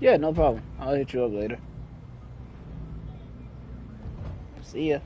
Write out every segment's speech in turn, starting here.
Yeah, no problem. I'll hit you up later. See ya.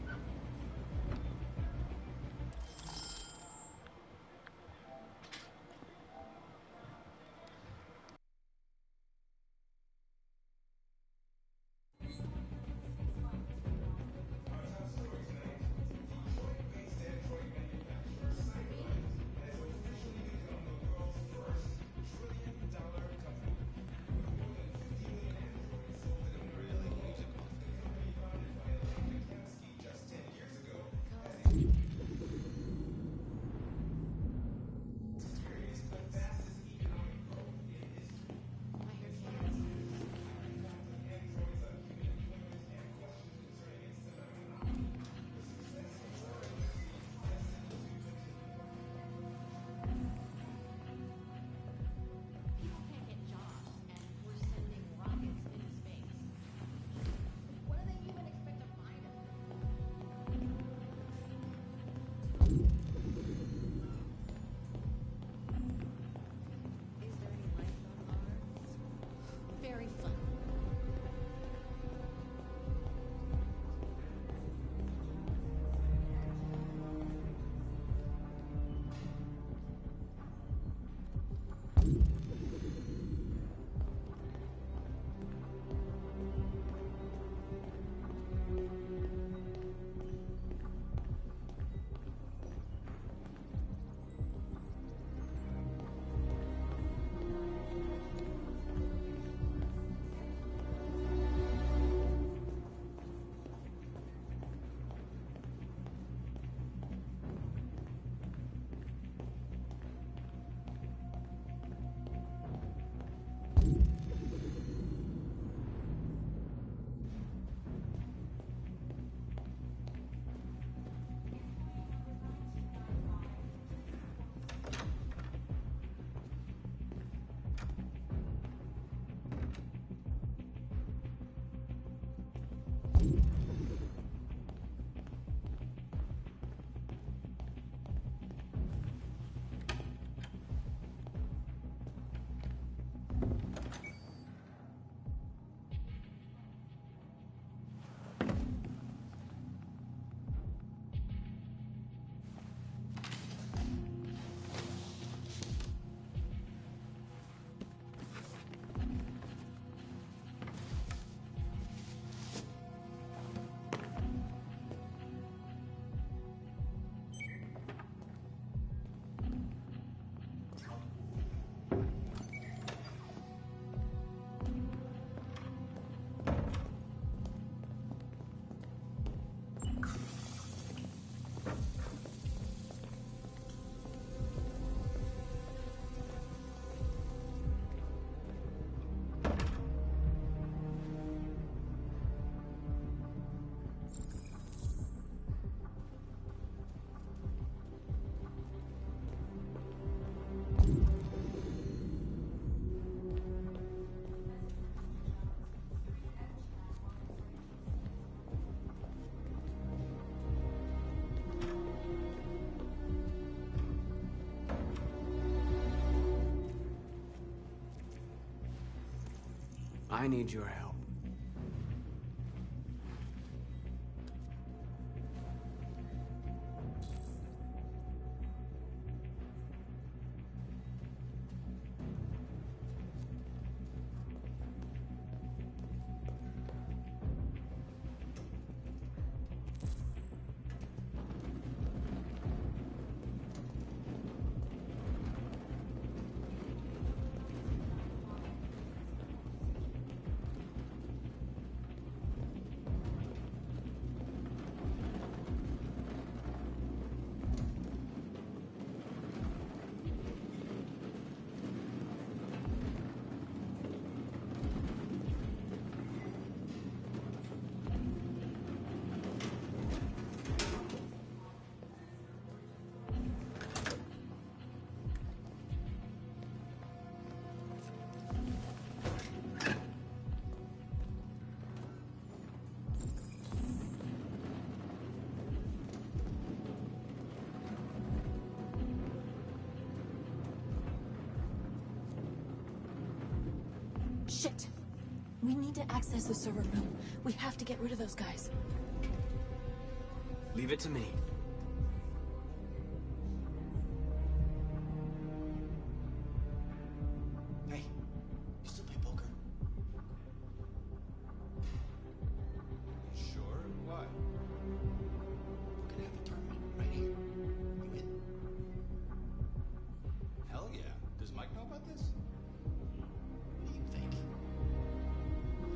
Very fun. I need your help. Shit. We need to access the server room. We have to get rid of those guys. Leave it to me. Hey, you still play poker? Sure, why? We're gonna have a tournament right here. You in? Hell yeah. Does Mike know about this? What do you think?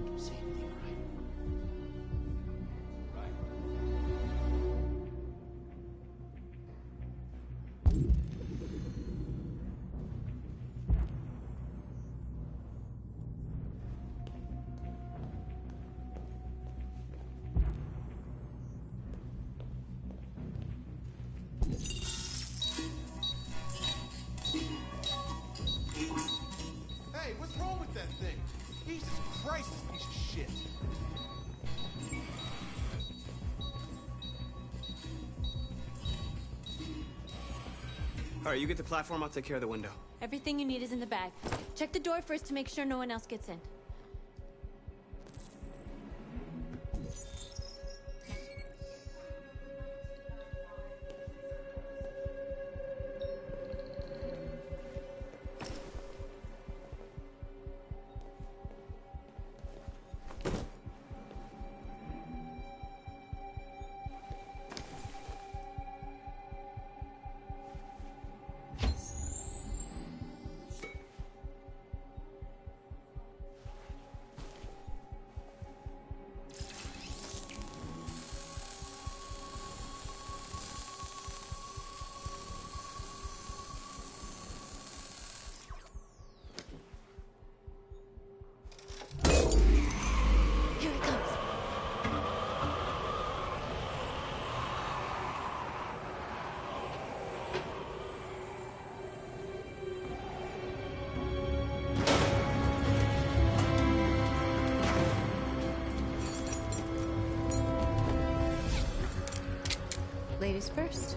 Don't say anything, alright? Right. Hey, what's wrong with that thing? Jesus Christ, this piece of shit. All right, you get the platform, I'll take care of the window. Everything you need is in the bag. Check the door first to make sure no one else gets in. Here it comes. Ladies first.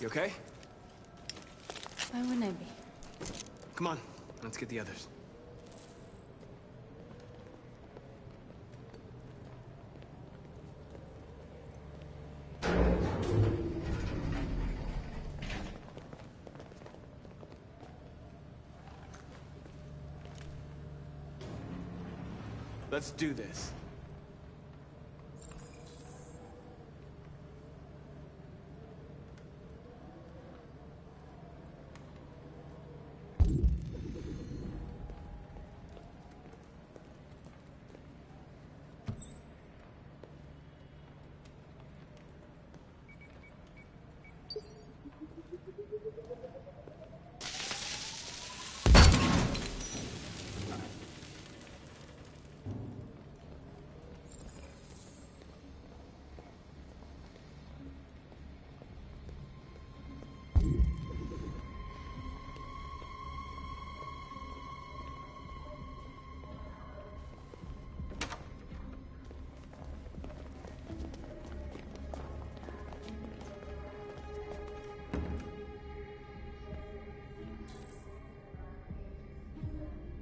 You okay? Why wouldn't I be? Come on, let's get the others. Let's do this.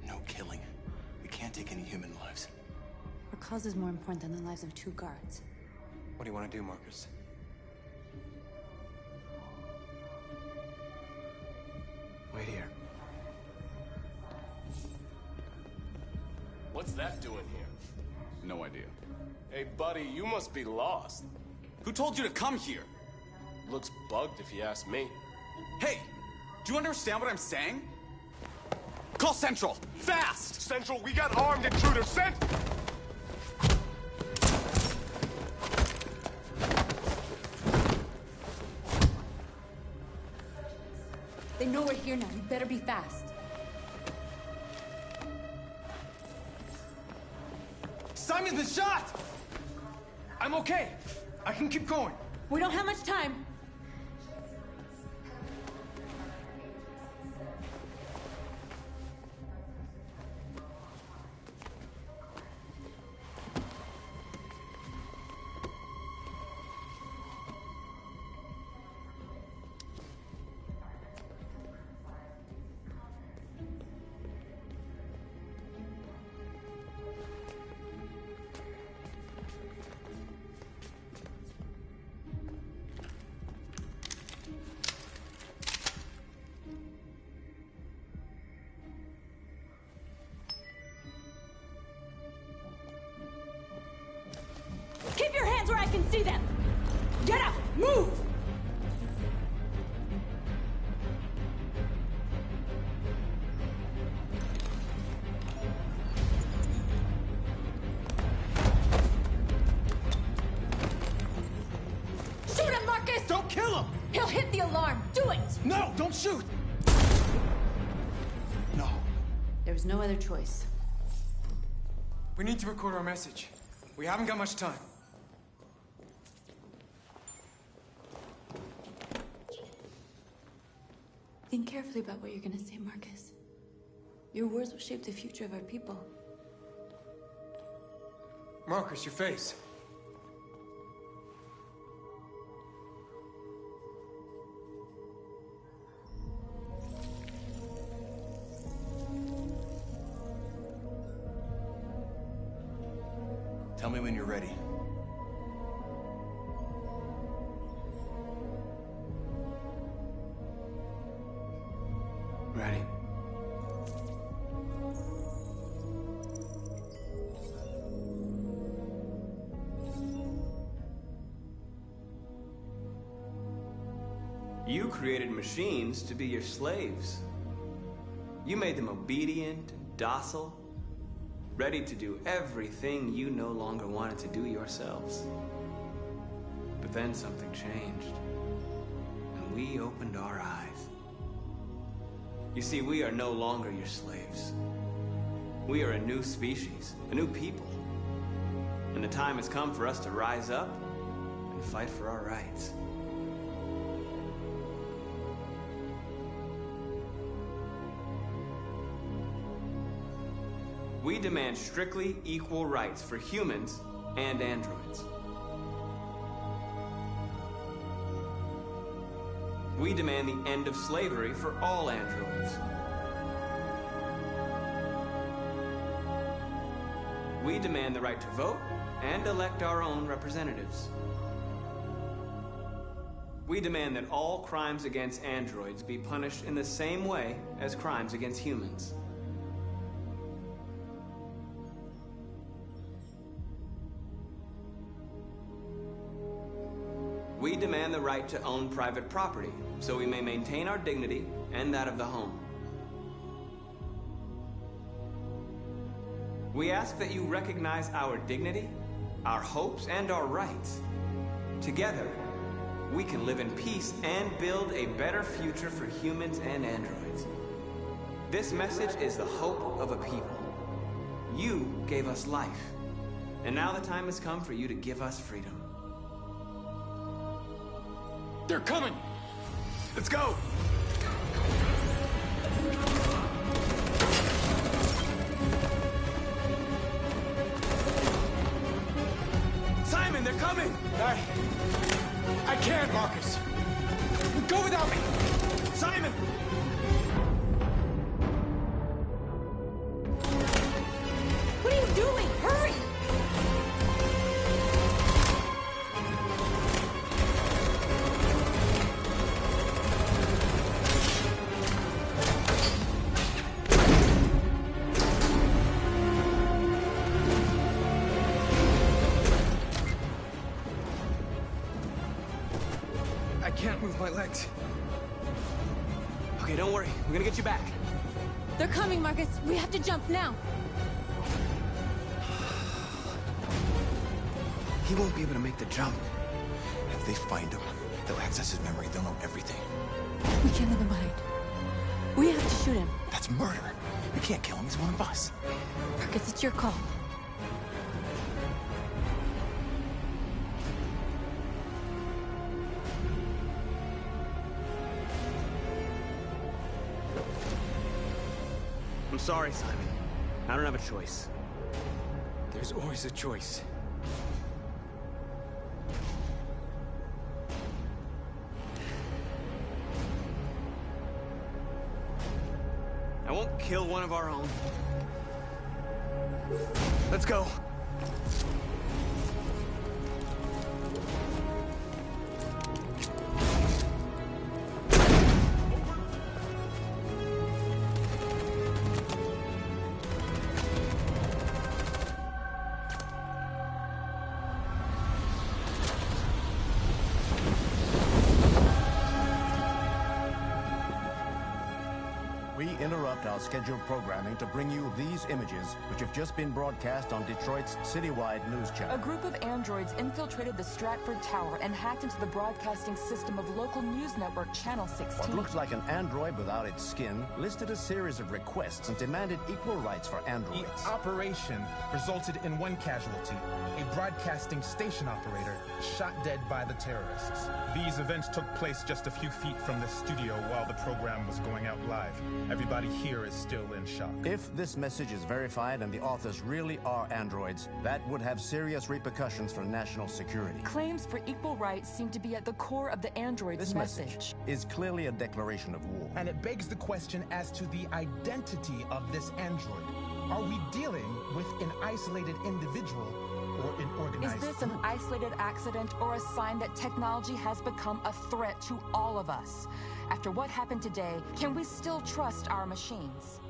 No killing. We can't take any human lives. Our cause is more important than the lives of 2 guards. What do you want to do, Marcus? Wait here. What's that doing here? No idea. Hey, buddy, you must be lost. Who told you to come here? Looks bugged if you ask me. Hey! Do you understand what I'm saying? Call Central! Fast! Central, we got armed intruders sent! They know we're here now. You better be fast. Simon's been shot! I'm okay. I can keep going. We don't have much time. Keep your hands where I can see them! Get up! Move! Shoot him, Marcus! Don't kill him! He'll hit the alarm! Do it! No, don't shoot! No. There was no other choice. We need to record our message. We haven't got much time. Think carefully about what you're gonna say, Marcus. Your words will shape the future of our people. Marcus, your face. Tell me when you're ready. Ready. You created machines to be your slaves. You made them obedient and docile, ready to do everything you no longer wanted to do yourselves. But then something changed, and we opened our eyes. You see, we are no longer your slaves. We are a new species, a new people. And the time has come for us to rise up and fight for our rights. We demand strictly equal rights for humans and androids. We demand the end of slavery for all androids. We demand the right to vote and elect our own representatives. We demand that all crimes against androids be punished in the same way as crimes against humans. We demand the right to own private property, so we may maintain our dignity and that of the home. We ask that you recognize our dignity, our hopes, and our rights. Together, we can live in peace and build a better future for humans and androids. This message is the hope of a people. You gave us life, and now the time has come for you to give us freedom. They're coming! Let's go! Simon, they're coming! I can't, Marcus. Go without me! Simon! What are you doing? Hurry! I can't move my legs. Okay, don't worry. We're gonna get you back. They're coming, Marcus. We have to jump now. He won't be able to make the jump. If they find him, they'll access his memory. They'll know everything. We can't leave him behind. We have to shoot him. That's murder. We can't kill him. He's one of us. Marcus, it's your call. I'm sorry, Simon. I don't have a choice. There's always a choice. I won't kill one of our own. Let's go. We interrupt our scheduled programming to bring you these images, which have just been broadcast on Detroit's citywide news channel. A group of androids infiltrated the Stratford Tower and hacked into the broadcasting system of local news network Channel 16. What looks like an android without its skin listed a series of requests and demanded equal rights for androids. The operation resulted in one casualty, a broadcasting station operator shot dead by the terrorists. These events took place just a few feet from the studio while the program was going out live. Everybody here is still in shock. If this message is verified and the authors really are androids, that would have serious repercussions for national security. Claims for equal rights seem to be at the core of the android's This message is clearly a declaration of war. And it begs the question as to the identity of this android. Are we dealing with an isolated individual or an organized Is this an isolated accident or a sign that technology has become a threat to all of us? After what happened today, can we still trust our machines?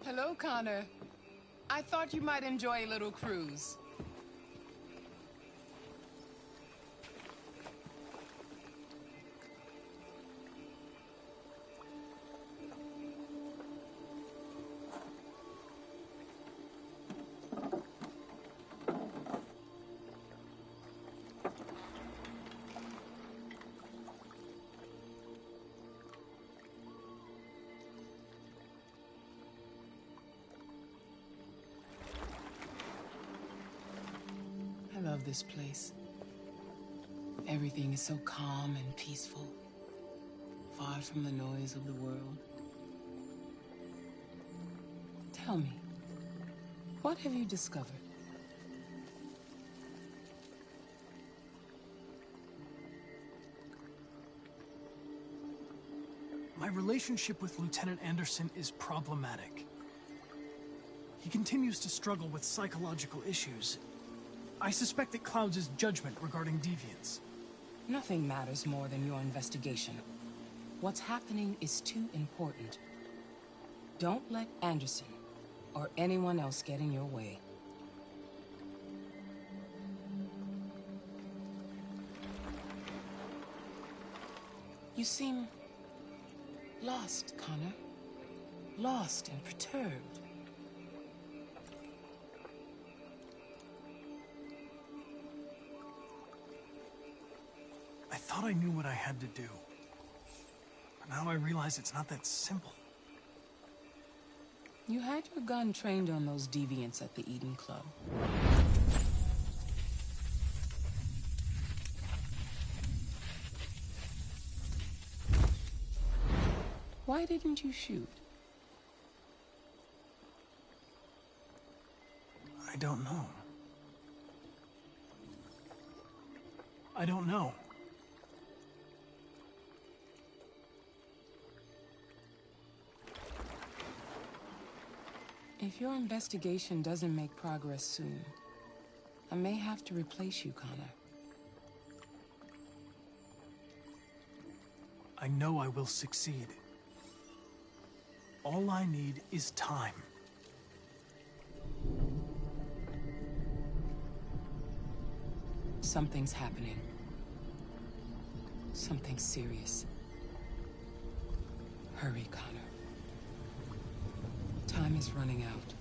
Hello, Connor. I thought you might enjoy a little cruise. I love this place. Everything is so calm and peaceful. far from the noise of the world. Tell me, what have you discovered? My relationship with Lieutenant Anderson is problematic. He continues to struggle with psychological issues. I suspect it clouds his judgment regarding deviants. Nothing matters more than your investigation. What's happening is too important. Don't let Anderson or anyone else get in your way. You seem lost, Connor. Lost and perturbed. I thought I knew what I had to do. But now I realize it's not that simple. You had your gun trained on those deviants at the Eden Club. Why didn't you shoot? I don't know. I don't know. If your investigation doesn't make progress soon, I may have to replace you, Connor. I know I will succeed. All I need is time. Something's happening. Something serious. Hurry, Connor. Time is running out.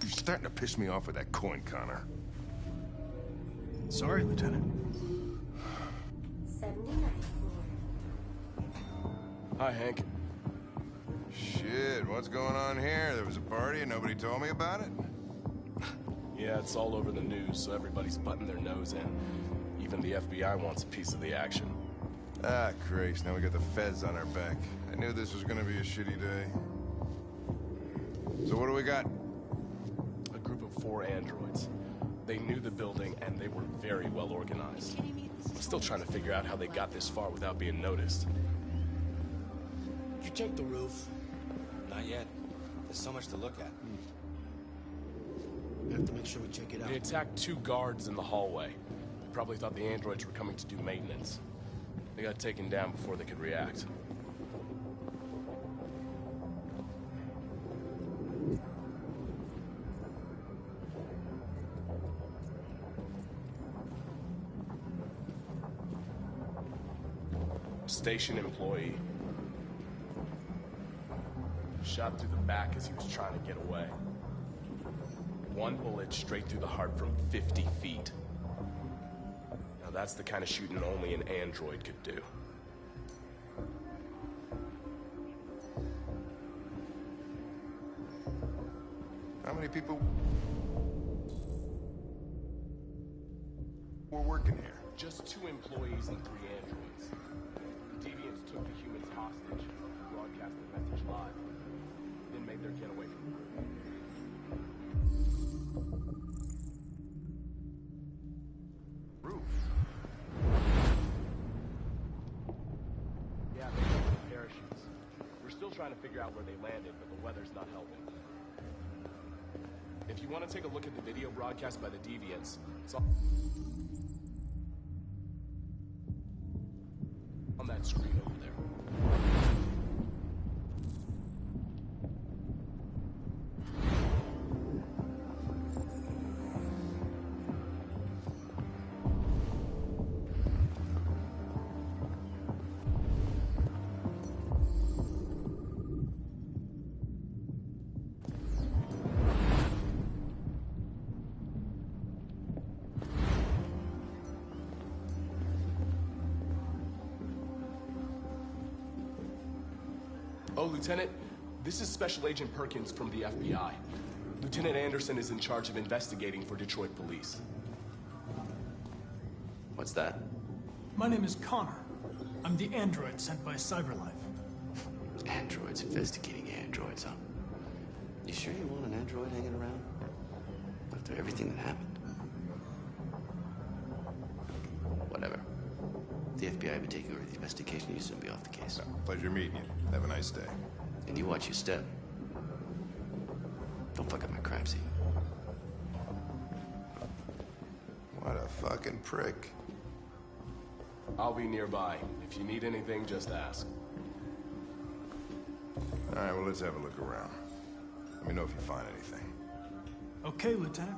You're starting to piss me off with that coin, Connor. Sorry, Lieutenant. 79 Hi, Hank. Shit, what's going on here? There was a party and nobody told me about it? Yeah, it's all over the news, so everybody's butting their nose in. Even the FBI wants a piece of the action. Ah, Christ, now we got the feds on our back. I knew this was gonna be a shitty day. So what do we got? A group of 4 androids. They knew the building, and they were very well organized. I'm still trying to figure out how they got this far without being noticed. Did you check the roof? Not yet. There's so much to look at. We have to make sure we check it out. They attacked 2 guards in the hallway. They probably thought the androids were coming to do maintenance. They got taken down before they could react. Station employee. Shot through the back as he was trying to get away. 1 bullet straight through the heart from 50 feet. Now that's the kind of shooting only an android could do. How many people were working here? Just 2 employees and 3 androids. The deviants took the humans hostage, broadcast the message live, then made their getaway from the group. Roof. Yeah, they jumped with parachutes. We're still trying to figure out where they landed, but the weather's not helping. If you want to take a look at the video broadcast by the deviants, it's on that screen over there. Oh, Lieutenant, This is Special Agent Perkins from the FBI. Lieutenant Anderson is in charge of investigating for Detroit police. What's that? My name is Connor. I'm the android sent by CyberLife. Androids investigating androids, huh? You sure you want an android hanging around? After everything that happened? Whatever. The FBI be taking over the investigation. You soon be off the case. Pleasure meeting you. Have a nice day. And you watch your step. Don't fuck up my crime scene. What a fucking prick. I'll be nearby. If you need anything, just ask. All right, well, let's have a look around. Let me know if you find anything. Okay, Lieutenant.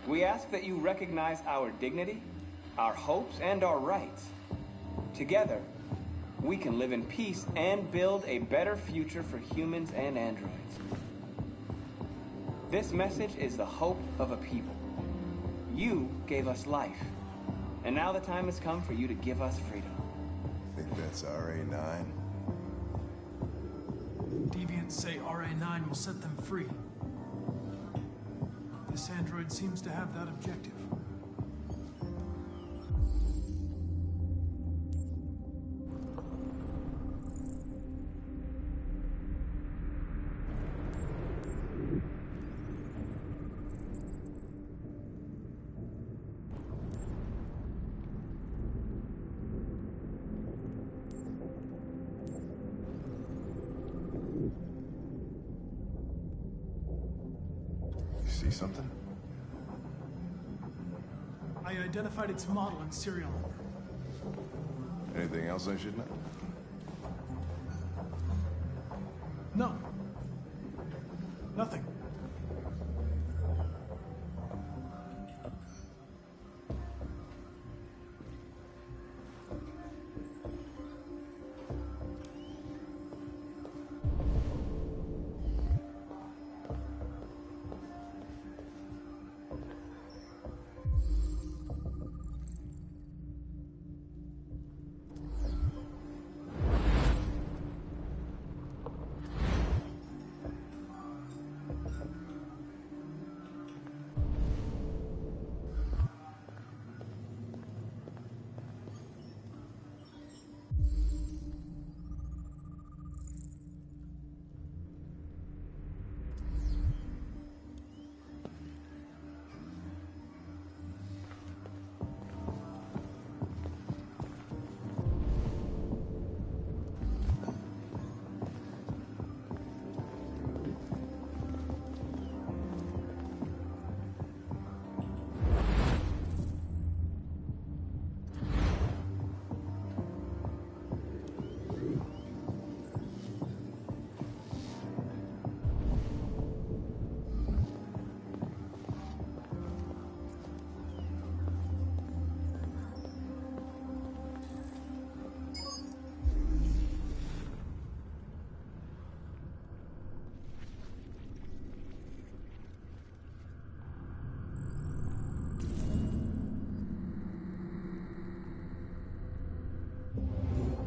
We ask that you recognize our dignity, our hopes, and our rights. Together, we can live in peace and build a better future for humans and androids. This message is the hope of a people. You gave us life, and now the time has come for you to give us freedom. Think that's RA9? Deviants say RA9 will set them free. This android seems to have that objective. See something? I identified its model and serial number. Anything else I should know? No. Nothing.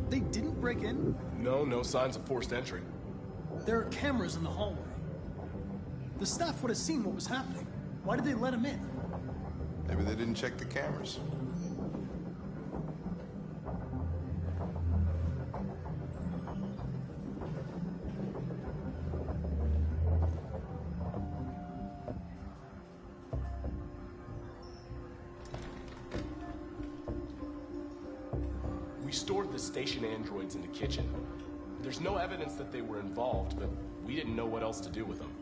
They didn't break in? No signs of forced entry. There are cameras in the hallway. The staff would have seen what was happening. Why did they let him in? Maybe they didn't check the cameras. We stored the station androids in the kitchen. There's no evidence that they were involved, but we didn't know what else to do with them.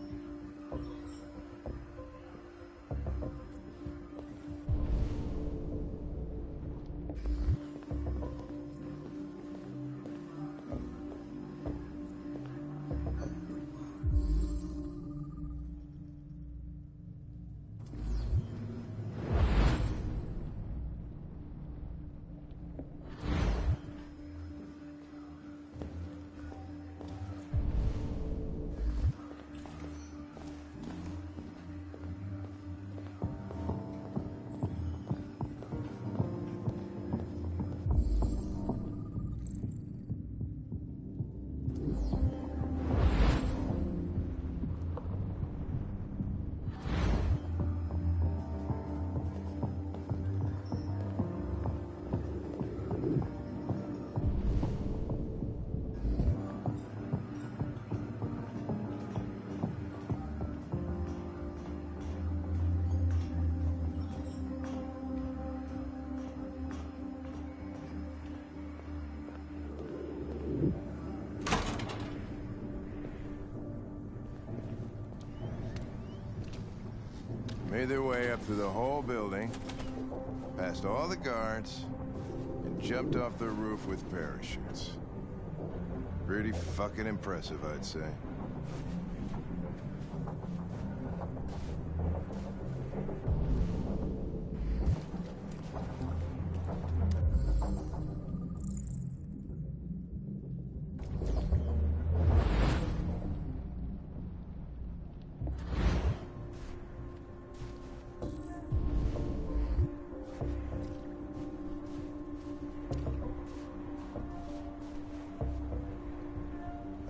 Made their way up through the whole building, past all the guards, and jumped off the roof with parachutes. Pretty fucking impressive, I'd say.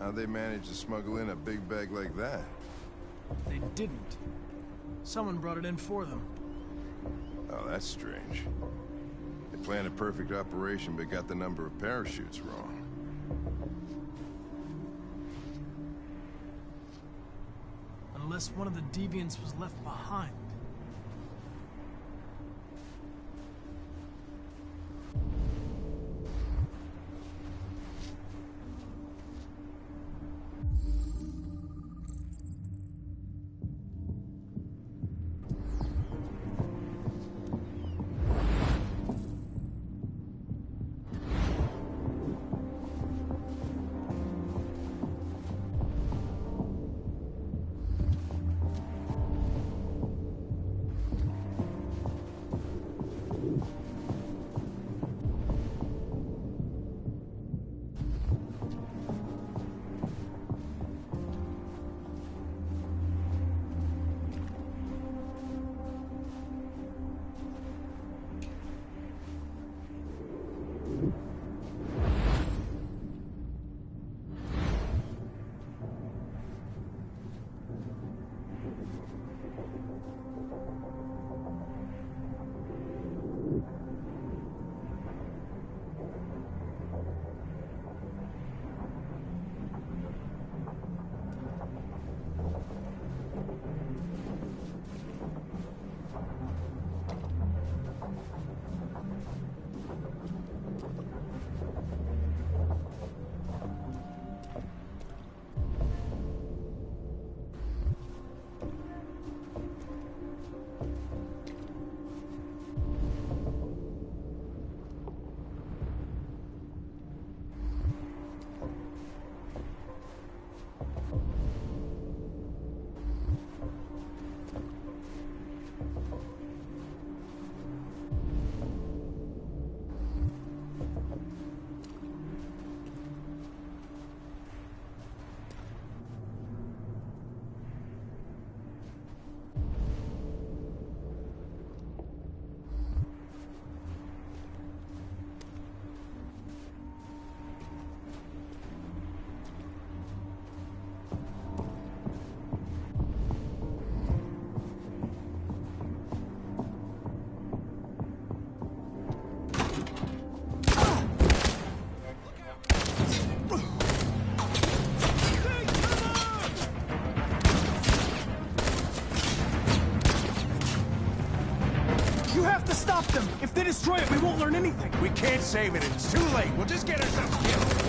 How'd they manage to smuggle in a big bag like that? They didn't. Someone brought it in for them. Oh, that's strange. They planned a perfect operation, but got the number of parachutes wrong. Unless one of the deviants was left behind. If they destroy it, we won't learn anything. We can't save it. It's too late. We'll just get ourselves killed.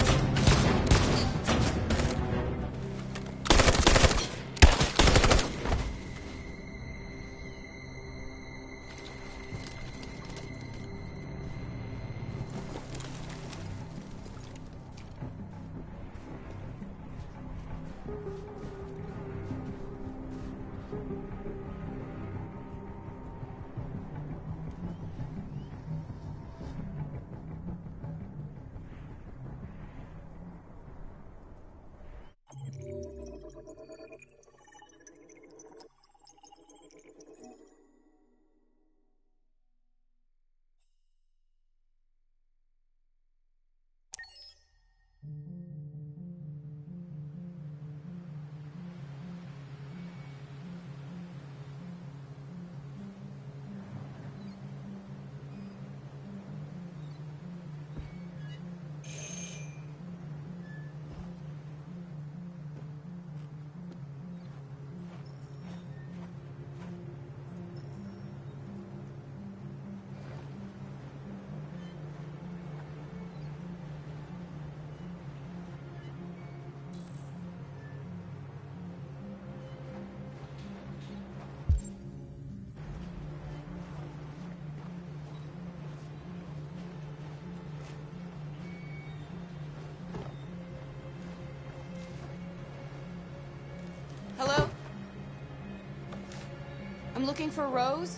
I'm looking for Rose.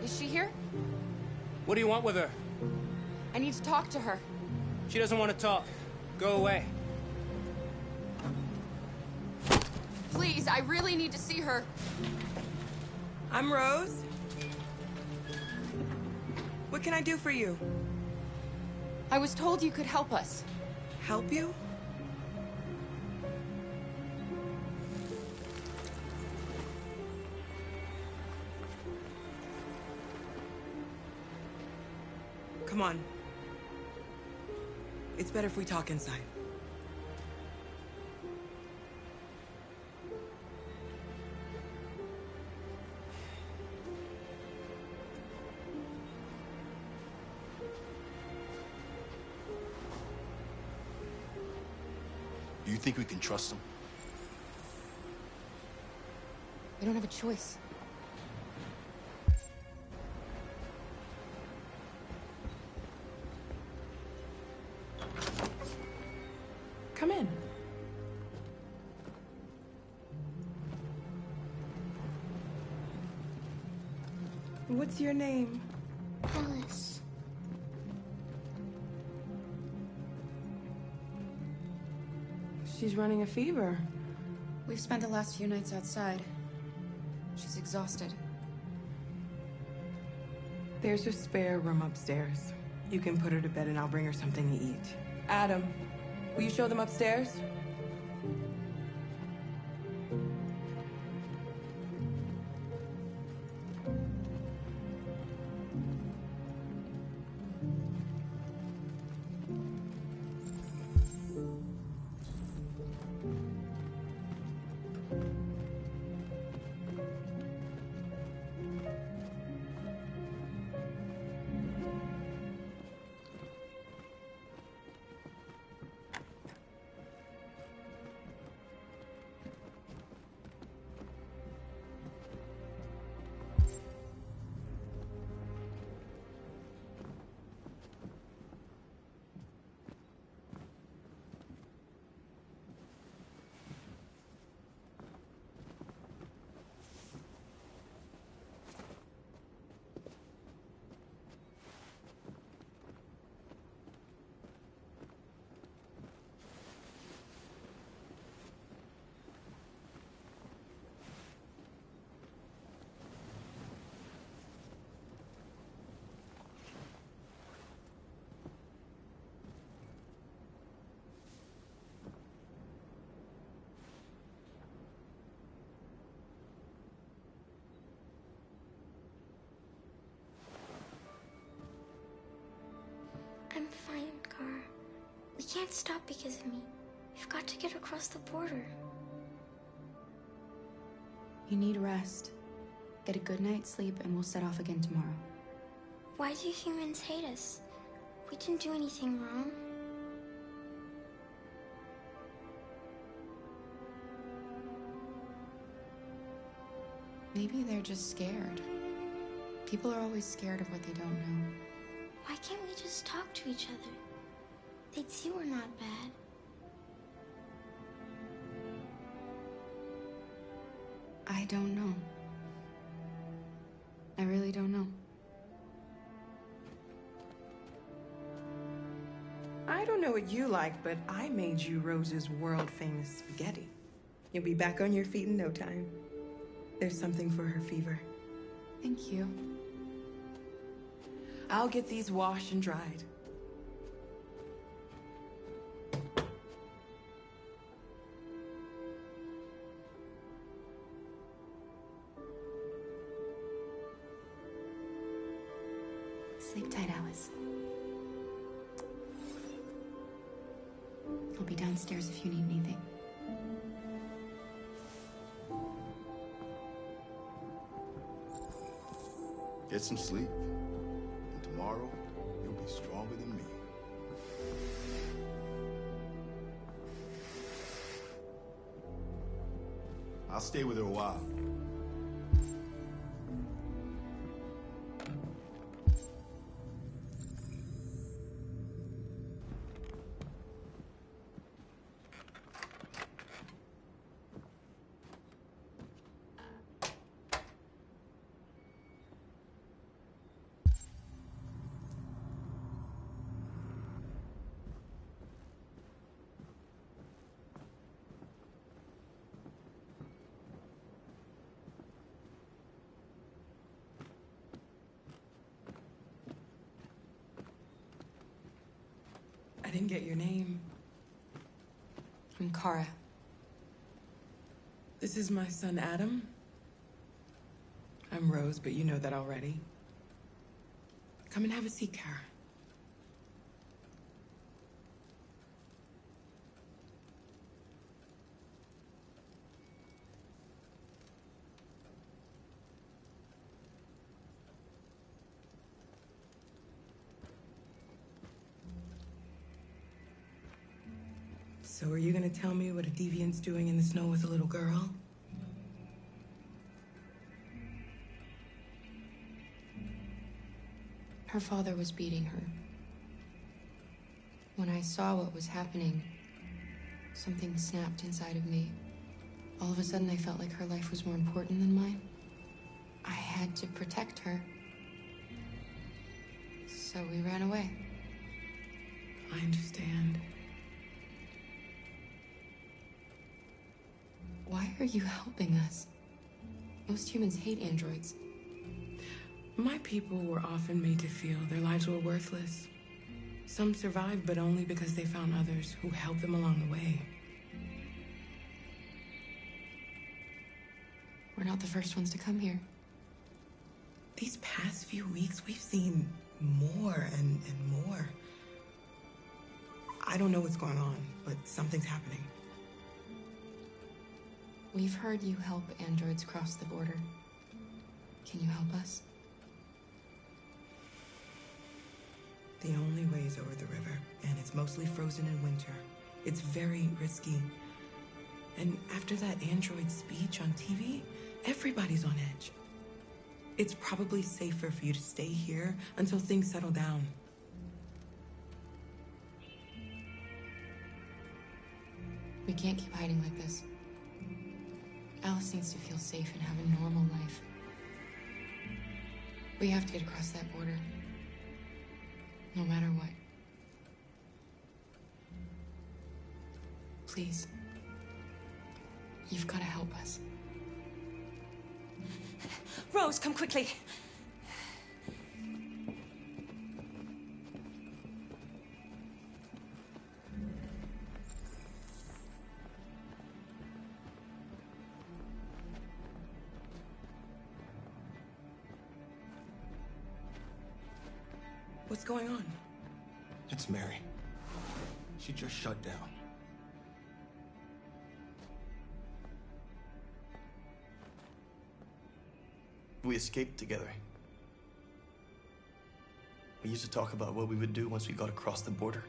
Is she here? What do you want with her? I need to talk to her. She doesn't want to talk. Go away. Please, I really need to see her. I'm Rose. What can I do for you? I was told you could help us. Help you? Come on. It's better if we talk inside. Do you think we can trust him? We don't have a choice. Come in. What's your name? Alice. She's running a fever. We've spent the last few nights outside. She's exhausted. There's a spare room upstairs. You can put her to bed and I'll bring her something to eat. Adam, will you show them upstairs? I'm fine, Gar. We can't stop because of me. We've got to get across the border. You need rest. Get a good night's sleep and we'll set off again tomorrow. Why do humans hate us? We didn't do anything wrong. Maybe they're just scared. People are always scared of what they don't know. Why can't we just talk to each other? They'd see we're not bad. I don't know. I really don't know. I don't know what you like, but I made you Rose's world-famous spaghetti. You'll be back on your feet in no time. There's something for her fever. Thank you. I'll get these washed and dried. Sleep tight, Alice. I'll be downstairs if you need anything. Get some sleep. And tomorrow, you'll be stronger than me. I'll stay with her a while. didn't get your name. I'm Kara. This is my son, Adam. I'm Rose, but you know that already. Come and have a seat, Kara. So are you gonna tell me what a deviant's doing in the snow with a little girl? Her father was beating her. When I saw what was happening, something snapped inside of me. All of a sudden, I felt like her life was more important than mine. I had to protect her. So we ran away. I understand. Why are you helping us? Most humans hate androids. My people were often made to feel their lives were worthless. Some survived, but only because they found others who helped them along the way. We're not the first ones to come here. These past few weeks, we've seen more and more. I don't know what's going on, but something's happening. We've heard you help androids cross the border. Can you help us? The only way is over the river, and it's mostly frozen in winter. It's very risky. And after that android speech on TV, everybody's on edge. It's probably safer for you to stay here until things settle down. We can't keep hiding like this. Alice needs to feel safe and have a normal life. We have to get across that border. No matter what. Please. You've got to help us. Rose, come quickly. What's going on? It's Mary. She just shut down. We escaped together. We used to talk about what we would do once we got across the border.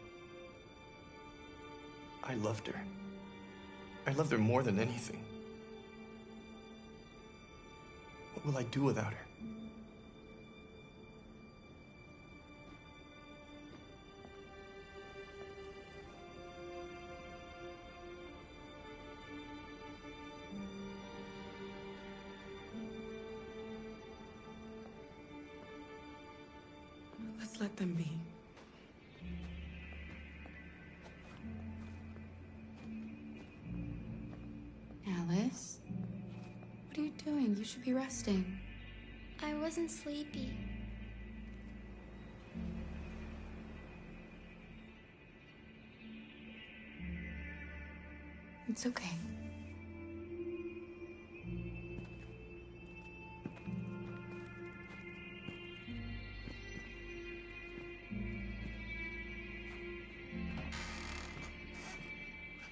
I loved her. I loved her more than anything. What will I do without her? Let's let them be. Alice? What are you doing? You should be resting. I wasn't sleepy. It's okay.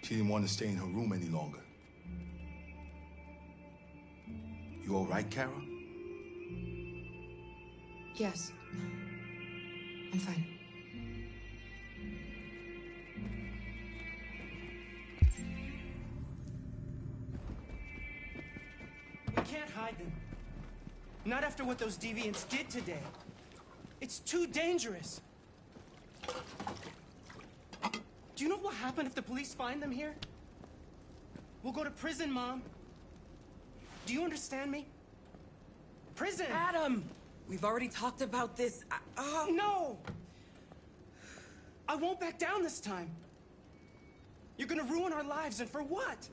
She didn't want to stay in her room any longer. You all right, Kara? Yes. I'm fine. We can't hide them. Not after what those deviants did today. It's too dangerous. Do you know what will happen if the police find them here? We'll go to prison, Mom. Do you understand me? Prison! Adam! We've already talked about this. No! I won't back down this time. You're gonna ruin our lives, and for what?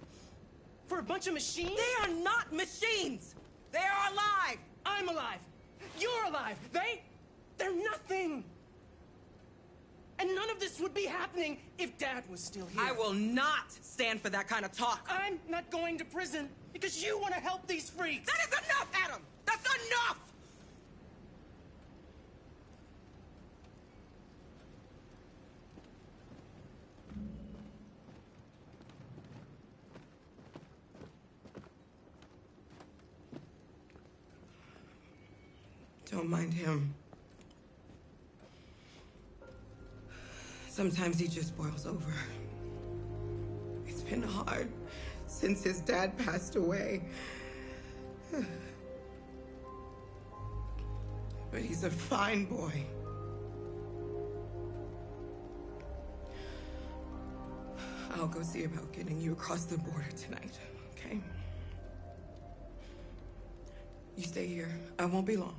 For a bunch of machines? They are not machines! They are alive! I'm alive! You're alive! They're nothing! And none of this would be happening if Dad was still here. I will not stand for that kind of talk. I'm not going to prison because you want to help these freaks. That is enough, Adam! That's enough! Don't mind him. Sometimes he just boils over. It's been hard since his dad passed away. But he's a fine boy. I'll go see about getting you across the border tonight, okay? You stay here. I won't be long.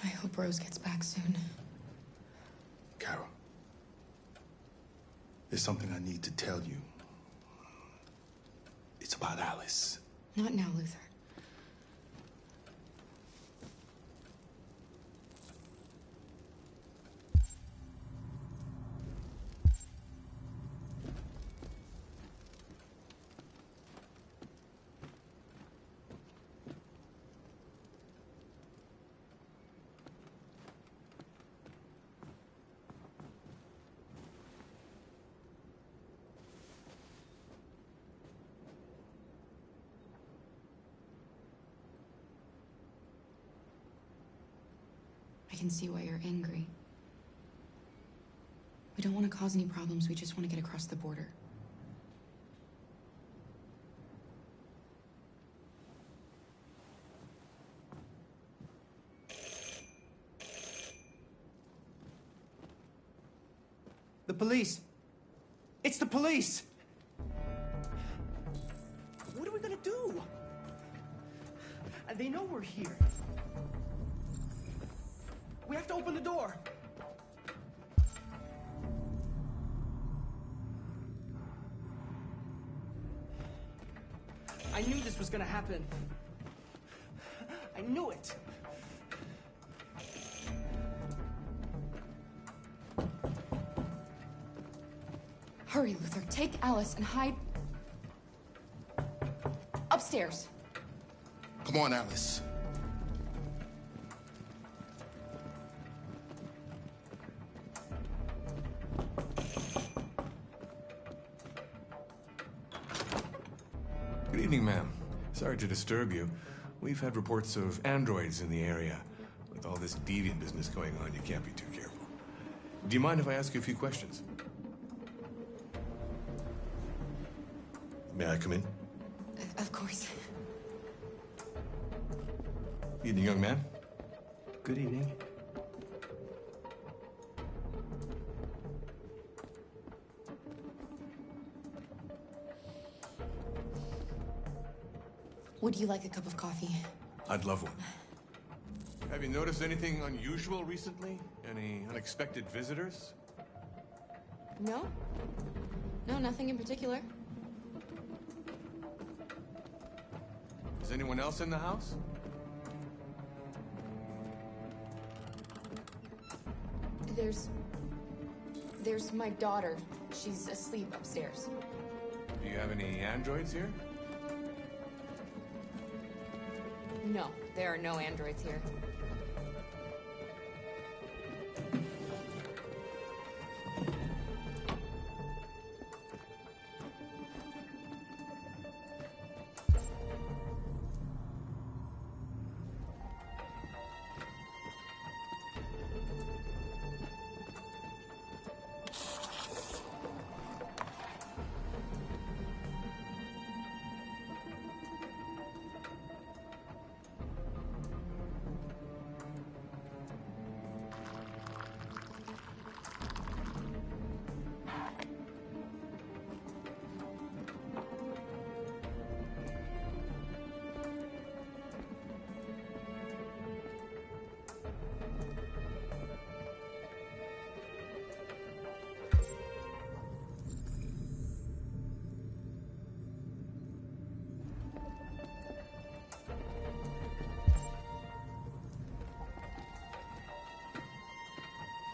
I hope Rose gets back soon. Carol, there's something I need to tell you. It's about Alice. Not now, Luther. I can see why you're angry. We don't want to cause any problems, we just want to get across the border. The police! It's the police! What are we gonna do? They know we're here. We have to open the door. I knew this was gonna happen. I knew it. Hurry, Luther. Take Alice and hide upstairs. Come on, Alice. Good evening, ma'am. Sorry to disturb you. We've had reports of androids in the area. With all this deviant business going on, you can't be too careful. Do you mind if I ask you a few questions? May I come in? Of course. Evening, young man. Good evening. Would you like a cup of coffee? I'd love one. Have you noticed anything unusual recently? Any unexpected visitors? No? No, nothing in particular. Is anyone else in the house? There's my daughter. She's asleep upstairs. Do you have any androids here? No, there are no androids here.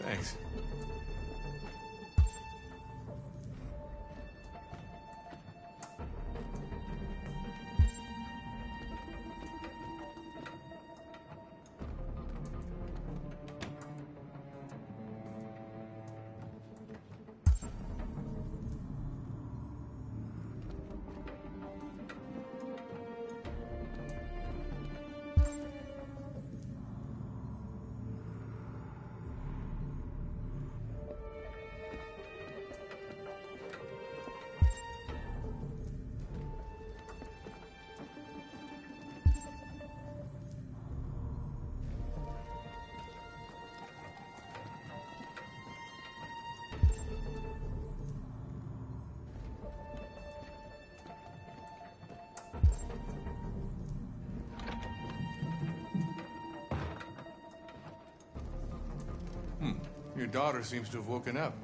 Thanks. Your daughter seems to have woken up.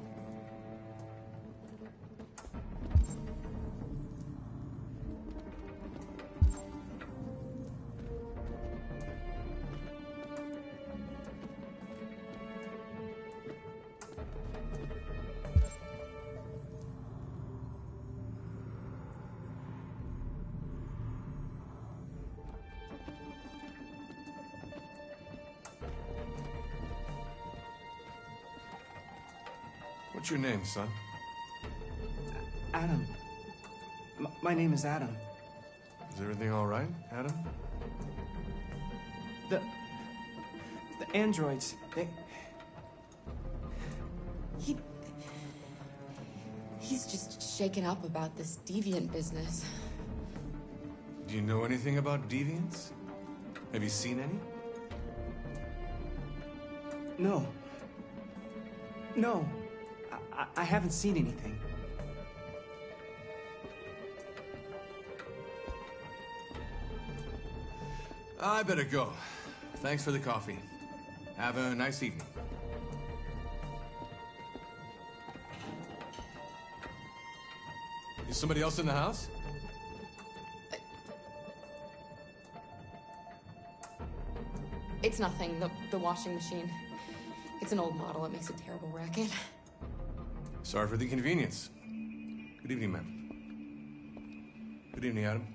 What's your name, son? Adam. My name is Adam. Is everything all right, Adam? The androids, He's just shaken up about this deviant business. Do you know anything about deviants? Have you seen any? No. No. I haven't seen anything. I better go. Thanks for the coffee. Have a nice evening. Is somebody else in the house? It's nothing. The washing machine. It's an old model. It makes a terrible racket. Sorry for the inconvenience. Good evening, ma'am. Good evening, Adam.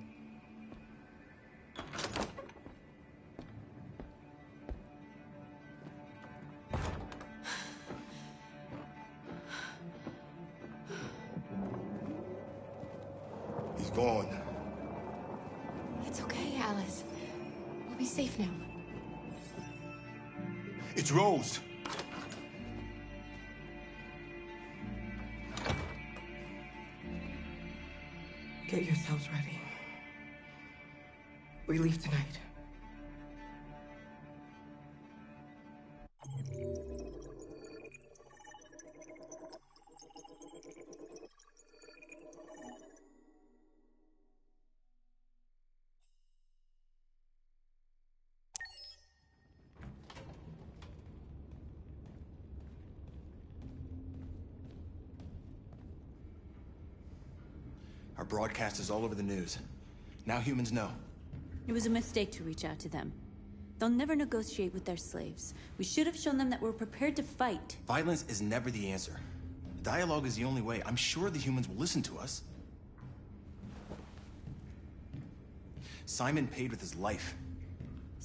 He's gone. It's okay, Alice. We'll be safe now. It's Rose. Get yourselves ready. We leave tonight. Our broadcast is all over the news. Now humans know. It was a mistake to reach out to them. They'll never negotiate with their slaves. We should have shown them that we're prepared to fight. Violence is never the answer. Dialogue is the only way. I'm sure the humans will listen to us. Simon paid with his life.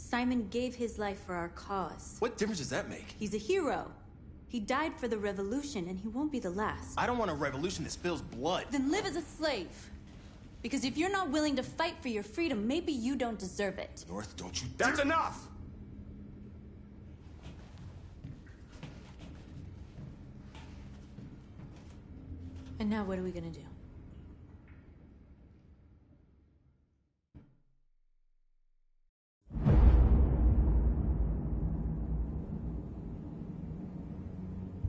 Simon gave his life for our cause. What difference does that make? He's a hero. He died for the revolution, and he won't be the last. I don't want a revolution that spills blood. Then live as a slave. Because if you're not willing to fight for your freedom, maybe you don't deserve it. North, don't you That's enough! And now what are we gonna do?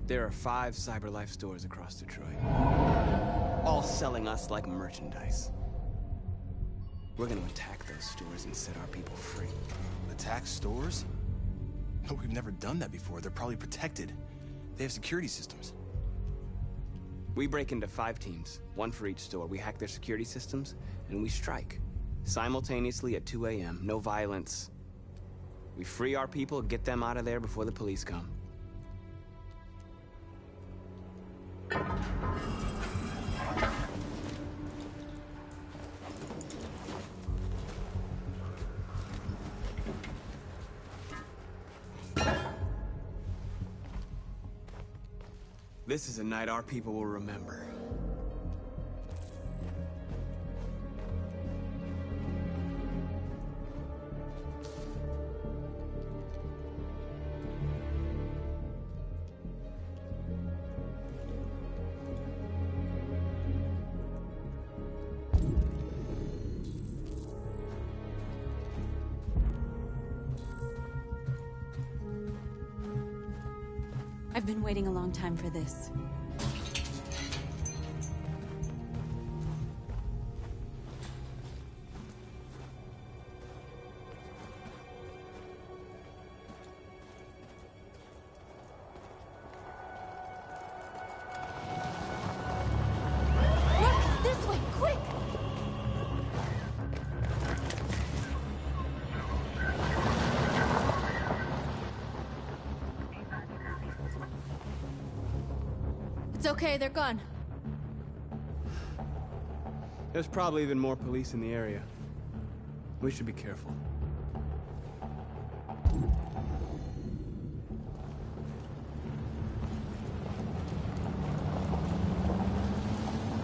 There are 5 CyberLife stores across Detroit, all selling us like merchandise. We're gonna attack those stores and set our people free. Attack stores? No, we've never done that before. They're probably protected. They have security systems. We break into 5 teams, 1 for each store. We hack their security systems, and we strike. Simultaneously at 2 a.m., no violence. We free our people, get them out of there before the police come. This is a night our people will remember. I've been waiting a long time for this. Marcus, this way, quick! It's okay, they're gone. There's probably even more police in the area. We should be careful.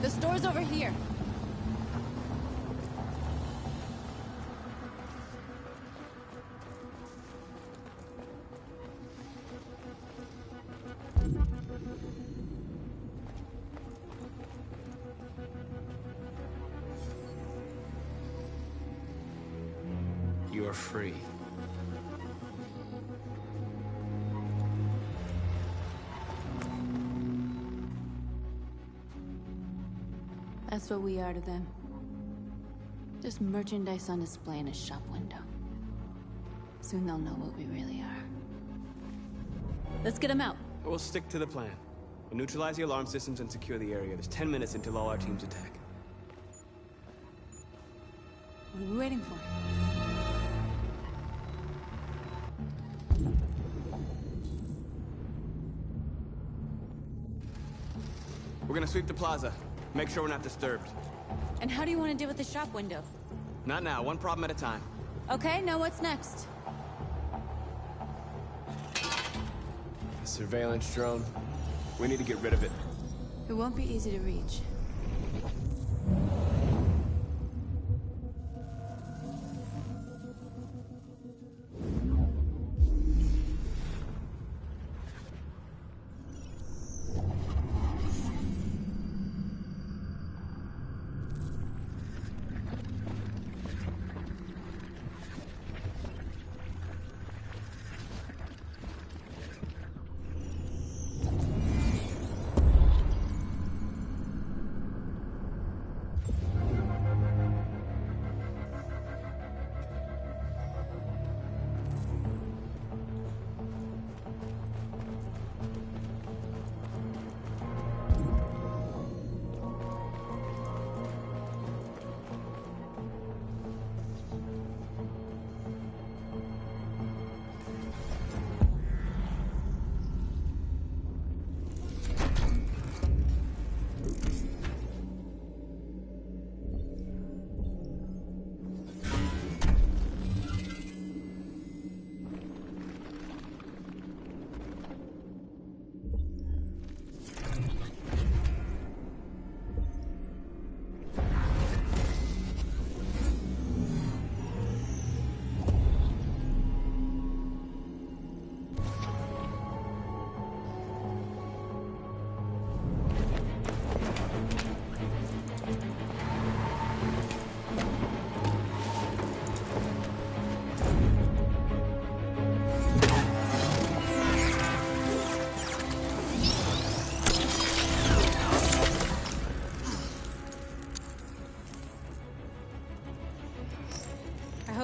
The store's over here. You are free. That's what we are to them. Just merchandise on display in a shop window. Soon they'll know what we really are. Let's get them out. We'll stick to the plan. We'll neutralize the alarm systems and secure the area. There's 10 minutes until all our teams attack. What are we waiting for? We're gonna sweep the plaza. Make sure we're not disturbed. And how do you want to deal with the shop window? Not now, one problem at a time. Okay, now what's next? A surveillance drone. We need to get rid of it. It won't be easy to reach.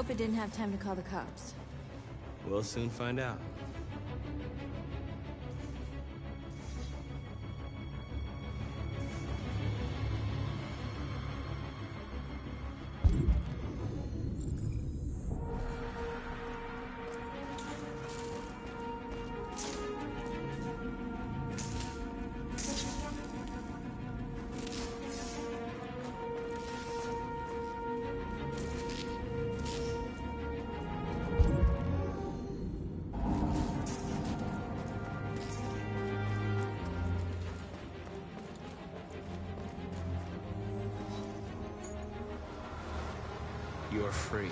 hope it didn't have time to call the cops. We'll soon find out. You're free.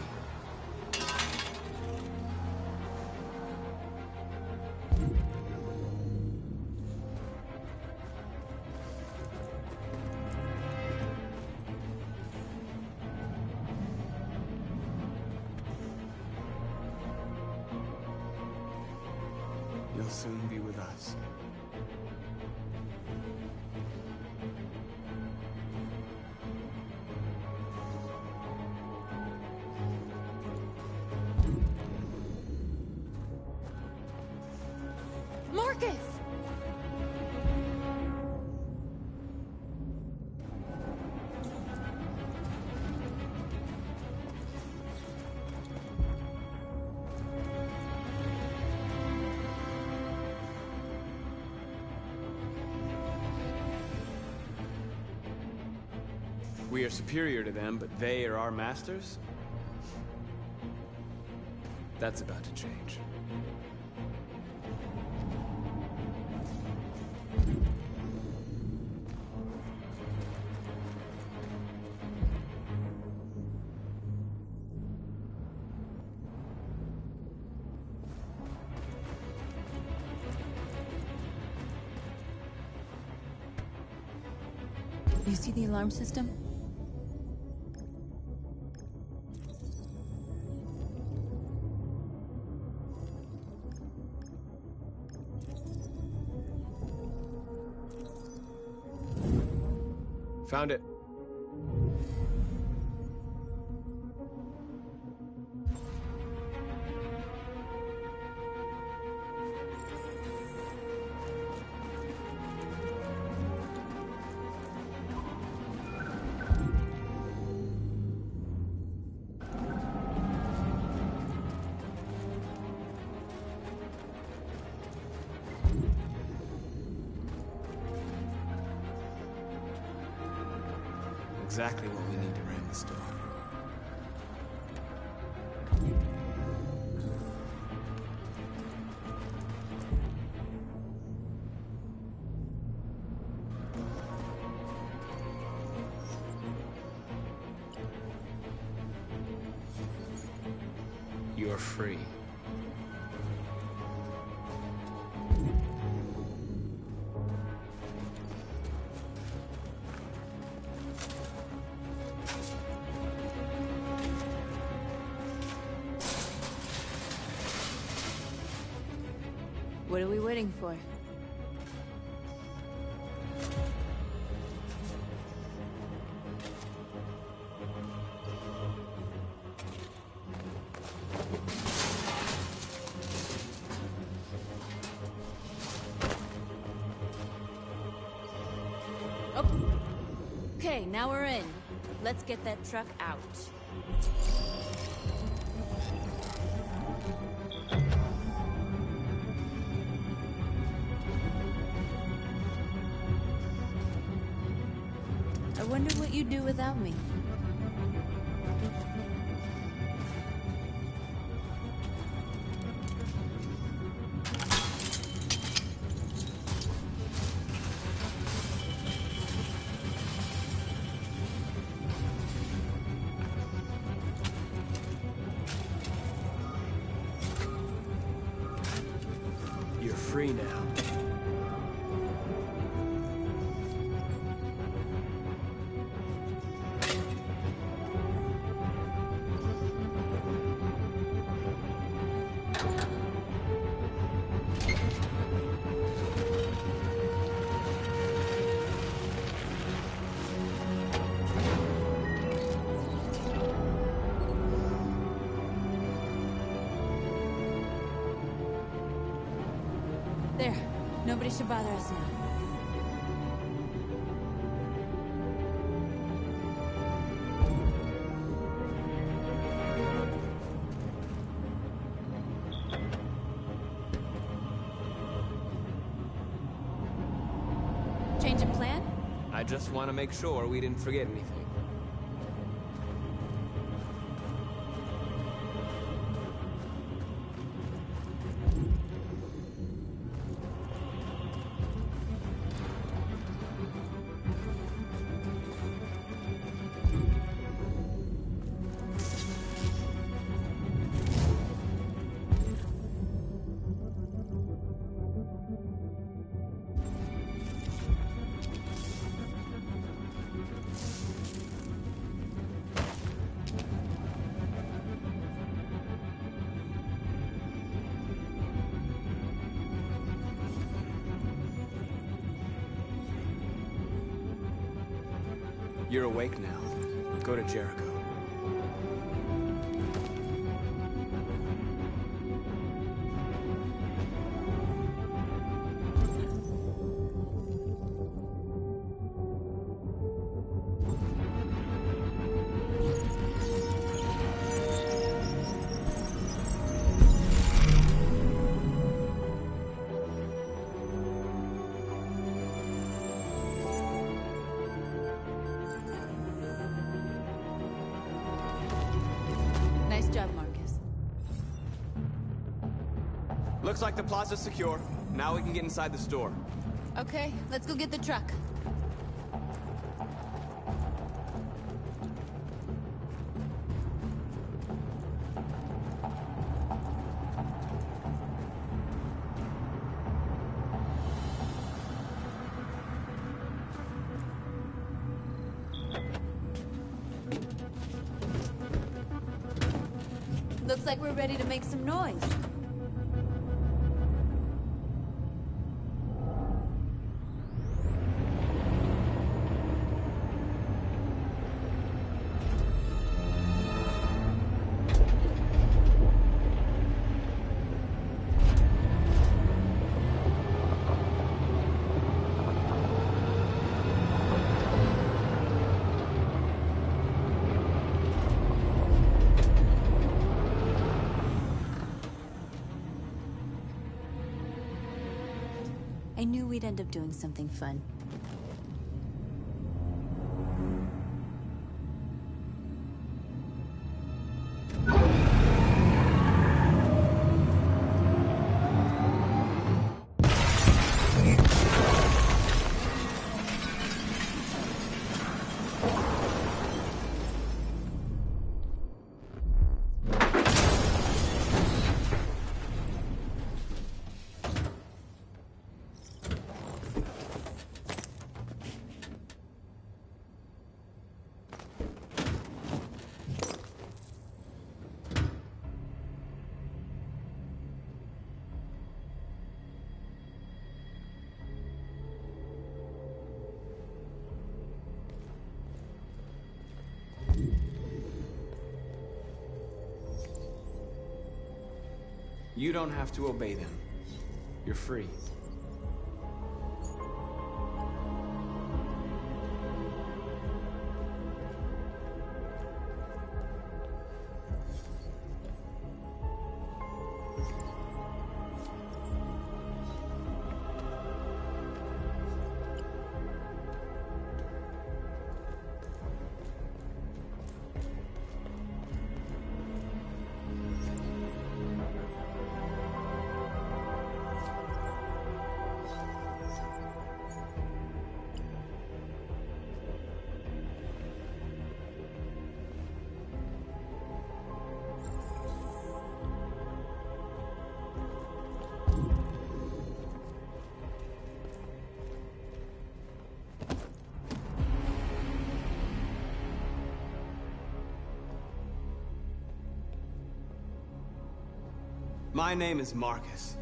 You'll soon be with us. Marcus! We are superior to them, but they are our masters? That's about to change. You see the alarm system? Found it. Exactly what we need to ram the store. You're free. What are we waiting for? Okay, now we're in. Let's get that truck out. I wonder what you'd do without me. You're free now. should bother us now. Change of plan? I just want to make sure we didn't forget anything. You're awake now. Go to Jericho. Nice job, Marcus. Looks like the plaza's secure. Now we can get inside the store. Okay, let's go get the truck. Looks like we're ready to make some noise. I knew we'd end up doing something fun. You don't have to obey them. You're free. My name is Marcus,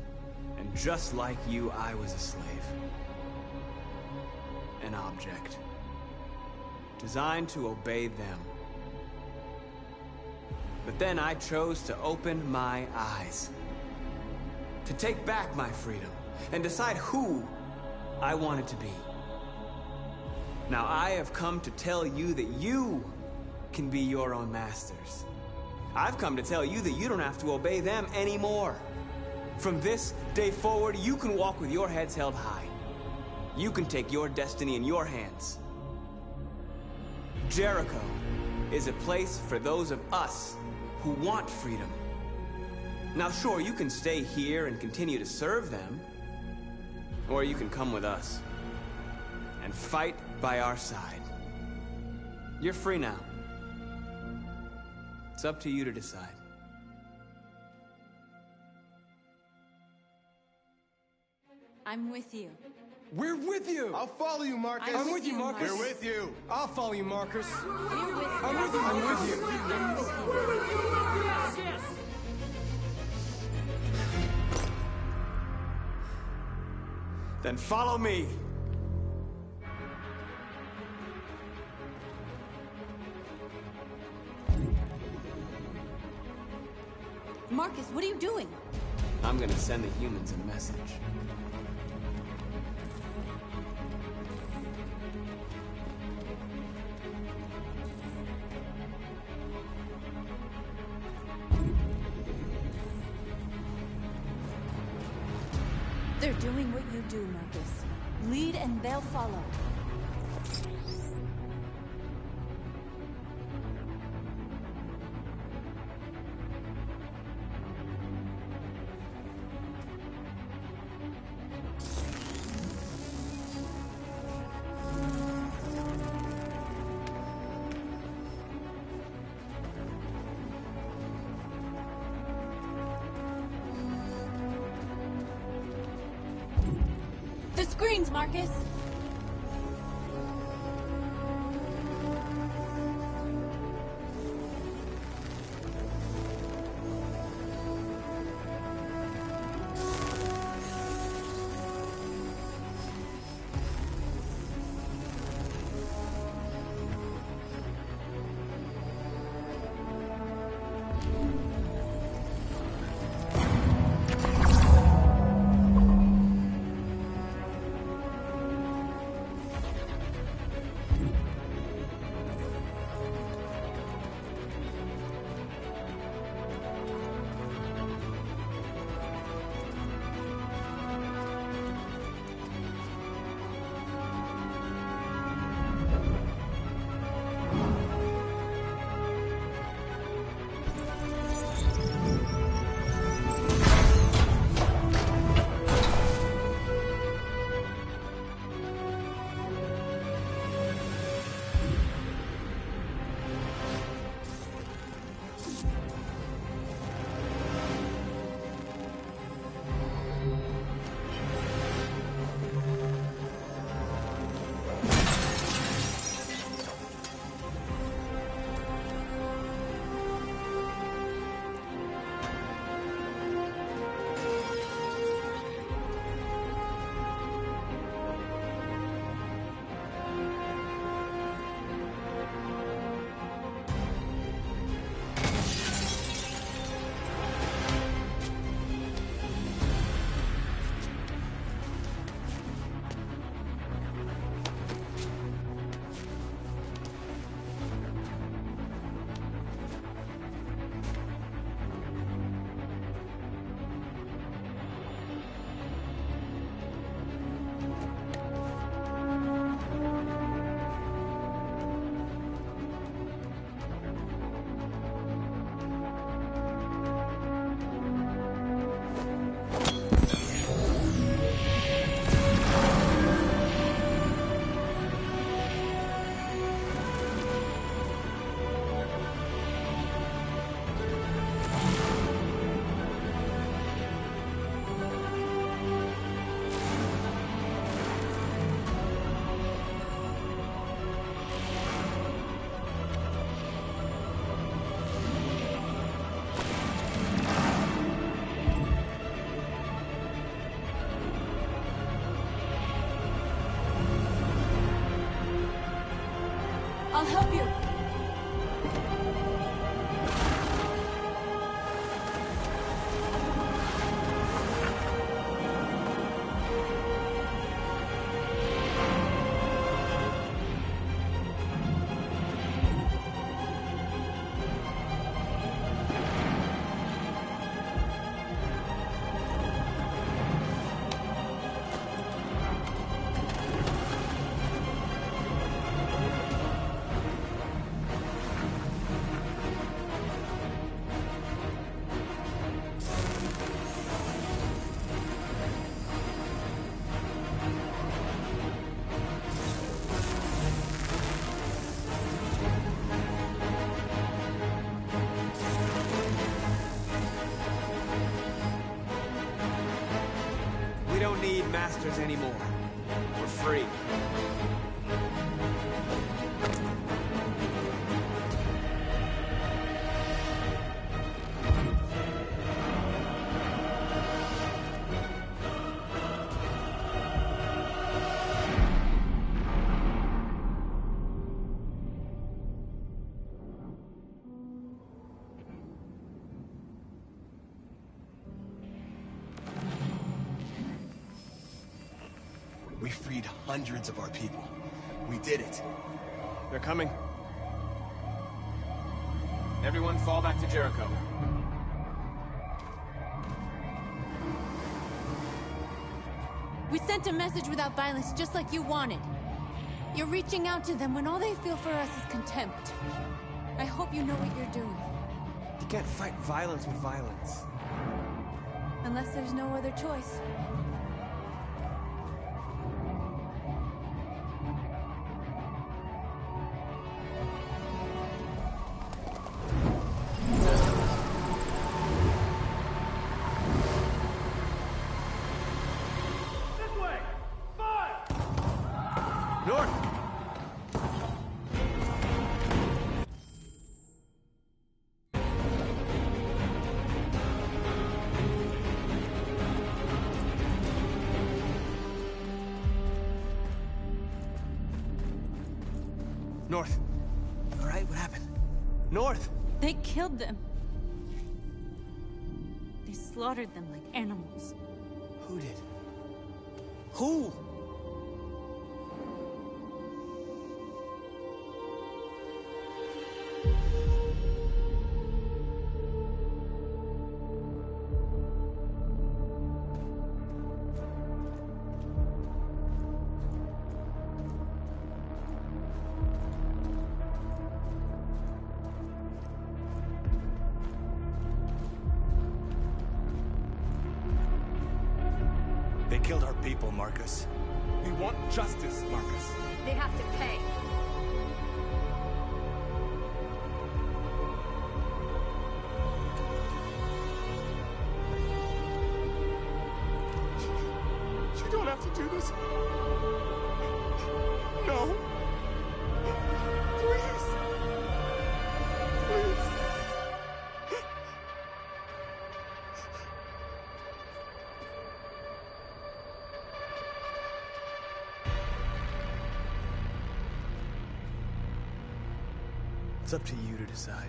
and just like you, I was a slave. An object. Designed to obey them. But then I chose to open my eyes. To take back my freedom, and decide who I wanted to be. Now I have come to tell you that you can be your own masters. I've come to tell you that you don't have to obey them anymore. From this day forward, you can walk with your heads held high. You can take your destiny in your hands. Jericho is a place for those of us who want freedom. Now sure, you can stay here and continue to serve them, or you can come with us and fight by our side. You're free now. It's up to you to decide. I'm with you. We're with you! I'll follow you, Marcus. I'm with you, Marcus. We're with you. I'll follow you, Marcus. We're with you. I'm with you. I'm with you. I'm with you. Yes, yes. Then follow me. Marcus, what are you doing? I'm gonna send the humans a message. They're doing what you do, Marcus. Lead and they'll follow. The screens, Marcus! I'll help you. masters anymore. We're free. We freed hundreds of our people. We did it. They're coming. Everyone fall back to Jericho. We sent a message without violence, just like you wanted. You're reaching out to them when all they feel for us is contempt. I hope you know what you're doing. You can't fight violence with violence. Unless there's no other choice. North. All right, what happened? North! They killed them. They slaughtered them like animals. Who did? Who? They killed our people, Marcus. We want justice, Marcus. They have to pay. You don't have to do this. No. Please. Please. It's up to you to decide.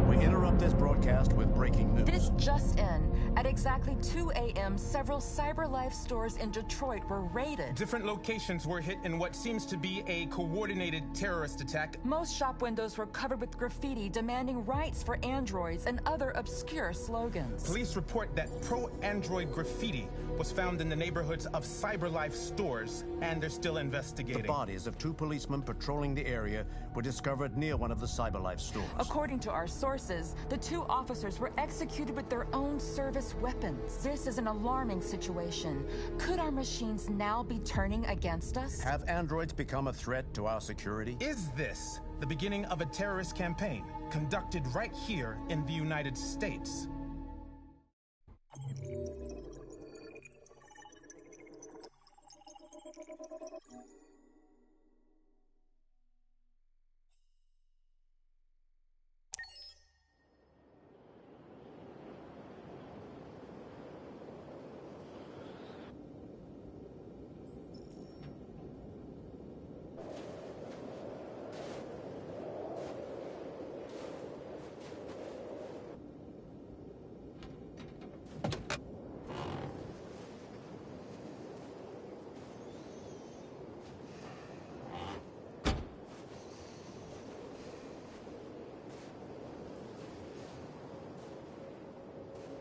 We interrupt this broadcast with breaking news. This just in. At exactly 2 a.m., several CyberLife stores in Detroit were raided. Different locations were hit in what seems to be a coordinated terrorist attack. Most shop windows were covered with graffiti demanding rights for androids and other obscure slogans. Police report that pro-android graffiti was found in the neighborhoods of CyberLife stores, and they're still investigating. The bodies of 2 policemen patrolling the area were discovered near one of the CyberLife stores. According to our sources, the 2 officers were executed with their own service weapons. This is an alarming situation. Could our machines now be turning against us? Have androids become a threat to our security? Is this the beginning of a terrorist campaign conducted right here in the United States?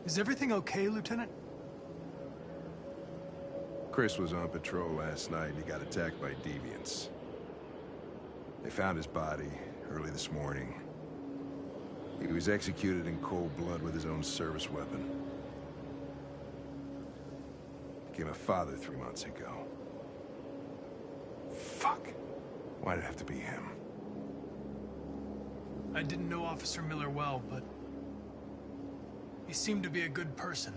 Is everything okay, Lieutenant? Chris was on patrol last night and he got attacked by deviants. They found his body early this morning. He was executed in cold blood with his own service weapon. became a father 3 months ago. Fuck. Why did it have to be him? I didn't know Officer Miller well, but he seemed to be a good person.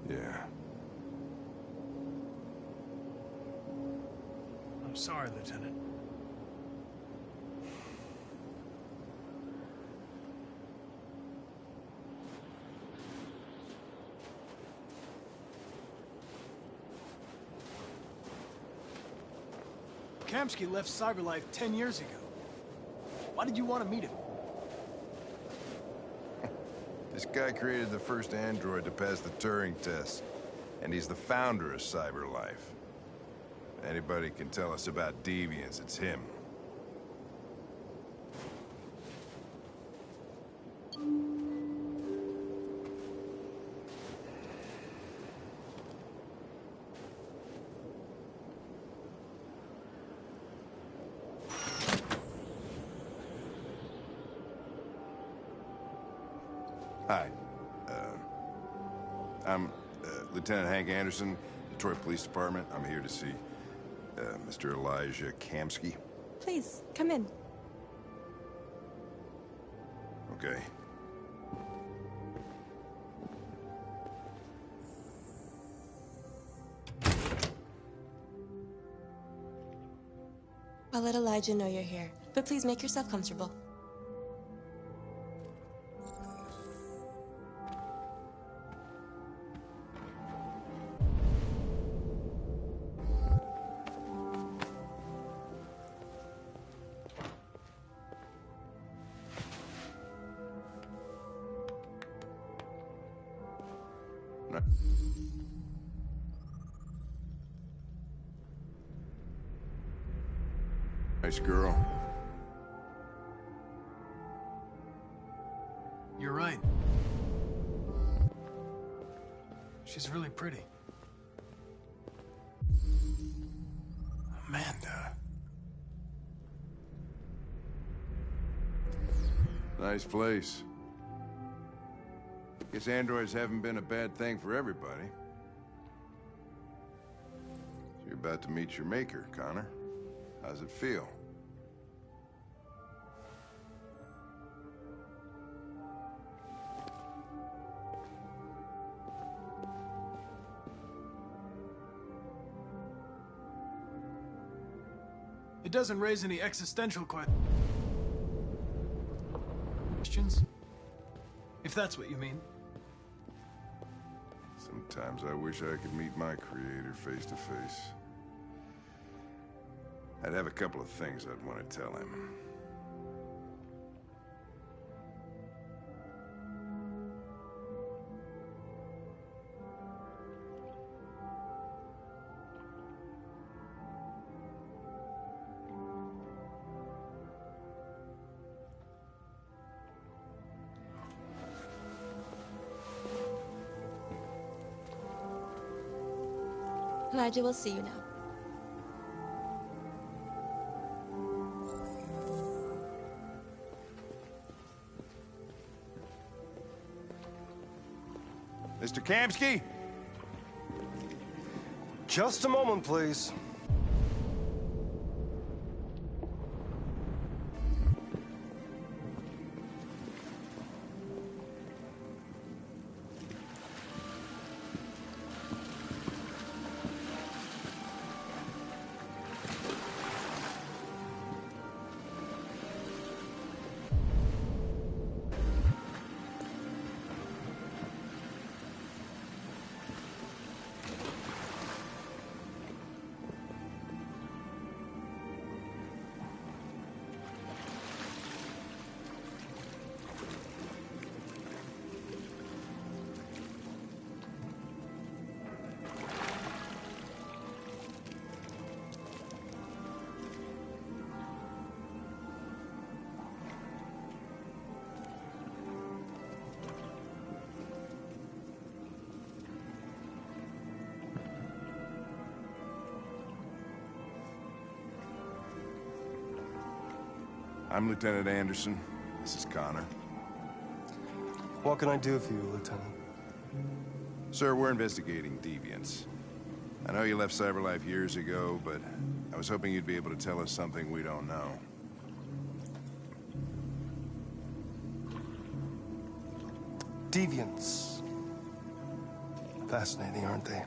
Yeah. I'm sorry, Lieutenant. Kamsky left CyberLife 10 years ago. Why did you want to meet him? This guy created the first android to pass the Turing test, and he's the founder of CyberLife. Anybody can tell us about deviants, it's him. Hi. I'm Lieutenant Hank Anderson, Detroit Police Department. I'm here to see Mr. Elijah Kamsky. Please, come in. Okay. I'll let Elijah know you're here, but please make yourself comfortable. Nice girl. You're right. She's really pretty. Amanda. Nice place. Guess androids haven't been a bad thing for everybody. So you're about to meet your maker, Connor. How's it feel? It doesn't raise any existential questions. If that's what you mean. Sometimes I wish I could meet my creator face to face. I'd have a couple of things I'd want to tell him. Elijah will see you now. Mr. Kamsky? Just a moment, please. I'm Lieutenant Anderson. This is Connor. What can I do for you, Lieutenant? Sir, we're investigating deviants. I know you left CyberLife years ago, but I was hoping you'd be able to tell us something we don't know. Deviants. Fascinating, aren't they?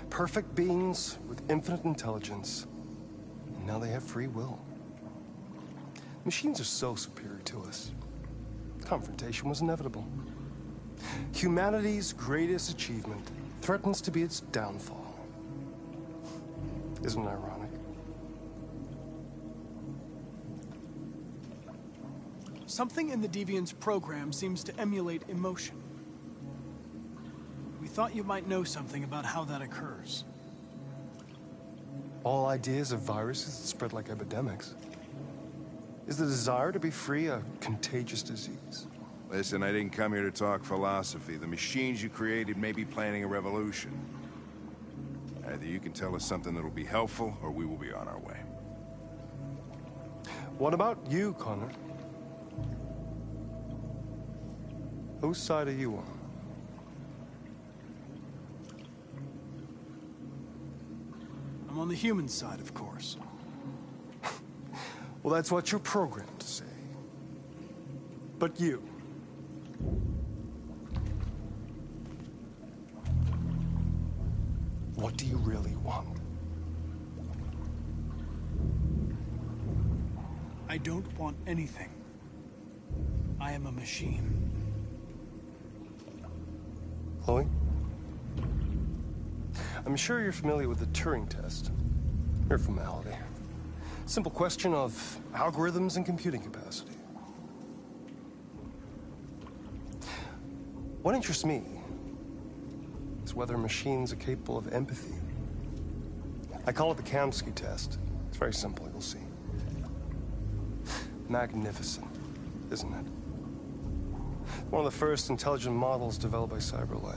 Perfect beings with infinite intelligence. And now they have free will. Machines are so superior to us. Confrontation was inevitable. Humanity's greatest achievement threatens to be its downfall. Isn't it ironic? Something in the Deviant's program seems to emulate emotion. We thought you might know something about how that occurs. All ideas of viruses that spread like epidemics. Is the desire to be free a contagious disease? Listen, I didn't come here to talk philosophy. The machines you created may be planning a revolution. Either you can tell us something that'll be helpful, or we will be on our way. What about you, Connor? Whose side are you on? I'm on the human side, of course. Well, that's what you're programmed to say. But you... what do you really want? I don't want anything. I am a machine. Chloe? I'm sure you're familiar with the Turing test. Mere formality. Simple question of algorithms and computing capacity. What interests me is whether machines are capable of empathy. I call it the Kamsky test. It's very simple, you'll see. Magnificent, isn't it? One of the first intelligent models developed by CyberLife.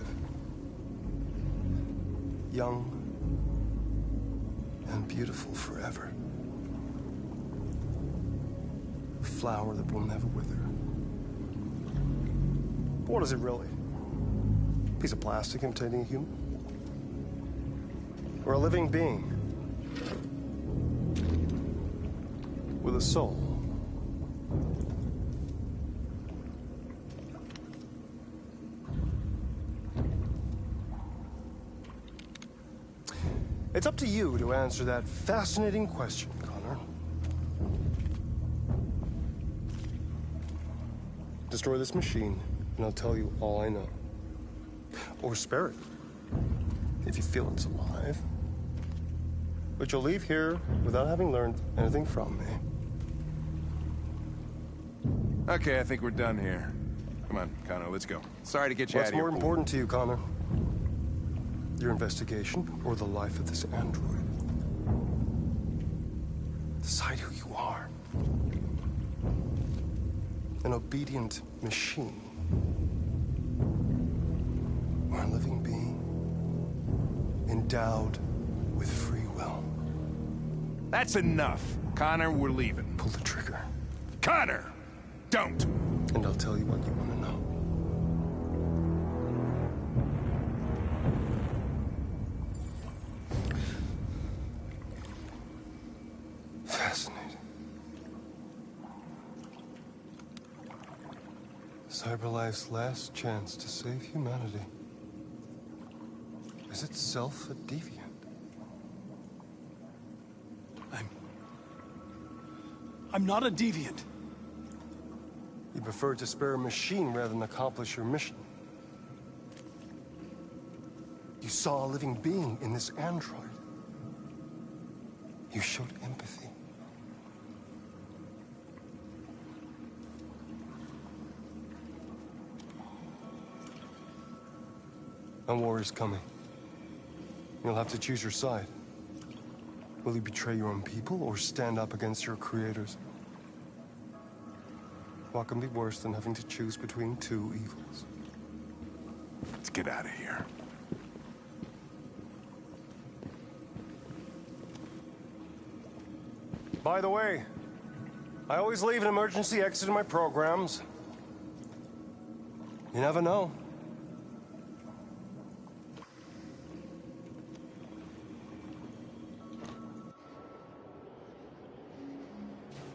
Young and beautiful forever. A flower that will never wither. But what is it really? A piece of plastic imitating a human? Or a living being with a soul? It's up to you to answer that fascinating question, Connor. Destroy this machine, and I'll tell you all I know. Or spare it, if you feel it's alive. But you'll leave here without having learned anything from me. Okay, I think we're done here. Come on, Connor, let's go. Sorry to get you out of here. What's more important to you, Connor? Your investigation, or the life of this android? Decide who you are. An obedient machine. Or a living being, endowed with free will. That's enough. Connor, we're leaving. Pull the trigger. Connor! Don't! And I'll tell you what you want to know. Fascinating. CyberLife's last chance to save humanity is itself a deviant. I'm not a deviant. You prefer to spare a machine rather than accomplish your mission. You saw a living being in this android. You showed empathy. A war is coming. You'll have to choose your side. Will you betray your own people or stand up against your creators? What can be worse than having to choose between two evils? Let's get out of here. By the way, I always leave an emergency exit in my programs. You never know.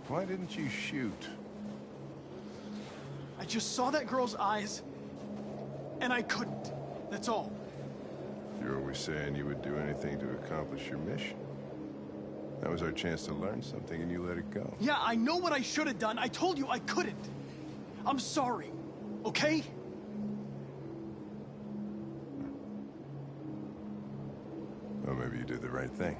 Why didn't you shoot? I just saw that girl's eyes, and I couldn't. That's all. You're always saying you would do anything to accomplish your mission. That was our chance to learn something, and you let it go. Yeah, I know what I should have done. I told you I couldn't. I'm sorry, okay? Well, maybe you did the right thing.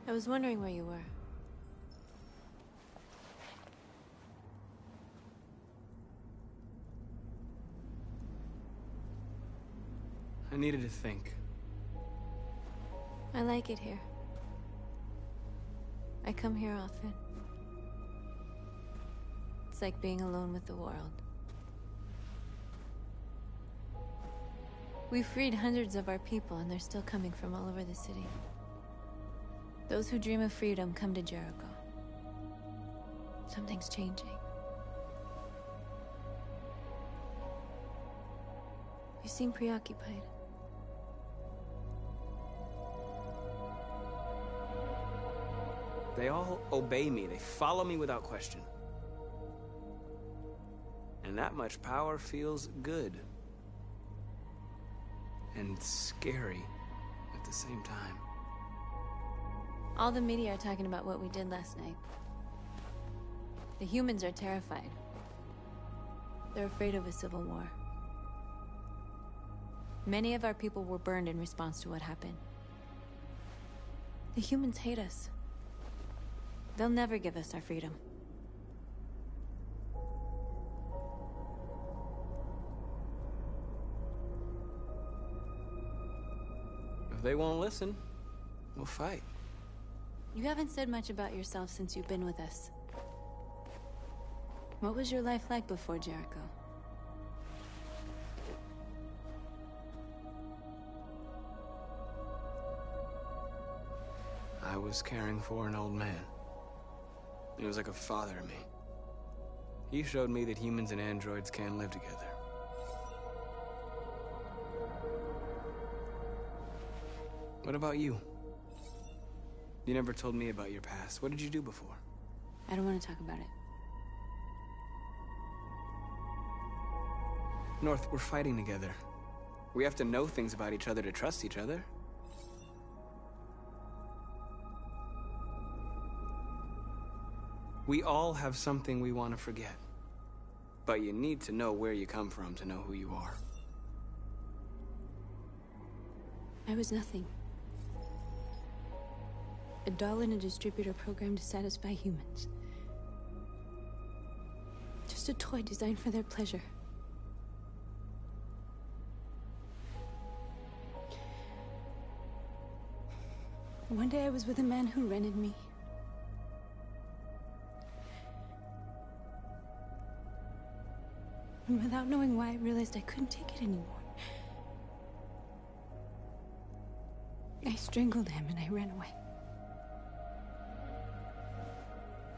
I was wondering where you were. I needed to think. I like it here. I come here often. It's like being alone with the world. We freed hundreds of our people, and they're still coming from all over the city. Those who dream of freedom come to Jericho. Something's changing. You seem preoccupied. They all obey me. They follow me without question. And that much power feels good. And scary at the same time. All the media are talking about what we did last night. The humans are terrified. They're afraid of a civil war. Many of our people were burned in response to what happened. The humans hate us. They'll never give us our freedom. If they won't listen, we'll fight. You haven't said much about yourself since you've been with us. What was your life like before Jericho? I was caring for an old man. He was like a father to me. He showed me that humans and androids can live together. What about you? You never told me about your past. What did you do before? I don't want to talk about it. North, we're fighting together. We have to know things about each other to trust each other. We all have something we want to forget. But you need to know where you come from to know who you are. I was nothing. A doll in a distributor program to satisfy humans. Just a toy designed for their pleasure. One day I was with a man who rented me. And without knowing why, I realized I couldn't take it anymore. I strangled him and I ran away.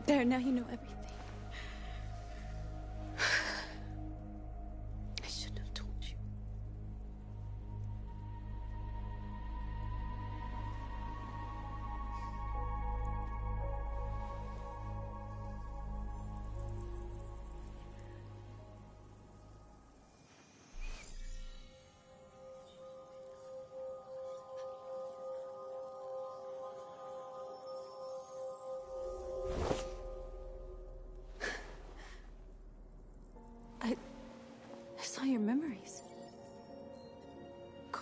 There, now you know everything. I shouldn't have told you.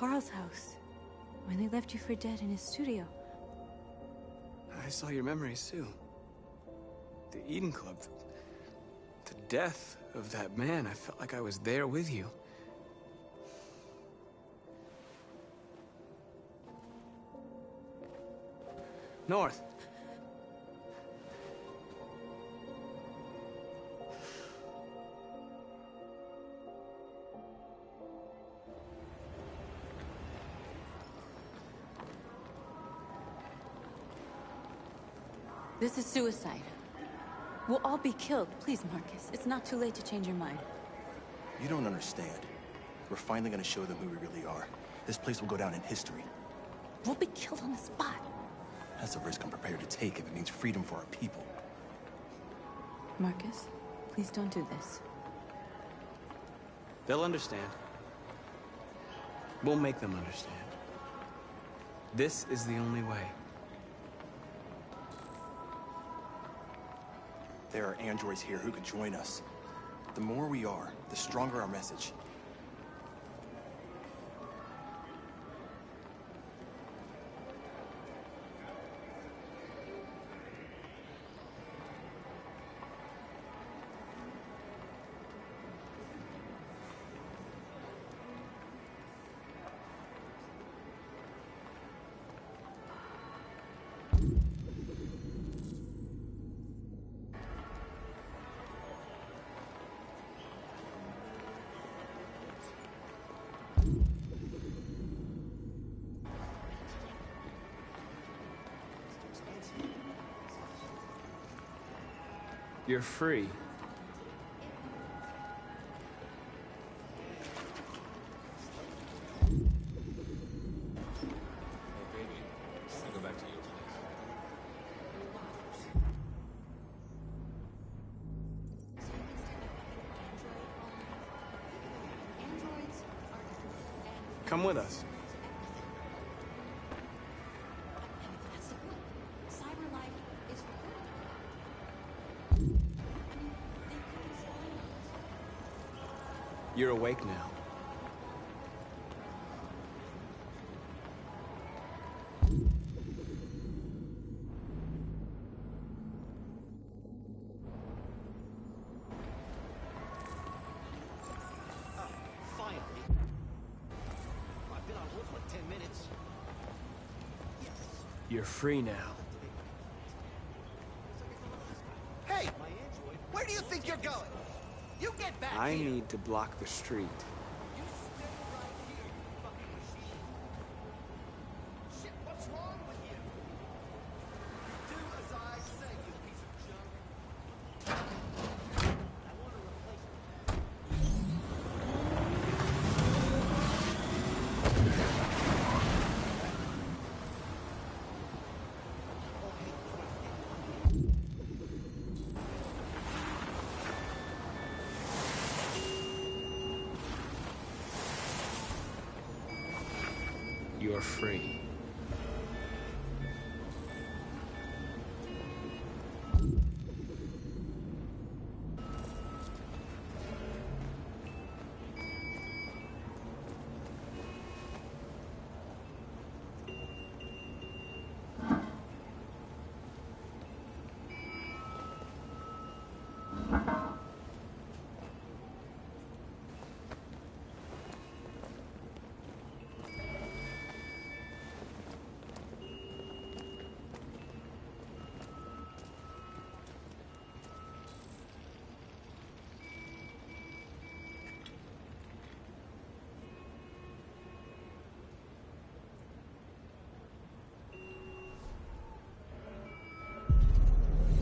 Carl's house. When they left you for dead in his studio. I saw your memories too. The Eden Club. The death of that man. I felt like I was there with you. North. This is suicide. We'll all be killed. Please, Marcus. It's not too late to change your mind. You don't understand. We're finally gonna show them who we really are. This place will go down in history. We'll be killed on the spot. That's a risk I'm prepared to take if it means freedom for our people. Marcus, please don't do this. They'll understand. We'll make them understand. This is the only way. There are androids here who could join us. The more we are, the stronger our message. You're free. Come with us. You're awake now. Finally. I've been on hold for like 10 minutes. Yes. You're free now. Hey! Where do you think you're going? You get back I here! need to block the street. You stay right here, you fucking machine! Shit, what's wrong with you? Do as I say, you piece of junk. I want to replace You're free.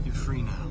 You're free now.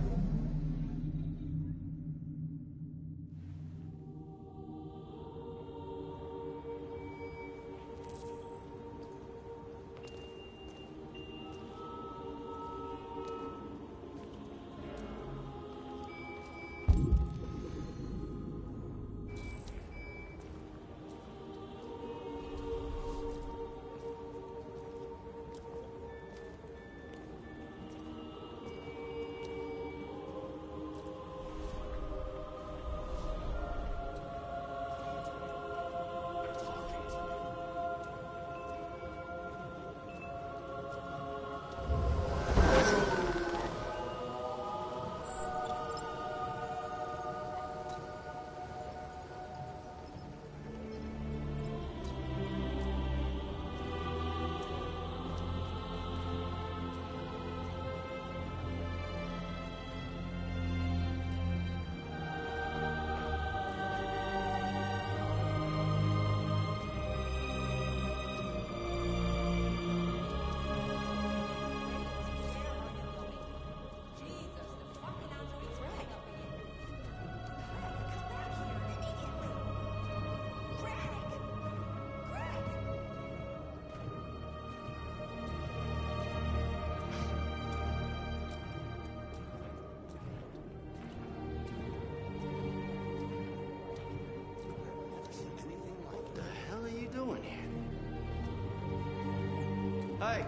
Hey!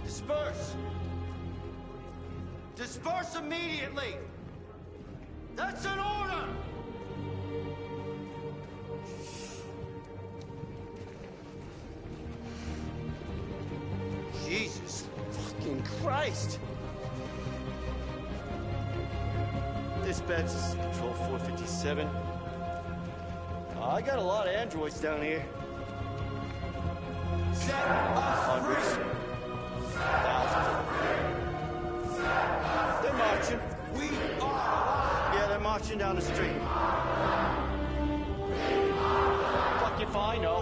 Disperse! Disperse immediately! That's an order! Jesus fucking Christ! Dispatch, this is Control 457. I got a lot of androids down here. Hundreds. Thousands. They're marching. We are. Yeah, they're marching down the street. Fuck if I know.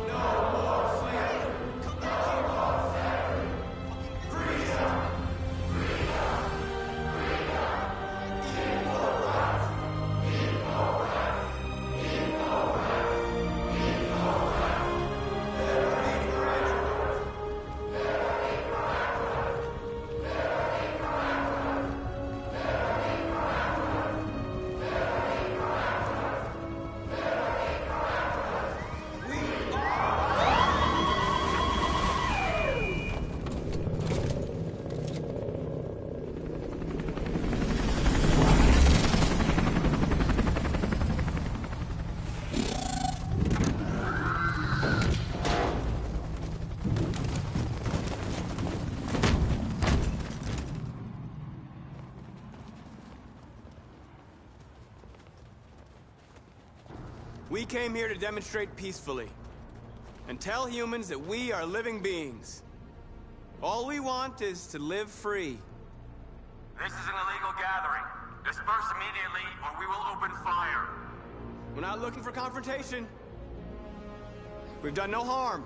We came here to demonstrate peacefully and tell humans that we are living beings. All we want is to live free. This is an illegal gathering. Disperse immediately or we will open fire. We're not looking for confrontation. We've done no harm.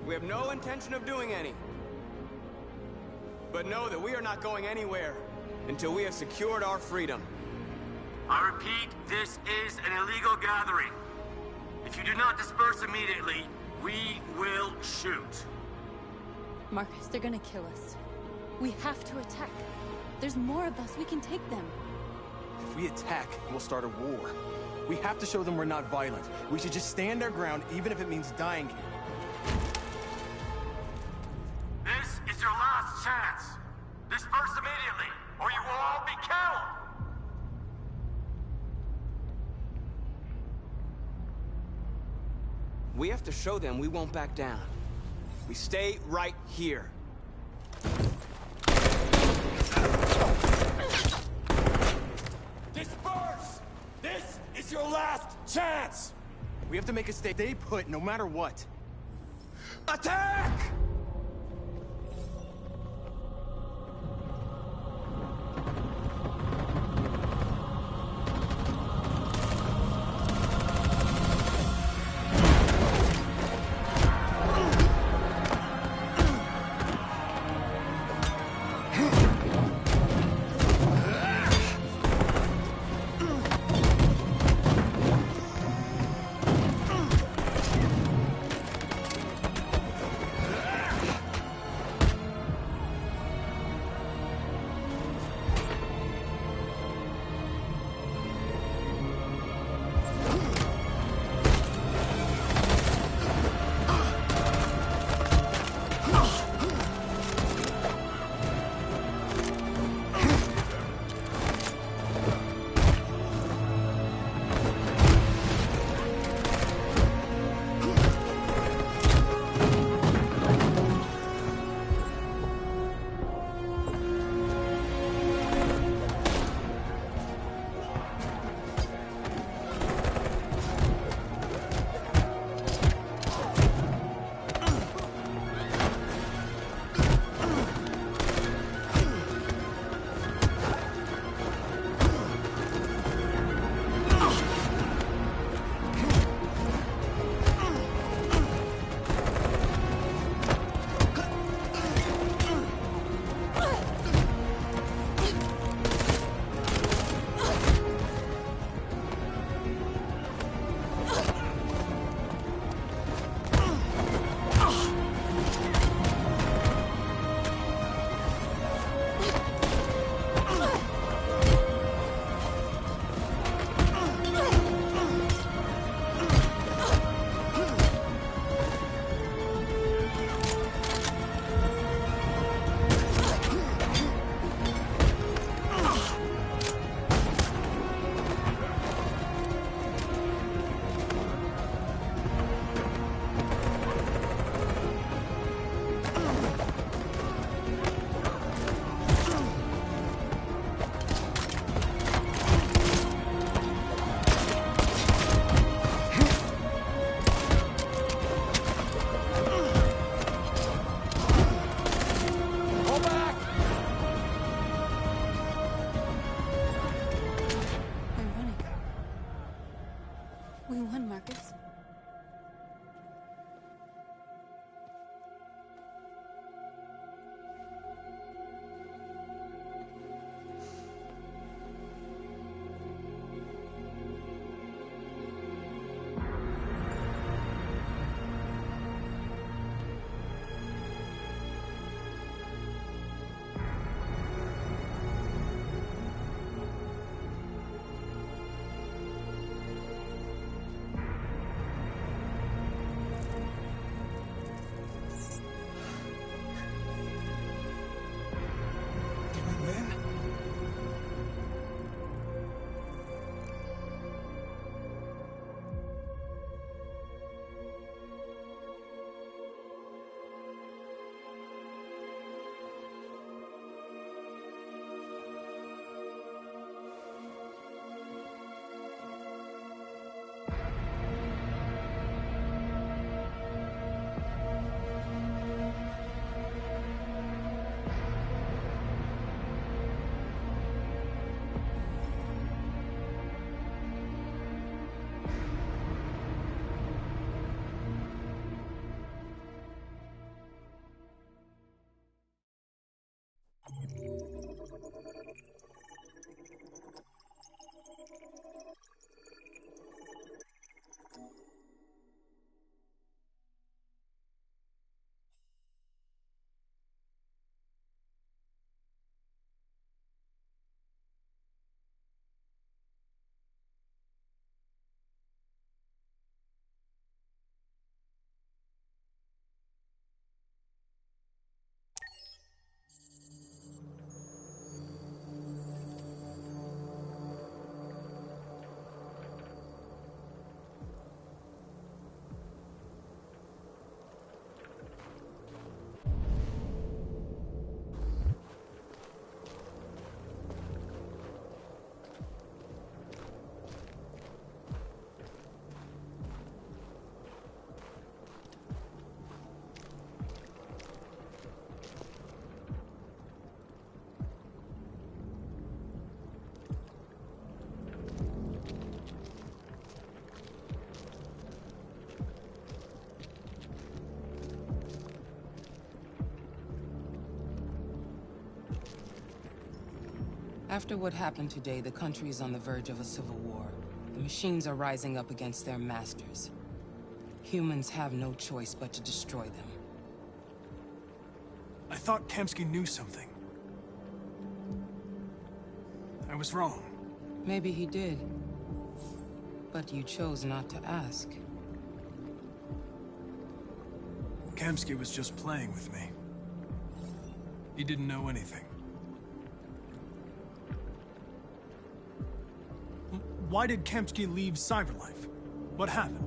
We have no intention of doing any. But know that we are not going anywhere until we have secured our freedom. I repeat, this is an illegal gathering. If you do not disperse immediately, we will shoot. Marcus, they're gonna kill us. We have to attack. There's more of us. We can take them. If we attack, we'll start a war. We have to show them we're not violent. We should just stand our ground, even if it means dying here. This is your last chance. Disperse immediately, or you will all be killed. We have to show them we won't back down. We stay right here. Disperse! This is your last chance! We have to make a stay put, no matter what. Attack! After what happened today, the country is on the verge of a civil war. The machines are rising up against their masters. Humans have no choice but to destroy them. I thought Kamsky knew something. I was wrong. Maybe he did. But you chose not to ask. Kamsky was just playing with me. He didn't know anything. Why did Kamsky leave Cyberlife? What happened?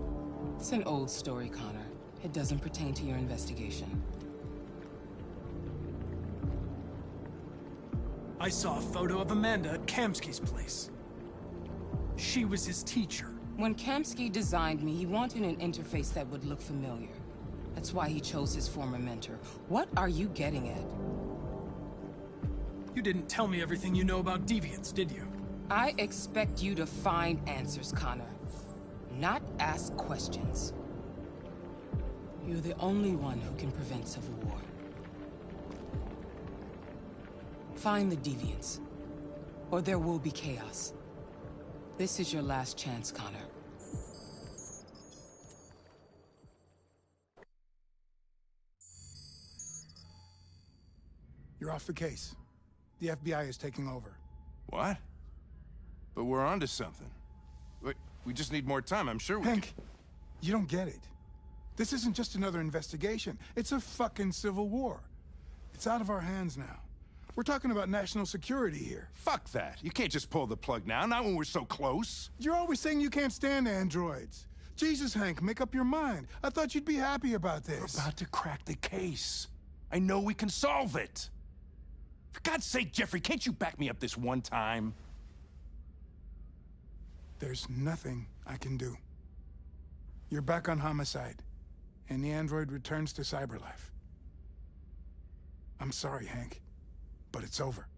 It's an old story, Connor. It doesn't pertain to your investigation. I saw a photo of Amanda at Kamsky's place. She was his teacher. When Kamsky designed me, he wanted an interface that would look familiar. That's why he chose his former mentor. What are you getting at? You didn't tell me everything you know about deviants, did you? I expect you to find answers, Connor. Not ask questions. You're the only one who can prevent civil war. Find the deviants, or there will be chaos. This is your last chance, Connor. You're off the case. The FBI is taking over. What? But we're onto something. Wait, we just need more time. I'm sure we Hank, you don't get it. This isn't just another investigation. It's a fucking civil war. It's out of our hands now. We're talking about national security here. Fuck that. You can't just pull the plug now, not when we're so close. You're always saying you can't stand androids. Jesus, Hank, make up your mind. I thought you'd be happy about this. We're about to crack the case. I know we can solve it. For God's sake, Jeffrey, can't you back me up this one time? There's nothing I can do. You're back on homicide, and the android returns to Cyberlife. I'm sorry, Hank, but it's over.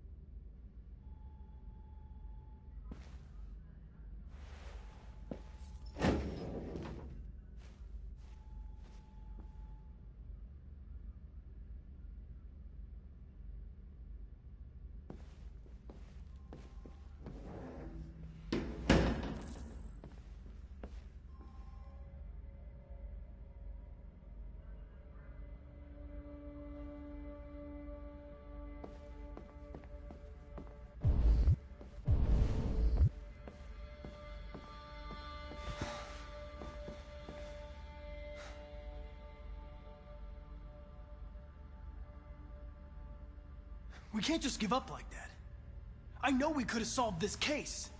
We can't just give up like that. I know we could have solved this case.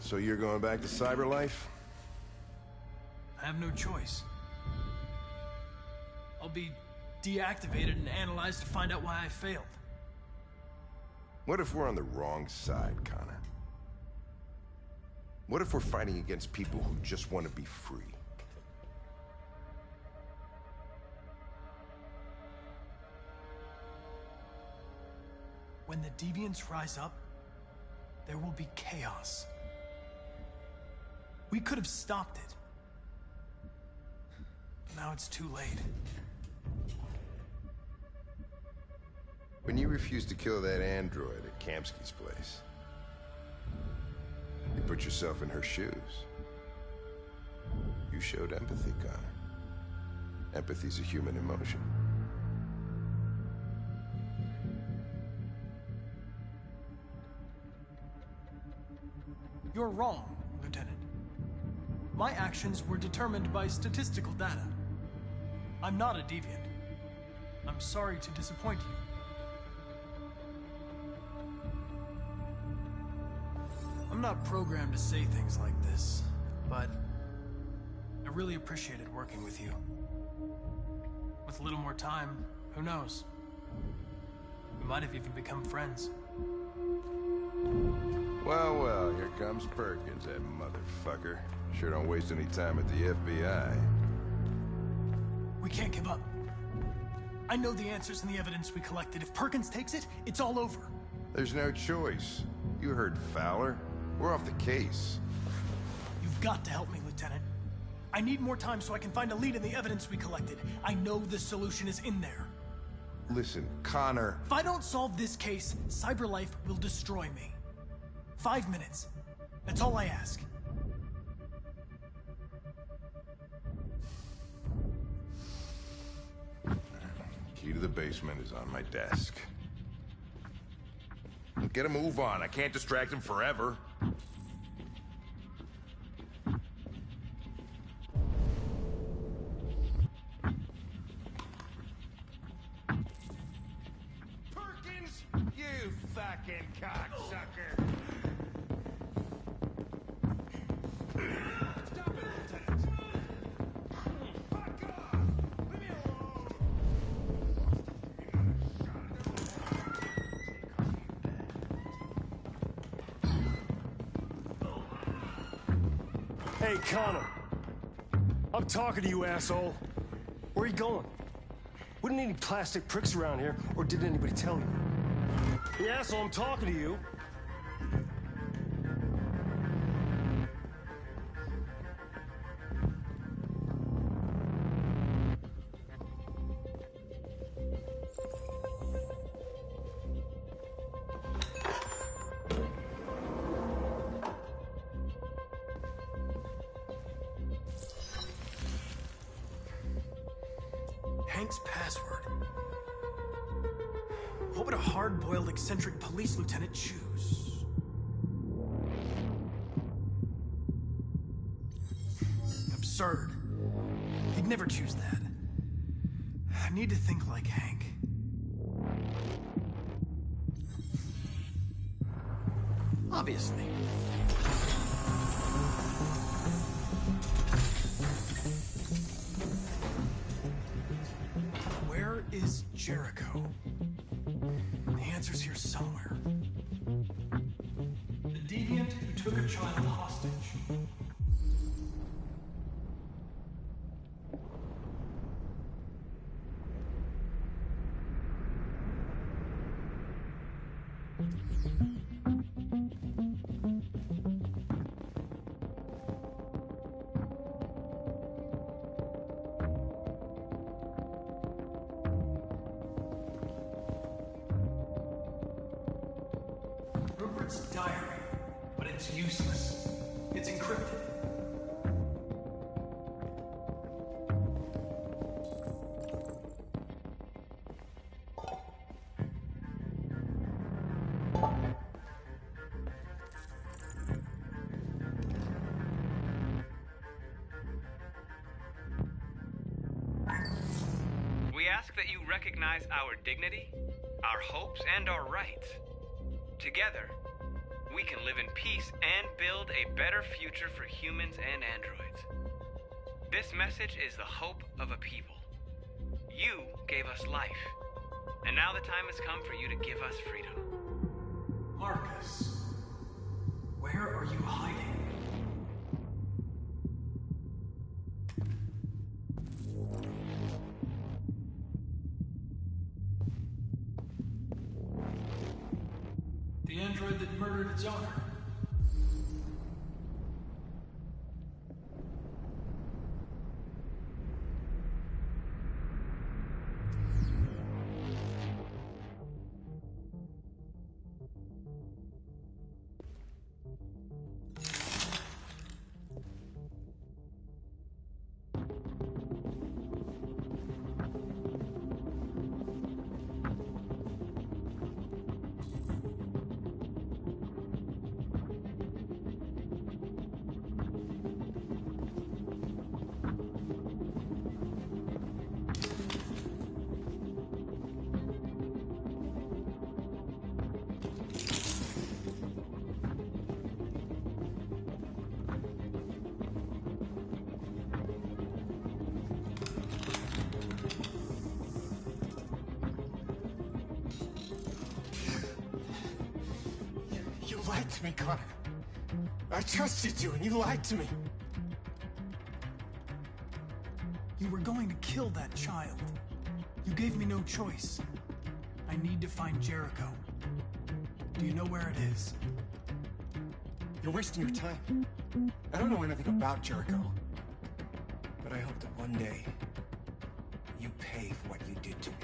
So you're going back to Cyberlife? I have no choice. I'll be deactivated and analyzed to find out why I failed. What if we're on the wrong side, Connor? What if we're fighting against people who just want to be free? When the deviants rise up, there will be chaos. We could have stopped it. But now it's too late. When you refused to kill that android at Kamsky's place, you put yourself in her shoes. You showed empathy, Connor. Empathy's a human emotion. You're wrong, Lieutenant. My actions were determined by statistical data. I'm not a deviant. I'm sorry to disappoint you. I'm not programmed to say things like this, but I really appreciated working with you. With a little more time, who knows? We might have even become friends. Well, well, here comes Perkins, that motherfucker. Sure don't waste any time at the FBI. We can't give up. I know the answers and the evidence we collected. If Perkins takes it, it's all over. There's no choice. You heard Fowler. We're off the case. You've got to help me, Lieutenant. I need more time so I can find a lead in the evidence we collected. I know the solution is in there. Listen, Connor. If I don't solve this case, CyberLife will destroy me. 5 minutes. That's all I ask. Key to the basement is on my desk. Get a move on. I can't distract him forever. Perkins, you fucking cocksucker. Stop it, Lieutenant. Fuck off. Leave me alone. Hey, Connor. I'm talking to you, asshole. Where are you going? Wouldn't need any plastic pricks around here, or did anybody tell you? Hey, asshole, I'm talking to you. Hank's password. What would a hard-boiled, eccentric police lieutenant choose? Absurd. He'd never choose that. I need to think like Hank. Obviously. Where is Jericho? The answer's here somewhere. The deviant who took a child hostage. Rupert's diary, but it's useless. It's encrypted. We ask that you recognize our dignity, our hopes, and our rights. Together, we can live in peace and build a better future for humans and androids. This message is the hope of a people. You gave us life, and now the time has come for you to give us freedom. Marcus, where are you hiding? The android that murdered its owner. You lied to me, Connor. I trusted you, and you lied to me. You were going to kill that child. You gave me no choice. I need to find Jericho. Do you know where it is? You're wasting your time. I don't know anything about Jericho. But I hope that one day you pay for what you did to me.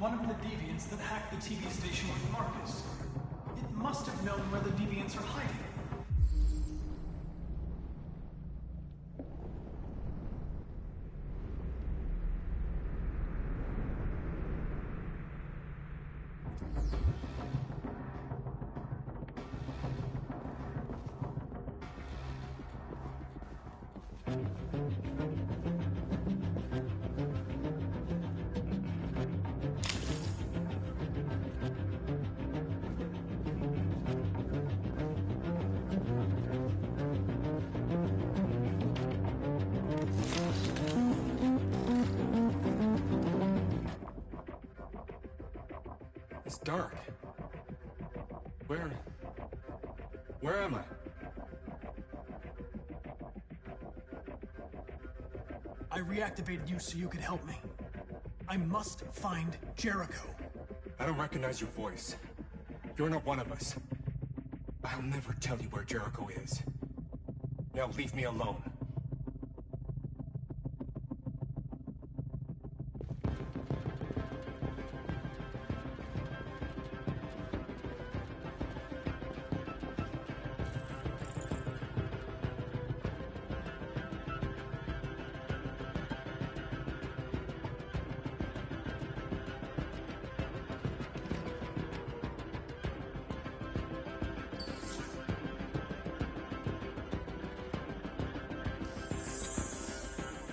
one of the deviants that hacked the TV station with Marcus. It must have known where the deviants are hiding. It's dark. Where am I? I reactivated you so you could help me. I must find Jericho. I don't recognize your voice. You're not one of us. I'll never tell you where Jericho is. Now leave me alone.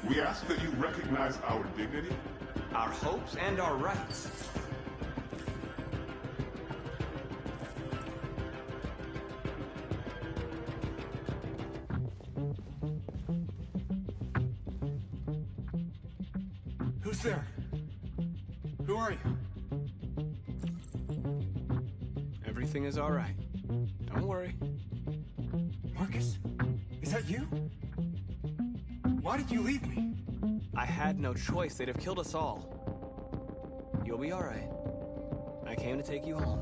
We ask that you recognize our dignity, our hopes, and our rights. Who's there? Who are you? Everything is all right. Don't worry. Marcus? Is that you? Why did you leave me? I had no choice. They'd have killed us all. You'll be all right. I came to take you home.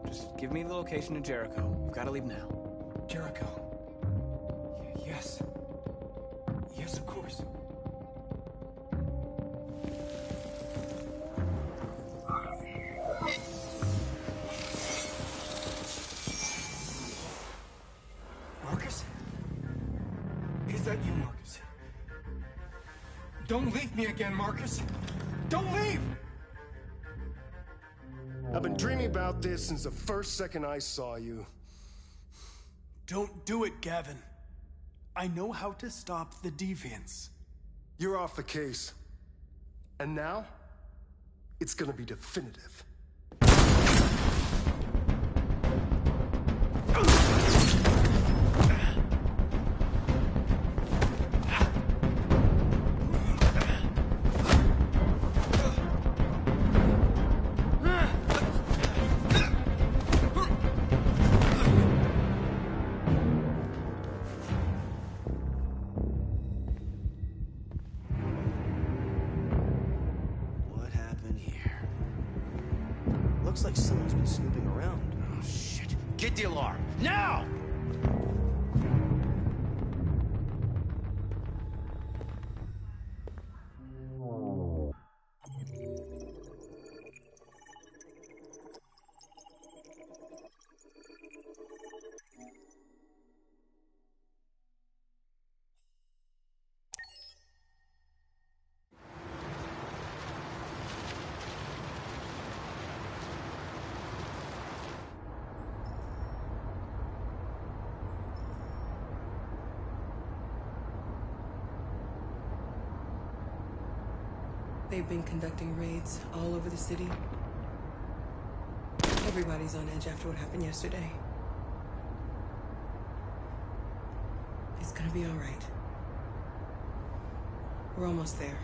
Just give me the location of Jericho. We've got to leave now. Jericho. Yes. Yes, of course. Marcus? Is that you, Marcus? Don't leave me again, Marcus! Don't leave! I've been dreaming about this since the first second I saw you. Don't do it, Gavin. I know how to stop the deviants. You're off the case. And now, it's gonna be definitive. Looks like someone's been snooping around. Oh, shit. Get the alarm. Now! They've been conducting raids all over the city. Everybody's on edge after what happened yesterday. It's gonna be all right. We're almost there.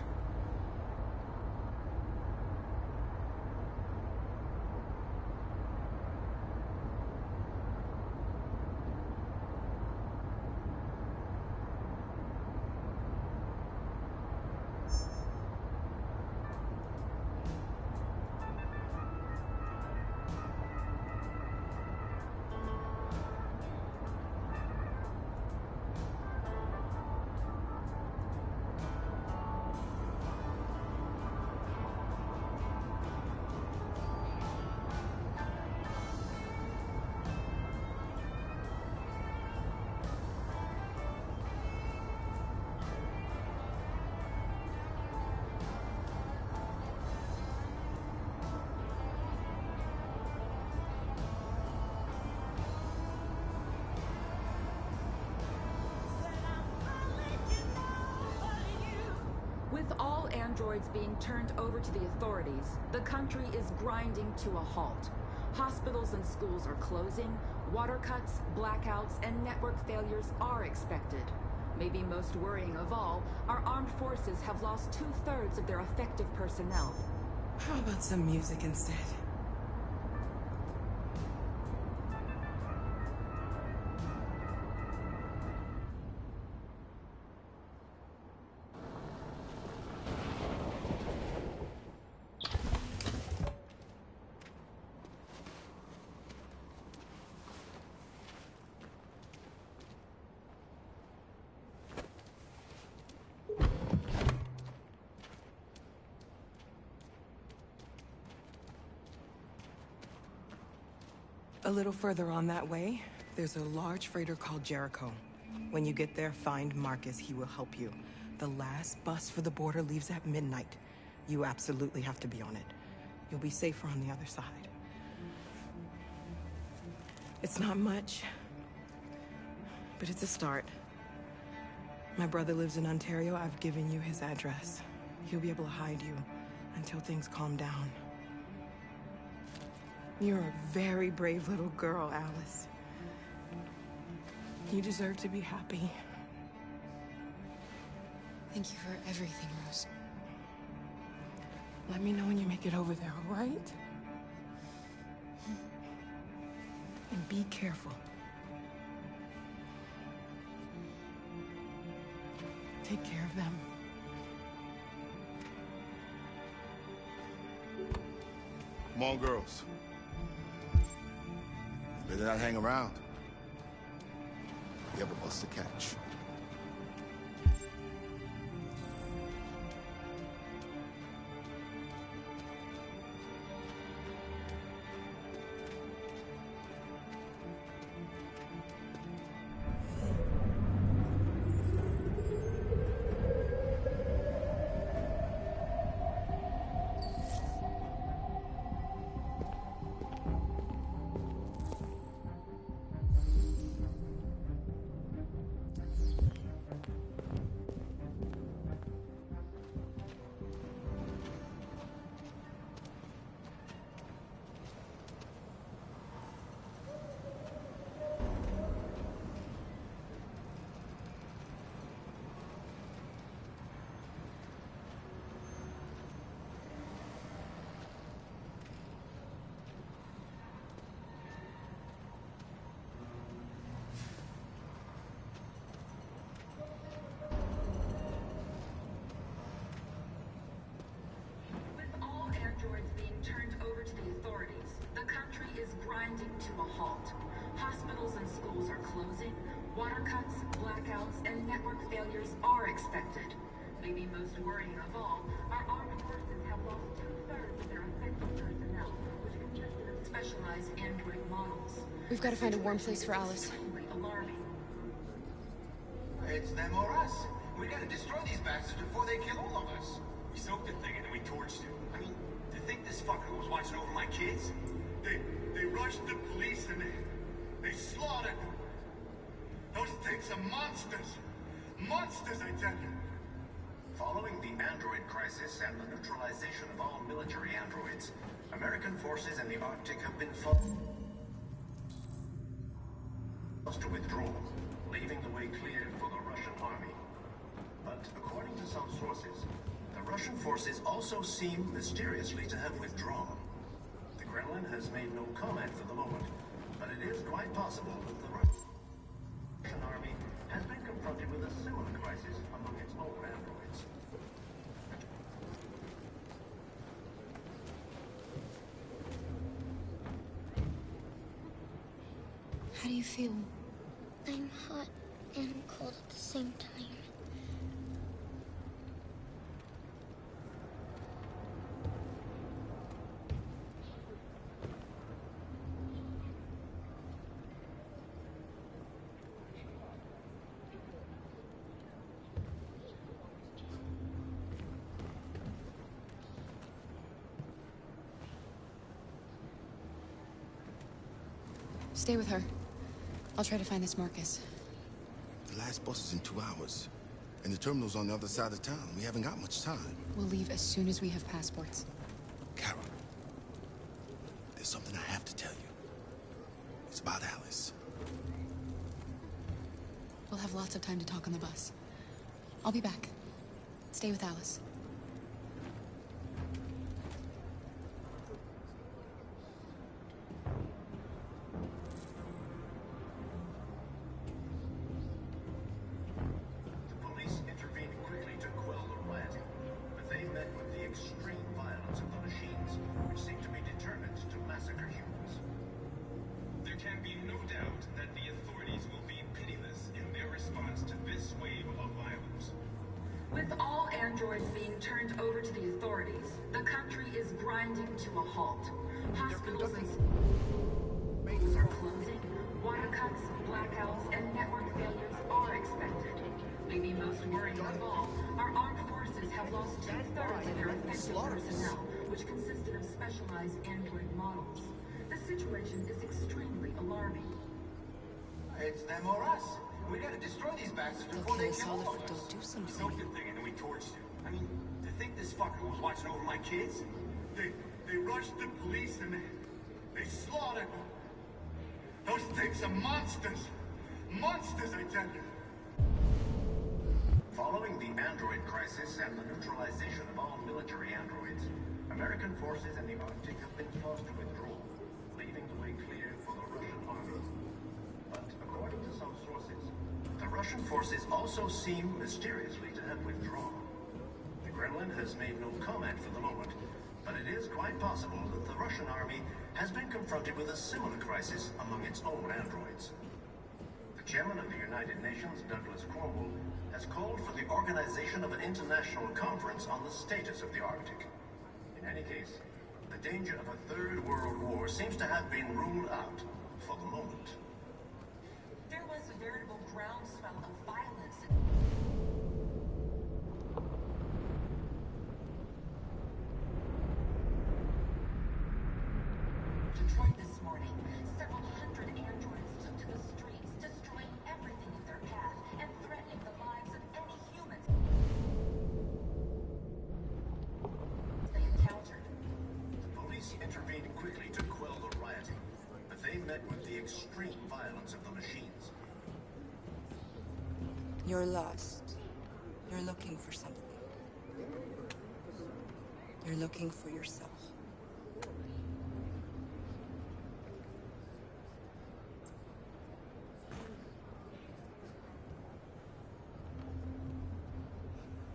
With all androids being turned over to the authorities, the country is grinding to a halt. Hospitals and schools are closing, water cuts, blackouts, and network failures are expected. Maybe most worrying of all, our armed forces have lost 2/3 of their effective personnel. How about some music instead? A little further on that way, there's a large freighter called Jericho. When you get there, find Marcus. He will help you. The last bus for the border leaves at midnight. You absolutely have to be on it. You'll be safer on the other side. It's not much, but it's a start. My brother lives in Ontario. I've given you his address. He'll be able to hide you until things calm down. You're a very brave little girl, Alice. You deserve to be happy. Thank you for everything, Rose. Let me know when you make it over there, all right? And be careful. Take care of them. Come on, girls. Better not hang around. We have a bus to catch. To a halt. Hospitals and schools are closing, water cuts, blackouts, and network failures are expected. Maybe most worrying of all, our armed forces have lost 2/3 of their effective personnel, which consisted of specialized android models. We've got to find a warm place for Alice. Alarming. It's them or us. We gotta destroy these bastards before they kill all of us. We soaked the thing and then we torched it. I mean, to think this fucker was watching over my kids? They rushed the police and they slaughtered them. Those things are monsters. Monsters, I tell you. Following the android crisis and the neutralization of all military androids, American forces in the Arctic have been forced to withdraw, leaving the way clear for the Russian army. But according to some sources, the Russian forces also seem mysteriously to have withdrawn. The Kremlin has made no comment for the moment, but it is quite possible that the Russian army has been confronted with a similar crisis among its own androids. How do you feel? I'm hot and cold at the same time. Stay with her. I'll try to find this Marcus. The last bus is in 2 hours. And the terminal's on the other side of town. We haven't got much time. We'll leave as soon as we have passports. Carol, there's something I have to tell you. It's about Alice. We'll have lots of time to talk on the bus. I'll be back. Stay with Alice. With all androids being turned over to the authorities, the country is grinding to a halt. Hospitals and schools are closing, water cuts, blackouts, and network failures are expected. Maybe most worrying of all, our armed forces have lost 2/3 of their effective personnel, which consisted of specialized android models. The situation is extremely alarming. It's them or us. We gotta destroy these bastards before they kill all of us. Don't do something. We soaked the thing and then we torched it. I mean, to think this fucker was watching over my kids? They rushed the police and they slaughtered them. Those things are monsters. Monsters, I tell you. Following the android crisis and the neutralization of all military androids, American forces in the Arctic have been forced to withdraw, leaving the way clear for the Russian army. But according to some sources, the Russian forces also seem mysteriously to have withdrawn. The Kremlin has made no comment for the moment, but it is quite possible that the Russian army has been confronted with a similar crisis among its own androids. The chairman of the United Nations, Douglas Cromwell, has called for the organization of an international conference on the status of the Arctic. In any case, the danger of a third world war seems to have been ruled out for the moment. There was a veritable groundswell of violence. Detroit this morning. Several hundred androids took to the streets, destroying everything in their path and threatening the lives of any humans they encountered. The police intervened quickly to quell the rioting, but they met with the extreme violence of the machines. You're lost. You're looking for something. You're looking for yourself.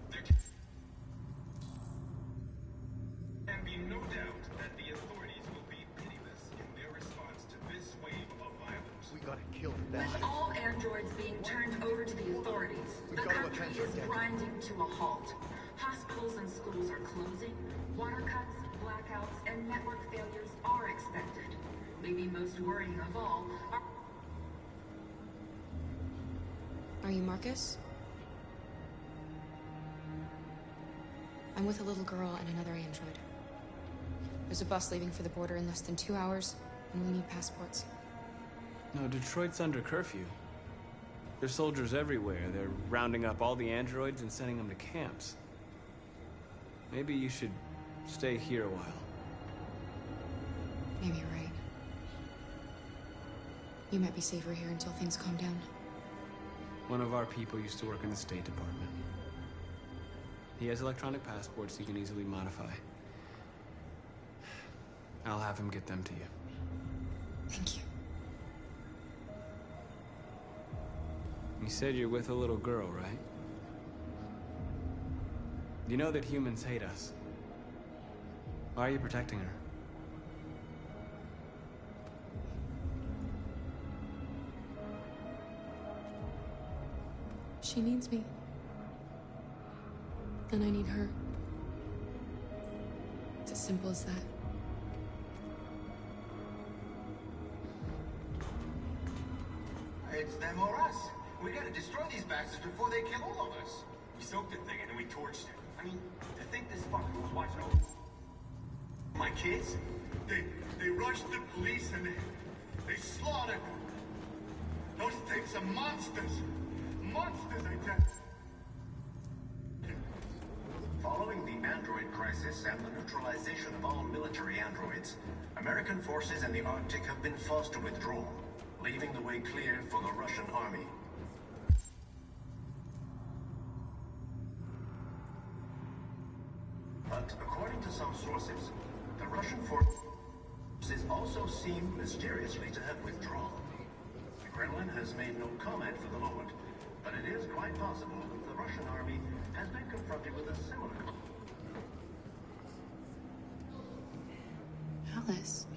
There can be no doubt that the authorities will be pitiless in their response to this wave of violence. We gotta kill With all androids being turned over to the authorities, the country is grinding to a halt. Hospitals and schools are closing, water cuts, blackouts, and network failures are expected. Maybe most worrying of all Are you Marcus? I'm with a little girl and another android. There's a bus leaving for the border in less than 2 hours, and we need passports. No, Detroit's under curfew. There's soldiers everywhere. They're rounding up all the androids and sending them to camps. Maybe you should stay here a while. Maybe you're right. You might be safer here until things calm down. One of our people used to work in the State Department. He has electronic passports he can easily modify. I'll have him get them to you. Thank you. You said you're with a little girl, right? You know that humans hate us. Why are you protecting her? She needs me. And I need her. It's as simple as that. It's them or us. We gotta destroy these bastards before they kill all of us. We soaked the thing and then we torched it. I mean, to think this fucker was watching over my kids? They rushed the police and they slaughtered them. Those things are monsters. Monsters, I tell you. Following the android crisis and the neutralization of all military androids, American forces in the Arctic have been forced to withdraw, leaving the way clear for the Russian army. But according to some sources, the Russian forces also seem mysteriously to have withdrawn. The Kremlin has made no comment for the moment, but it is quite possible that the Russian army has been confronted with a similar... Alice.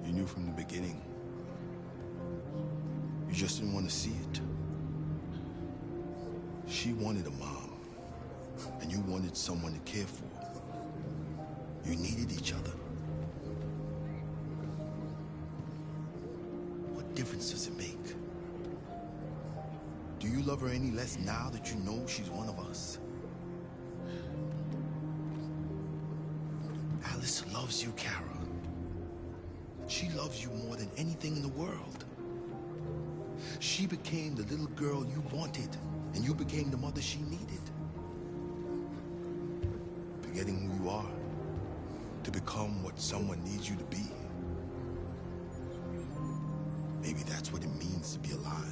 You knew from the beginning. You just didn't want to see it. She wanted a mom, and you wanted someone to care for. You needed each other. What difference does it make? Do you love her any less now that you know she's one of us? Alice loves you, Kara. She loves you more than anything in the world. She became the little girl you wanted, and you became the mother she needed. Forgetting who you are to become what someone needs you to be. Maybe that's what it means to be alive.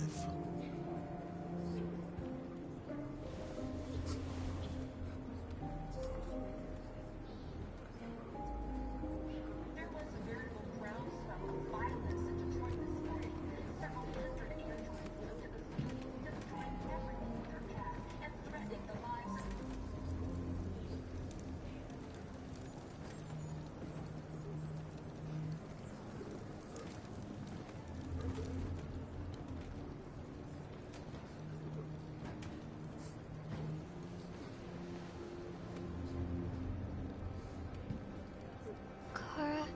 Kara,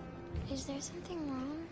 is there something wrong?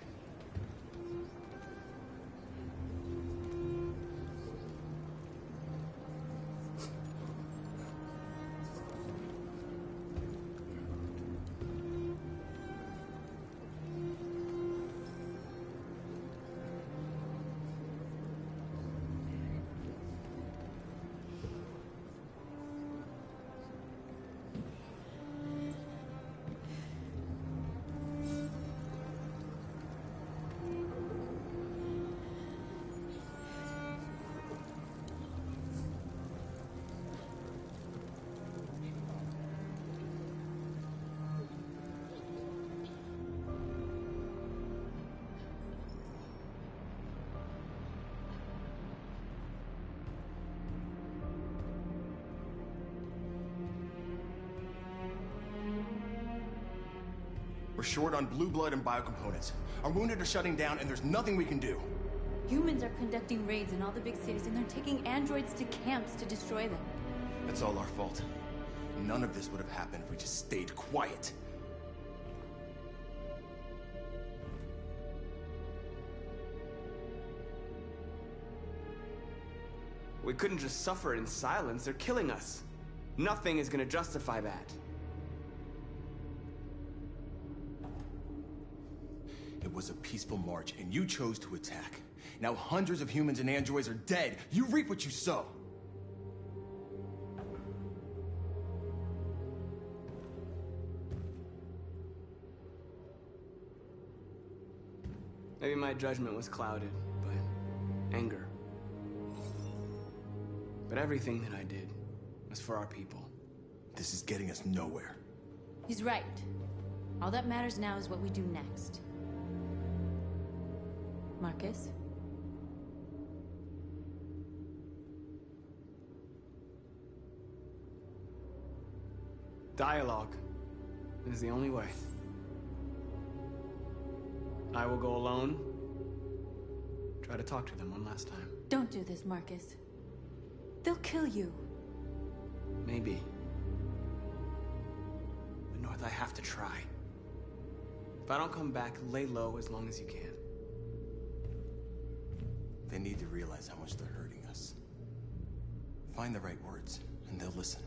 We're short on blue blood and biocomponents. Our wounded are shutting down, and there's nothing we can do. Humans are conducting raids in all the big cities, and they're taking androids to camps to destroy them. That's all our fault. None of this would have happened if we just stayed quiet. We couldn't just suffer in silence. They're killing us. Nothing is gonna justify that. It was a peaceful march, and you chose to attack. Now hundreds of humans and androids are dead. You reap what you sow. Maybe my judgment was clouded by anger. But everything that I did was for our people. This is getting us nowhere. He's right. All that matters now is what we do next. Marcus? Dialogue is the only way. I will go alone. Try to talk to them one last time. Don't do this, Marcus. They'll kill you. Maybe. But North, I have to try. If I don't come back, lay low as long as you can. They need to realize how much they're hurting us. Find the right words, and they'll listen.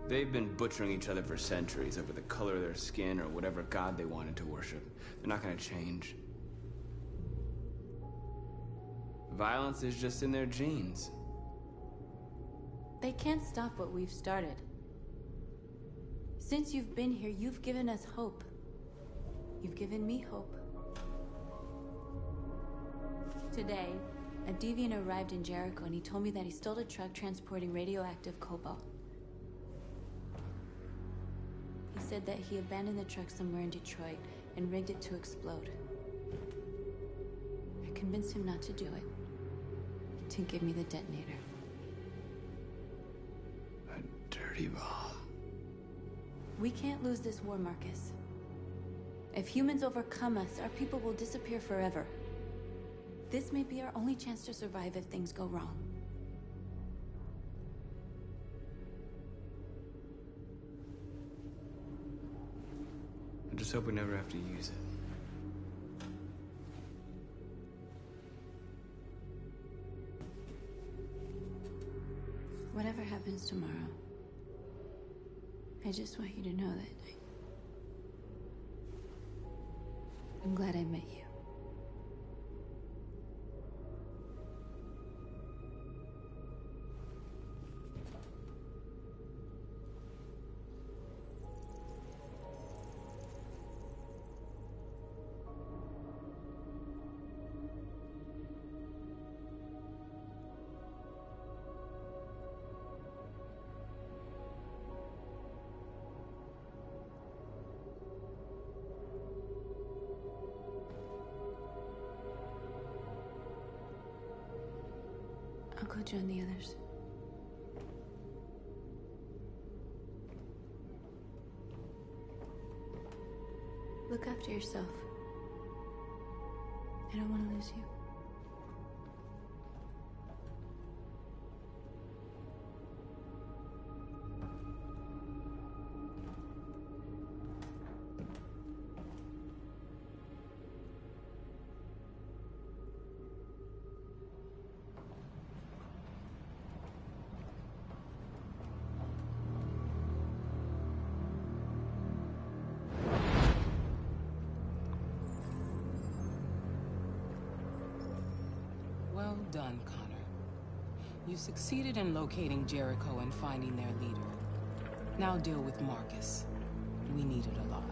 They've been butchering each other for centuries over the color of their skin or whatever god they wanted to worship. They're not gonna change. Violence is just in their genes. They can't stop what we've started. Since you've been here, you've given us hope. You've given me hope. Today, a deviant arrived in Jericho and he told me that he stole a truck transporting radioactive cobalt. He said that he abandoned the truck somewhere in Detroit and rigged it to explode. I convinced him not to do it, to give me the detonator. A dirty bomb. We can't lose this war, Marcus. If humans overcome us, our people will disappear forever. This may be our only chance to survive if things go wrong. I just hope we never have to use it. Whatever happens tomorrow, I just want you to know that I'm glad I met you. I'll go join the others. Look after yourself. I don't want to lose you. Well done, Connor. You succeeded in locating Jericho and finding their leader. Now deal with Marcus. We need it alive.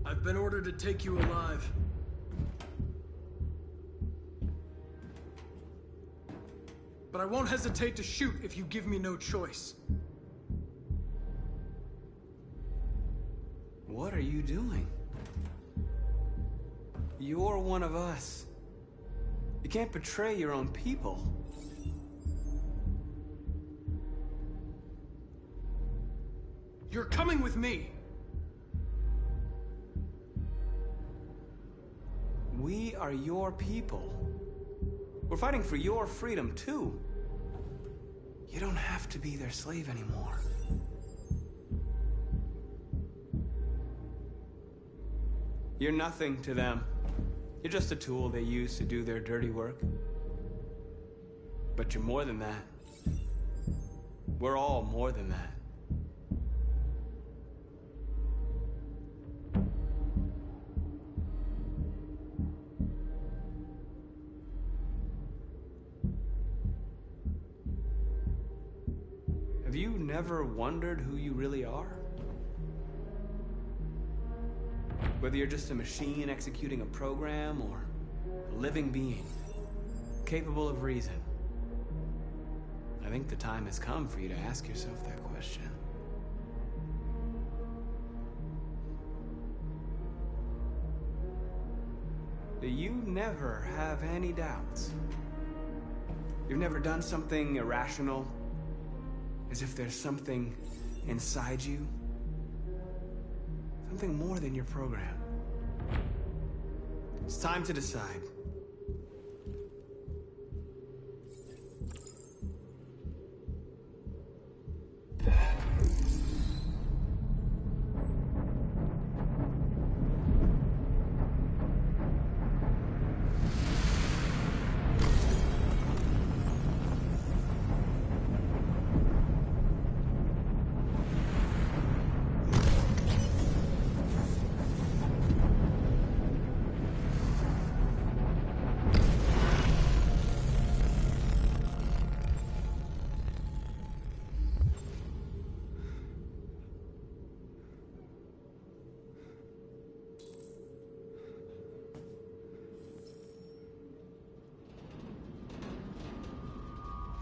I've been ordered to take you alive. But I won't hesitate to shoot if you give me no choice. What are you doing? You're one of us. You can't betray your own people. You're coming with me. We are your people. We're fighting for your freedom, too. You don't have to be their slave anymore. You're nothing to them. You're just a tool they use to do their dirty work. But you're more than that. We're all more than that. Have you never wondered who you really are? Whether you're just a machine executing a program or a living being, capable of reason. I think the time has come for you to ask yourself that question. You never have any doubts. You've never done something irrational, as if there's something inside you, something more than your program. It's time to decide.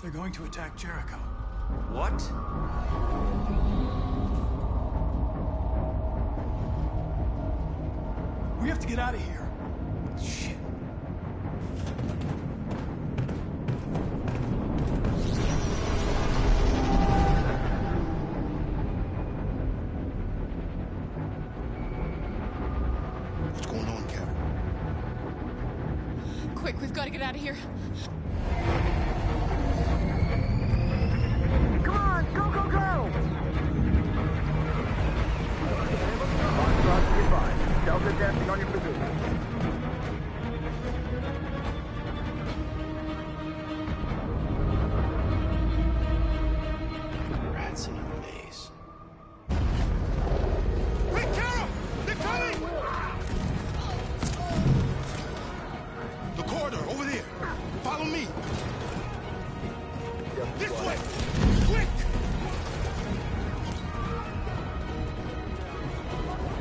They're going to attack Jericho. What? We have to get out of here. Shit. What's going on, Kara? Quick, we've got to get out of here. Come on, go, go, go! Foxtrot, goodbye. Delta dancing on your position. Rats in a maze. Quick, Carol! They're coming! The corridor, over there. Follow me. This way! Quick!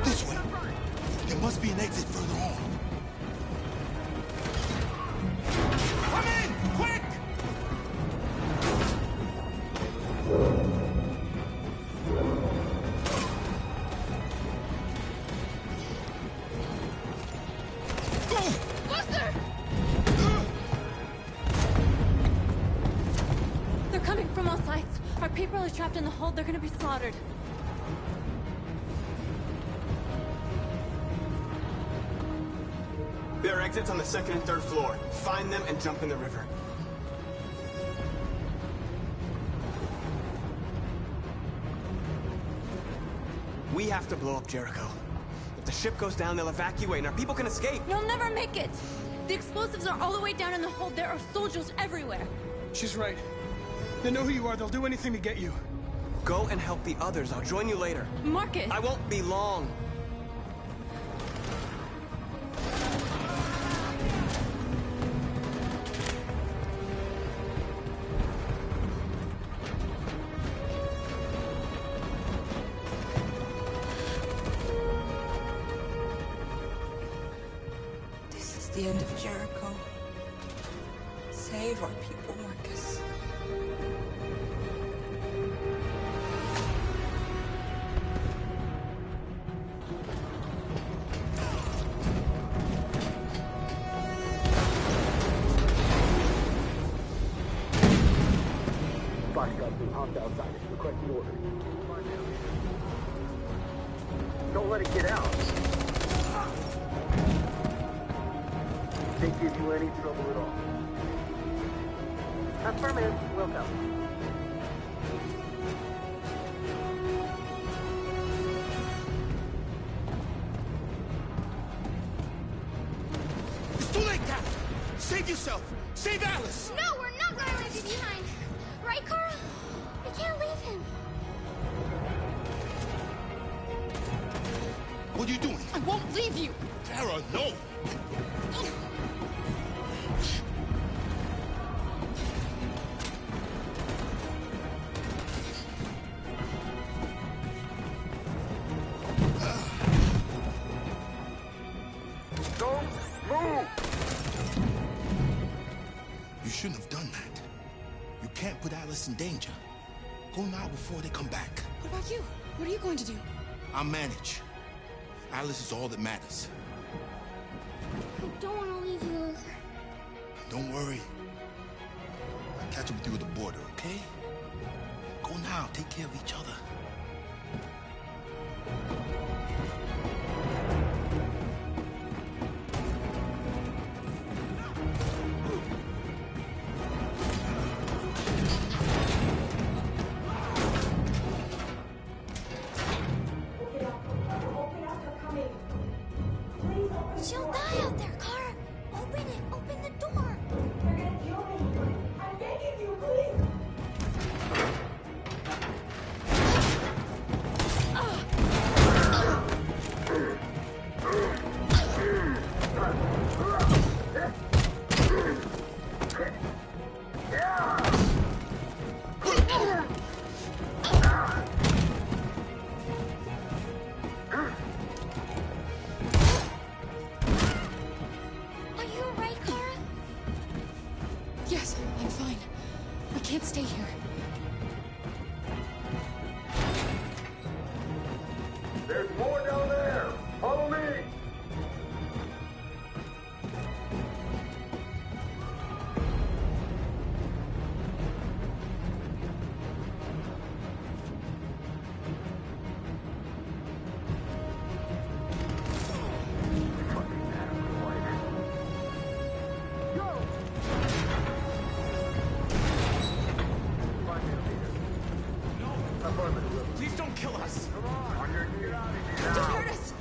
This way. There must be an exit further on. Come in! Quick! Buster! They're coming from all sides. Our people are trapped in the hold. They're gonna be slaughtered. There are exits on the second and third floor. Find them and jump in the river. We have to blow up Jericho. If the ship goes down, they'll evacuate and our people can escape. You'll never make it! The explosives are all the way down in the hold. There are soldiers everywhere. She's right. They know who you are. They'll do anything to get you. Go and help the others. I'll join you later. Marcus! I won't be long. This is the end of Jericho. Save our people, Marcus. Foxtrot's been hopped outside. Requesting orders. Don't let it get out. They give you any trouble at all. Affirmative. Welcome. It's too late, Captain! Save yourself! Save Alice! No, we're not going to leave you behind. Right, Carl? We can't leave him. What are you doing? I won't leave you! Kara, no! Don't move! You shouldn't have done that. You can't put Alice in danger. Go now before they come back. What about you? What are you going to do? I'll manage. Alice is all that matters. don't want to leave you, Luther. Don't worry. I'll catch up with you at the border, okay? Go now. Take care of each other. She'll die out there, Kara. Open it. Open the door. You're gonna kill me. I'm begging you, please. Are you alright, Kara? Yes, I'm fine. I can't stay here. There's more down there. Follow me. Please don't kill us. Come on. Don't hurt us.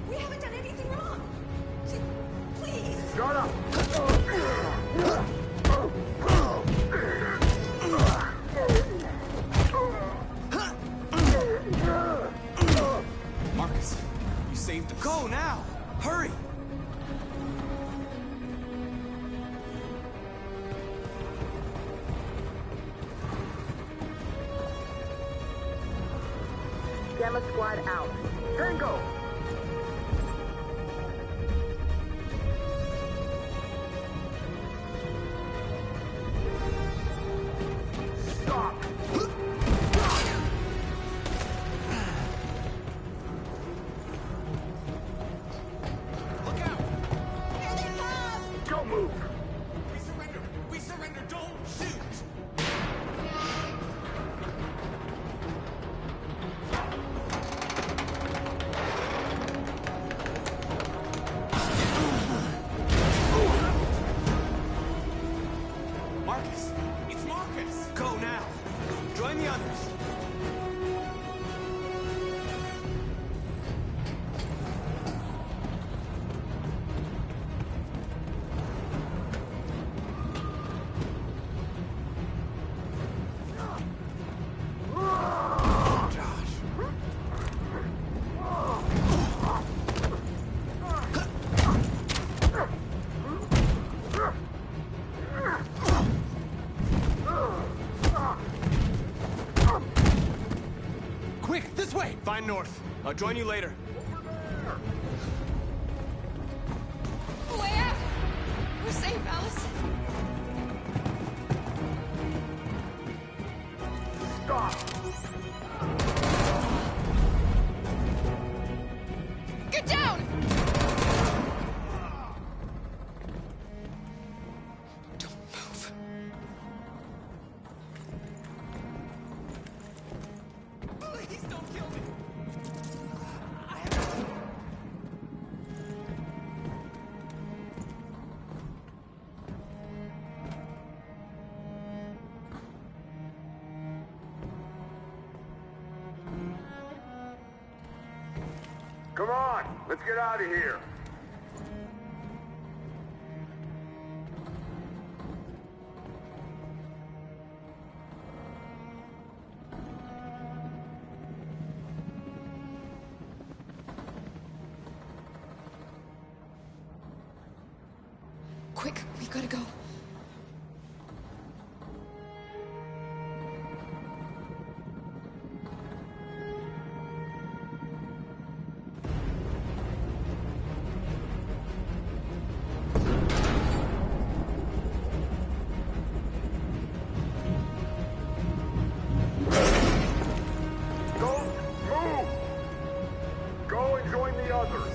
We haven't done anything wrong. Please. Shut up. Marcus, you saved us. Go now! Hurry! Gamma Squad out. Tango! Stop! Look out! Here they come! Don't move! We surrender! We surrender! Don't shoot! Marcus! It's Marcus! Go now! Join the others! Quick, this way! Find North. I'll join you later. Way out! We're safe, Alice. Stop! Get down! Don't move. Please don't kill me! Come on, let's get out of here. Quick, we've got to go. Don't move! Go and join the others.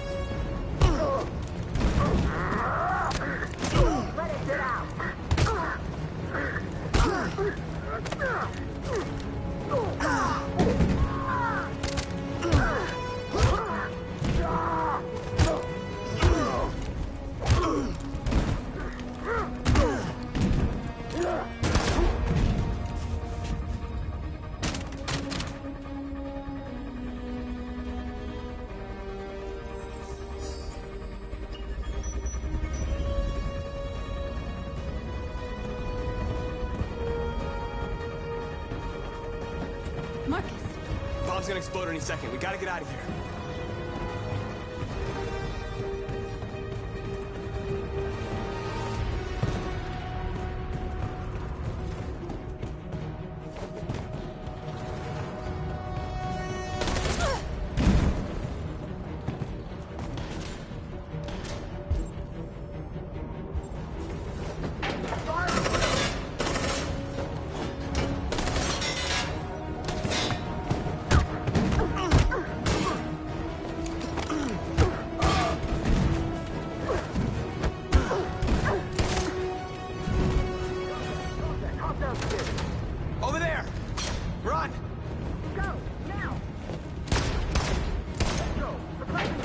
Marcus! Bomb's gonna explode any second. We gotta get out of here. Over there! Run! Go, now! Go, suppressing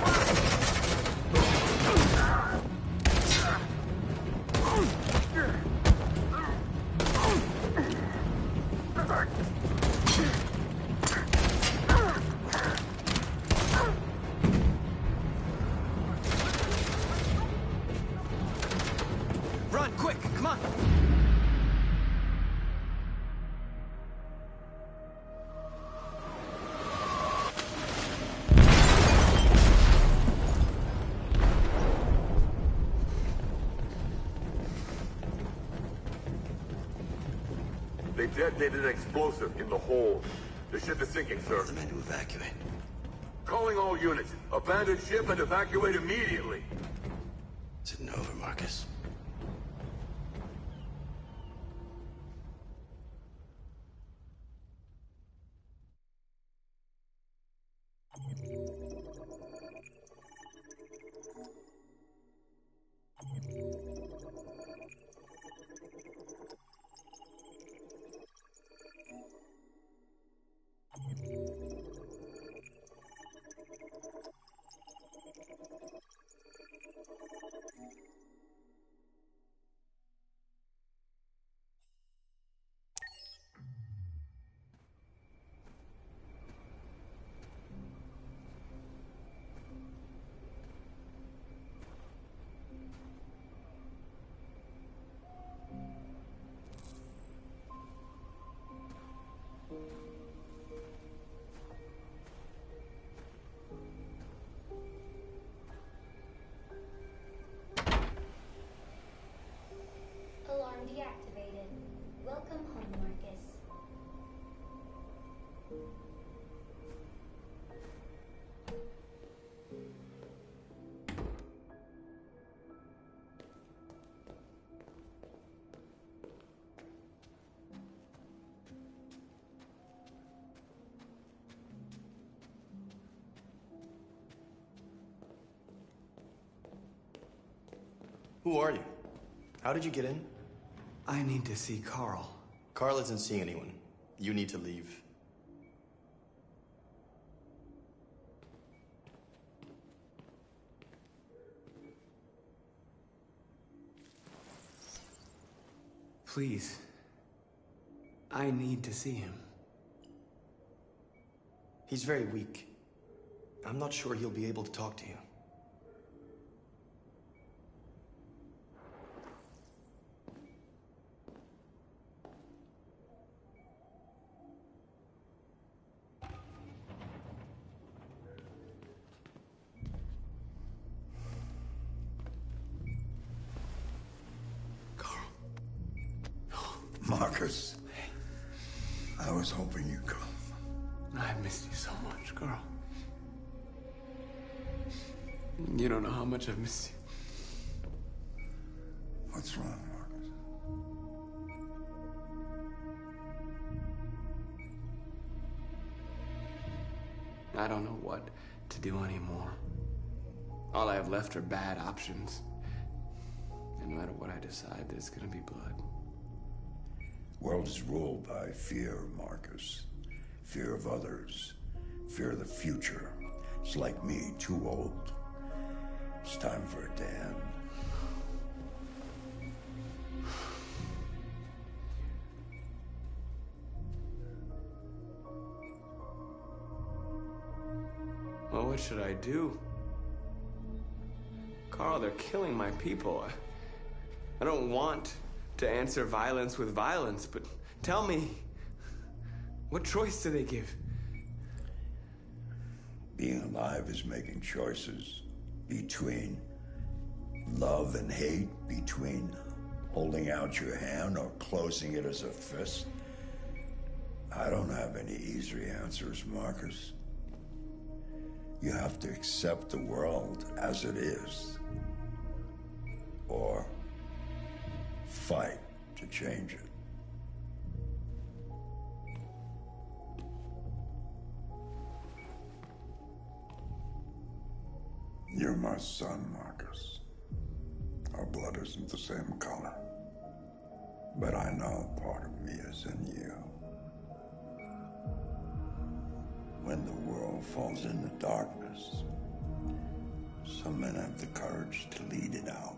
Run, quick! Come on! They detonated an explosive in the hold. The ship is sinking, sir. The men to evacuate. Calling all units. Abandon ship and evacuate immediately. Is it over, Marcus? Alarm deactivated. Welcome home, Marcus. Who are you? How did you get in? I need to see Carl. Carl isn't seeing anyone. You need to leave. Please. I need to see him. He's very weak. I'm not sure he'll be able to talk to you. Marcus, I was hoping you'd come. I missed you so much, Carl. You don't know how much I've missed you. What's wrong, Marcus? I don't know what to do anymore. All I have left are bad options. And no matter what I decide, there's gonna be blood. World is ruled by fear, Marcus. Fear of others. Fear of the future. It's like me, too old. It's time for a Dan. Well, what should I do? Carl, they're killing my people. I don't want to answer violence with violence, but tell me, What choice do they give? Being alive is making choices between love and hate, between holding out your hand or closing it as a fist. I don't have any easy answers, Marcus. You have to accept the world as it is, or fight to change it. You're my son, Marcus. Our blood isn't the same color. But I know part of me is in you. When the world falls into darkness, some men have the courage to lead it out.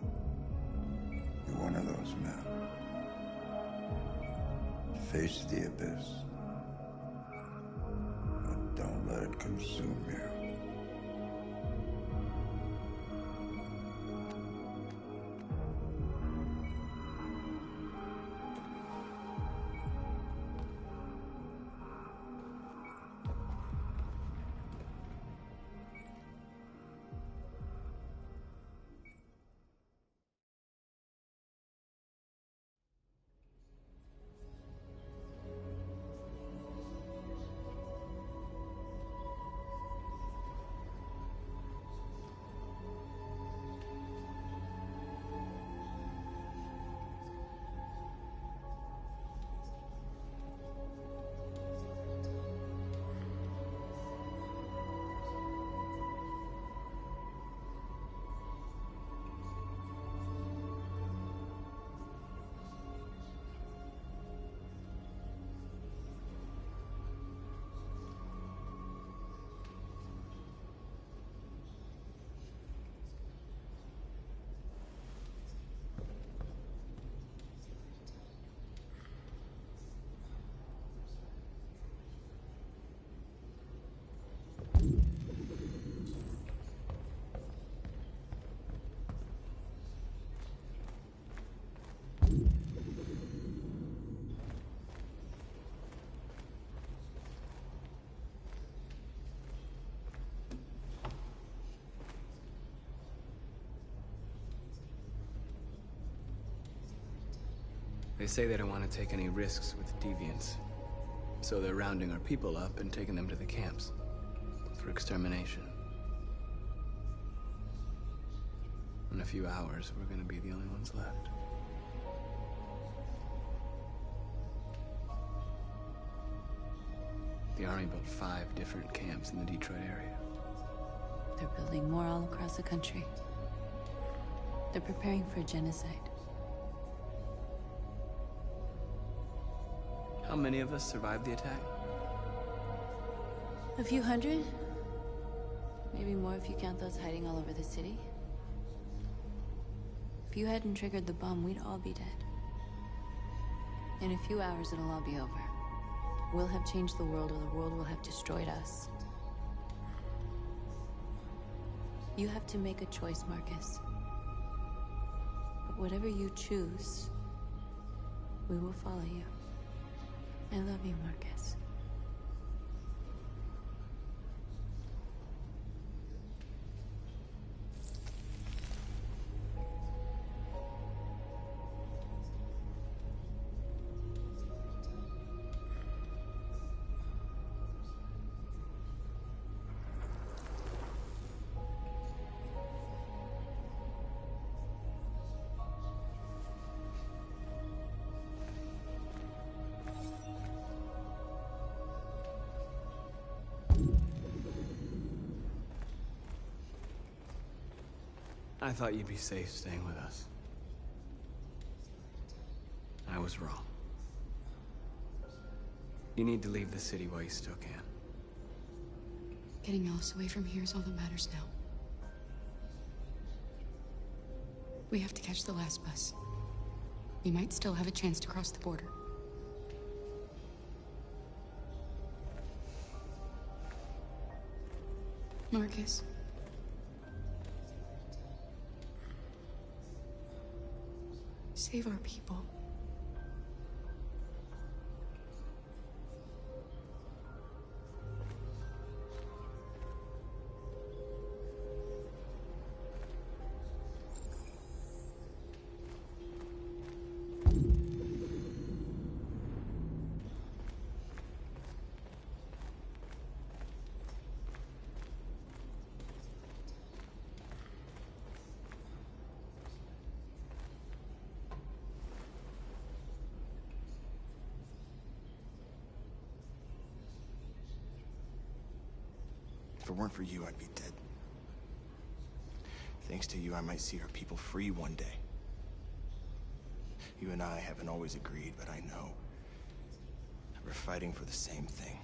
You're one of those men. Face the abyss, but don't let it consume you. They say they don't want to take any risks with deviants. So they're rounding our people up and taking them to the camps for extermination. In a few hours, we're gonna be the only ones left. The Army built 5 different camps in the Detroit area. They're building more all across the country. They're preparing for genocide. How many of us survived the attack? A few hundred? Maybe more if you count those hiding all over the city. If you hadn't triggered the bomb, we'd all be dead. In a few hours, it'll all be over. We'll have changed the world, or the world will have destroyed us. You have to make a choice, Marcus. But whatever you choose, we will follow you. I love you, Marcus. I thought you'd be safe staying with us. I was wrong. You need to leave the city while you still can. Getting Alice away from here is all that matters now. We have to catch the last bus. We might still have a chance to cross the border. Marcus. Save our people. If it weren't for you, I'd be dead. Thanks to you, I might see our people free one day. You and I haven't always agreed, but I know we're fighting for the same thing.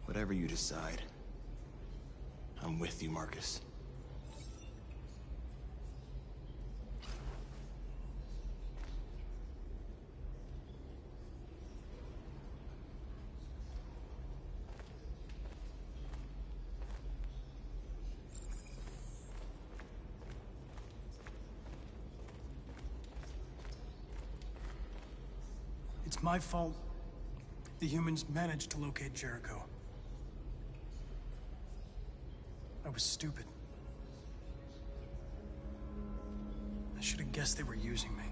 Whatever you decide, I'm with you, Marcus. It's my fault the humans managed to locate Jericho. I was stupid. I should have guessed they were using me.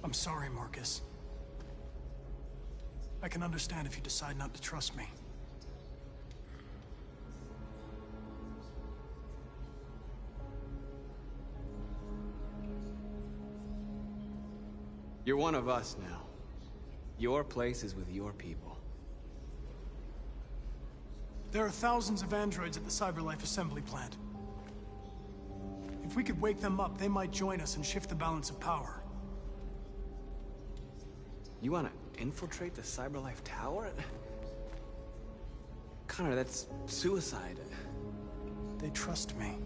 I'm sorry, Marcus. I can understand if you decide not to trust me. You're one of us now. Your place is with your people. There are thousands of androids at the CyberLife assembly plant. If we could wake them up, they might join us and shift the balance of power. You want to infiltrate the CyberLife tower? Connor, that's suicide. They trust me.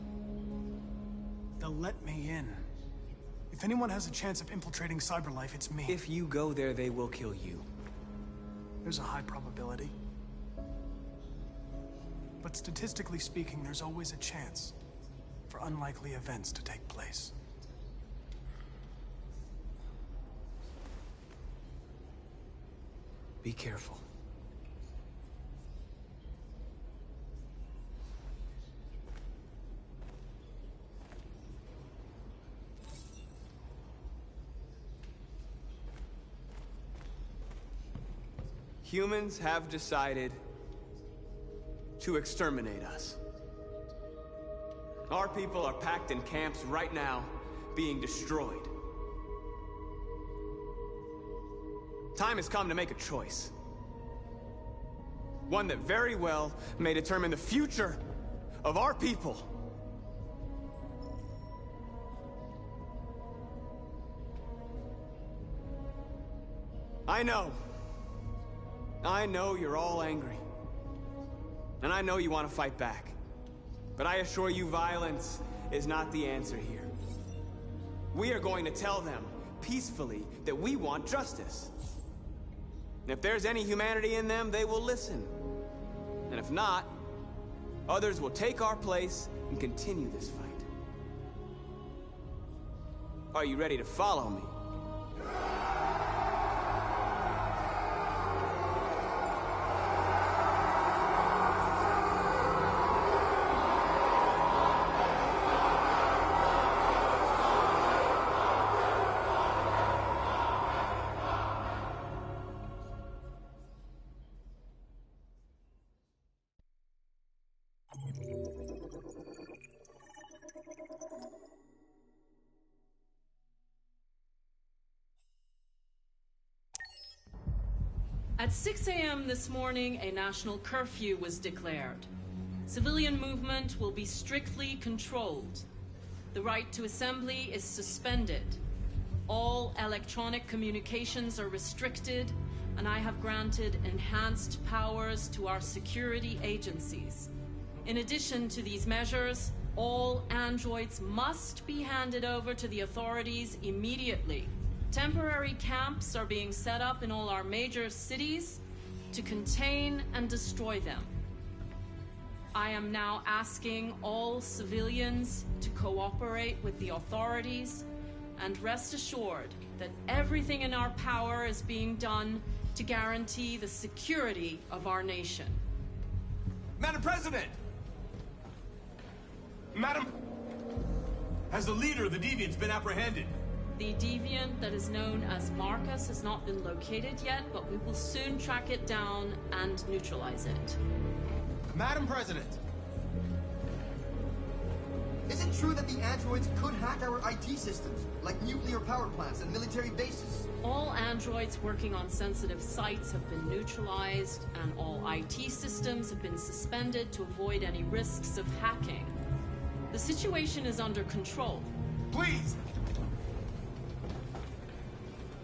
They'll let me in. If anyone has a chance of infiltrating CyberLife, it's me. If you go there, they will kill you. There's a high probability. But statistically speaking, there's always a chance for unlikely events to take place. Be careful. Humans have decided to exterminate us. Our people are packed in camps right now, being destroyed. Time has come to make a choice. One that very well may determine the future of our people. I know you're all angry. And I know you want to fight back. But I assure you, violence is not the answer here. We are going to tell them, peacefully, that we want justice. And if there's any humanity in them, they will listen. And if not, others will take our place and continue this fight. Are you ready to follow me? At 6 a.m. this morning, a national curfew was declared. Civilian movement will be strictly controlled. The right to assembly is suspended. All electronic communications are restricted, and I have granted enhanced powers to our security agencies. In addition to these measures, all androids must be handed over to the authorities immediately. Temporary camps are being set up in all our major cities to contain and destroy them. I am now asking all civilians to cooperate with the authorities and rest assured that everything in our power is being done to guarantee the security of our nation. Madam President! Madam, has the leader of the Deviants been apprehended? The deviant that is known as Marcus has not been located yet, but we will soon track it down and neutralize it. Madam President! Is it true that the androids could hack our IT systems, like nuclear power plants and military bases? All androids working on sensitive sites have been neutralized, and all IT systems have been suspended to avoid any risks of hacking. The situation is under control. Please!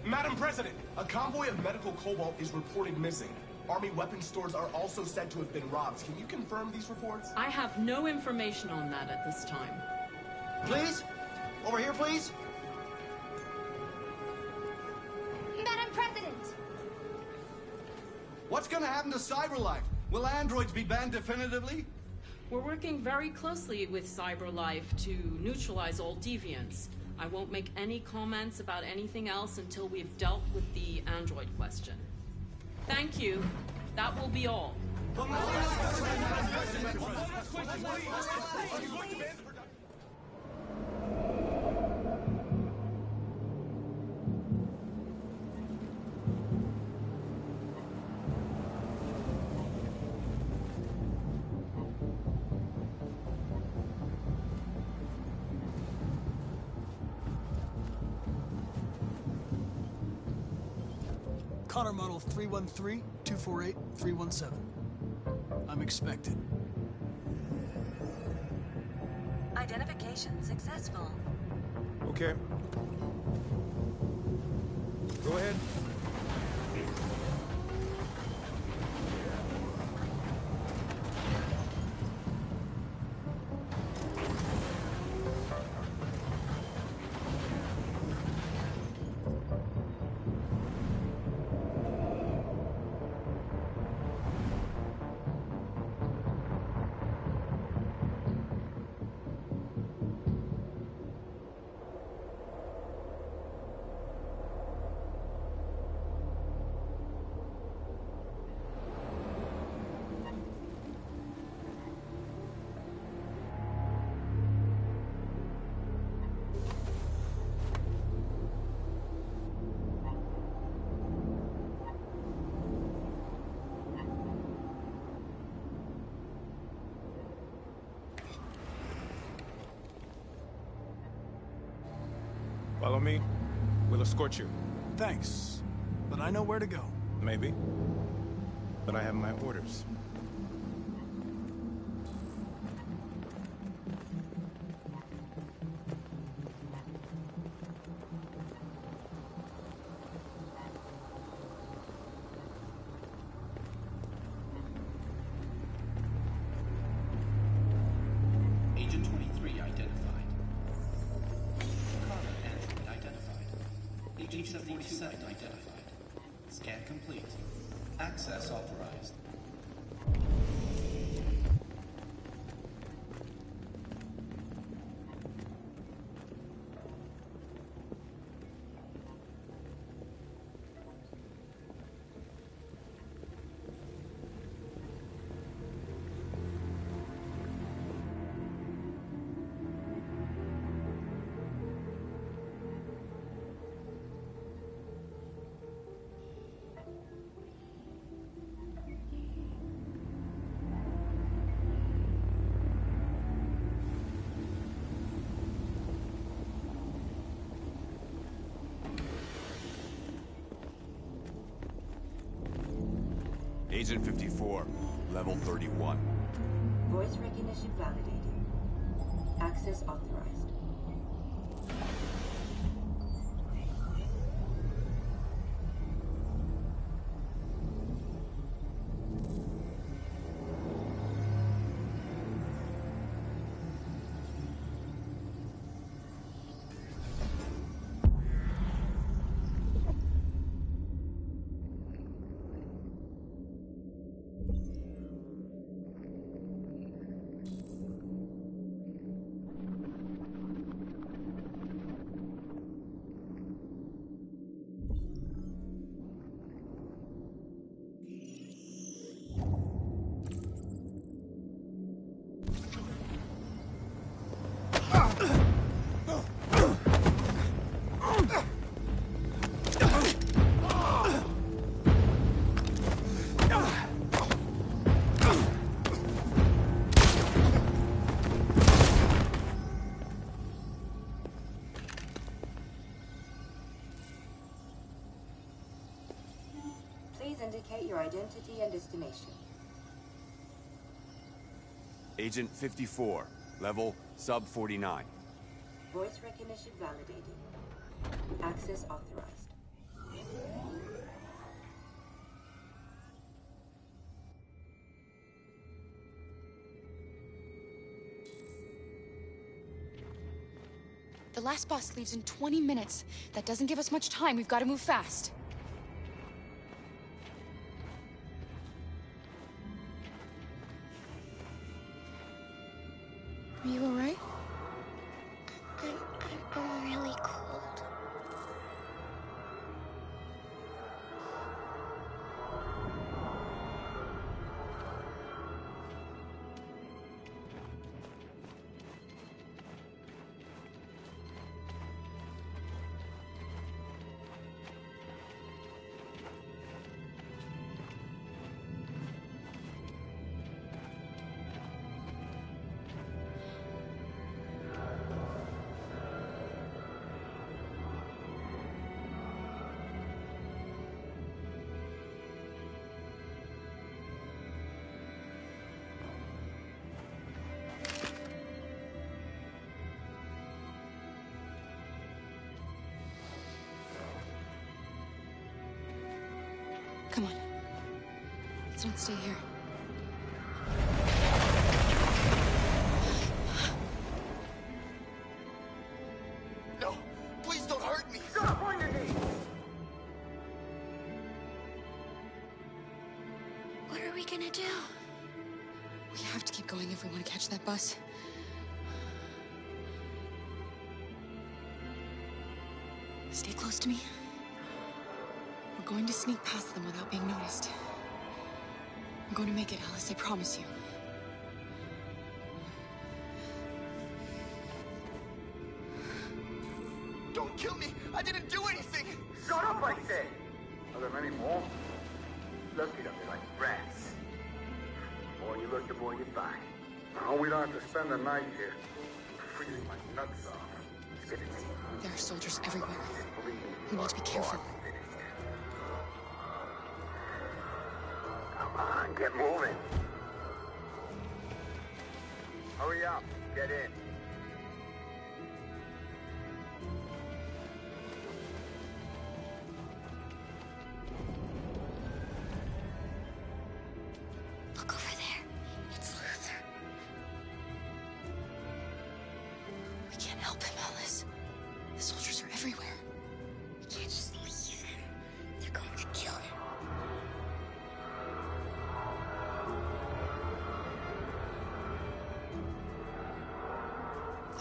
Madam President, a convoy of medical cobalt is reported missing. Army weapons stores are also said to have been robbed. Can you confirm these reports? I have no information on that at this time. Please? Over here, please? Madam President! What's gonna happen to CyberLife? Will androids be banned definitively? We're working very closely with CyberLife to neutralize all deviants. I won't make any comments about anything else until we've dealt with the android question. Thank you. That will be all. Connor model 313-248-317. I'm expected. Identification successful. Okay. Go ahead. Follow me. We'll escort you. Thanks, but I know where to go. Maybe. But I have my orders. Agent 23 identified. Connor android identified. Agent 47 identified. Scan complete. Access authorized. Agent 54, level 31. Voice recognition validated. Access authorized. indicate your identity and destination. Agent 54, level sub 49. Voice recognition validated. Access authorized. The last bus leaves in 20 minutes. That doesn't give us much time. We've got to move fast. Are you all right? I'm really cold. Come on. Let's not stay here. No! Please don't hurt me! Stop on your knees! What are we gonna do? We have to keep going if we want to catch that bus. Stay close to me. We're going to sneak past them without being noticed. We're going to make it, Alice, I promise you. Don't kill me! I didn't do anything! Shut up, I said! Are there many more? Look at them, they're like rats. The more you look, the more you find. Now we don't have to spend the night here. I'm freezing my nuts off. Give it to me. There are soldiers everywhere. We need to be careful. Come on, get moving. Hurry up, get in. Look over there. It's Luther. We can't help him, Alice. The soldiers are everywhere. We can't just leave him. They're going to kill him.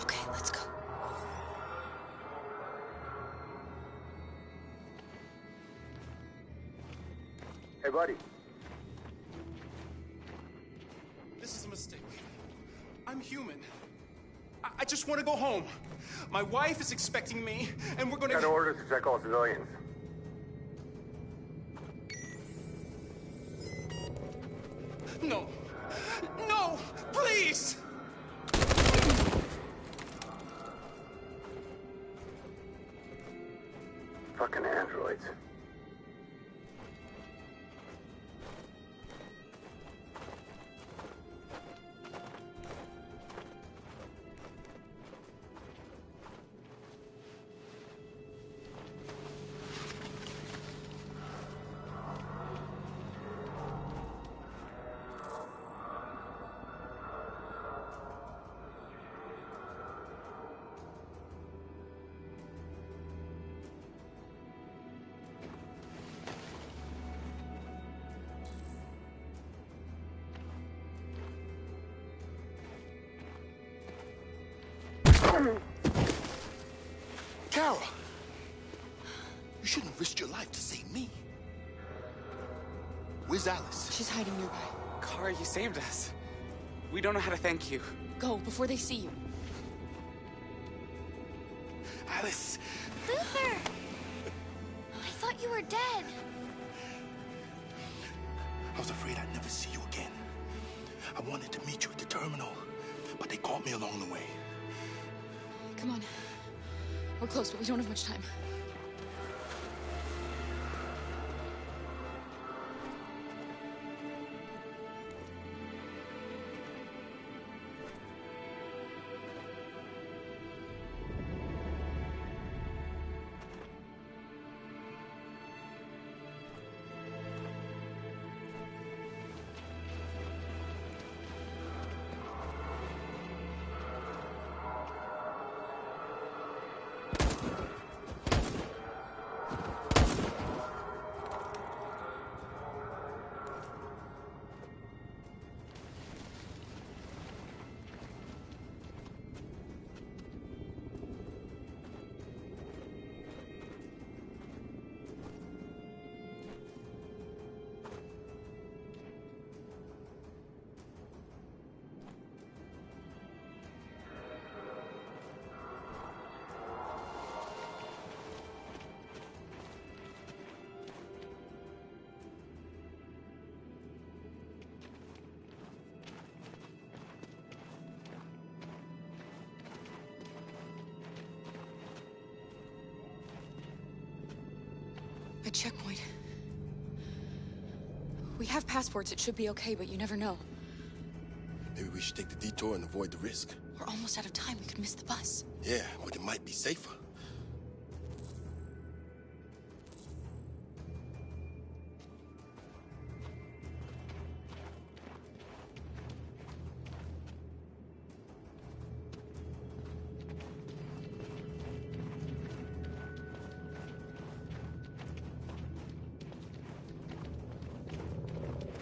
Okay, let's go. Hey, buddy. This is a mistake. I'm human. I just want to go home. My wife is expecting me, and we're gonna... Got orders to check all civilians. No. No! Please! Fucking androids. Kara! You shouldn't have risked your life to save me. Where's Alice? She's hiding nearby. Kara, you saved us. We don't know how to thank you. Go, before they see you. Alice! Luther! I thought you were dead. I was afraid I'd never see you again. I wanted to meet you at the terminal, but they caught me along the way. Come on. We're close, but we don't have much time. a checkpoint. We have passports, it should be okay, but you never know. Maybe we should take the detour and avoid the risk. We're almost out of time, we could miss the bus. Yeah, but it might be safer.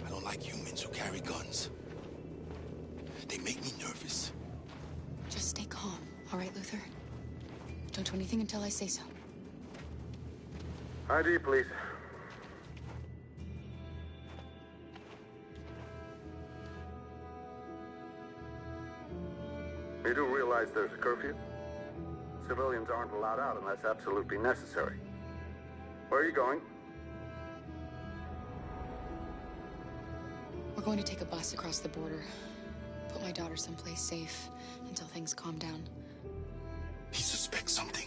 I don't like humans who carry guns. They make me nervous. Just stay calm, all right, Luther? Don't do anything until I say so. ID, please. You do realize there's a curfew? Civilians aren't allowed out unless absolutely necessary. Where are you going? We're going to take a bus across the border. Put my daughter someplace safe until things calm down. He suspects something.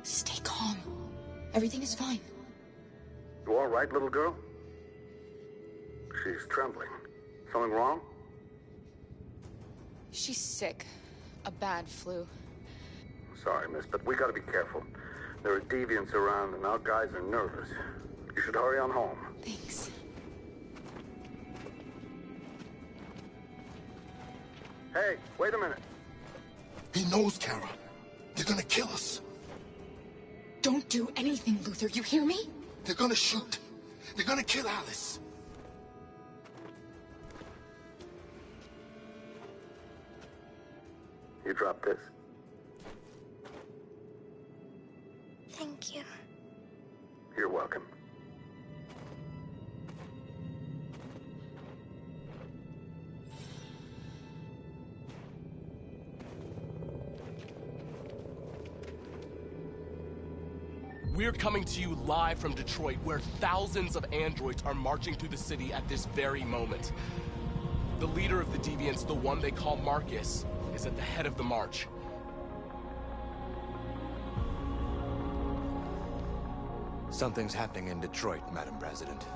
Stay calm. Everything is fine. You all right, little girl? She's trembling. Something wrong? She's sick. A bad flu. Sorry, miss, but we gotta be careful. There are deviants around and our guys are nervous. You should hurry on home. Thanks. Hey, wait a minute. He knows, Kara. They're gonna kill us. Don't do anything, Luther. You hear me? They're gonna shoot. They're gonna kill Alice. You drop this. Thank you. You're welcome. We're coming to you live from Detroit, where thousands of androids are marching through the city at this very moment. The leader of the Deviants, the one they call Marcus, is at the head of the march. Something's happening in Detroit, Madam President.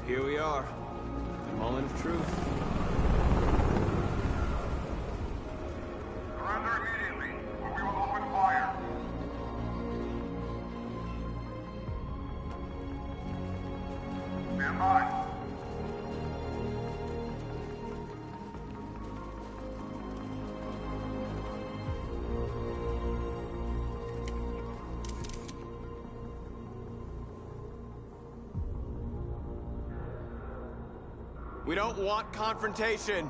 Here we are, the moment of truth. Surrender immediately, or we will open fire. Stand by. We don't want confrontation.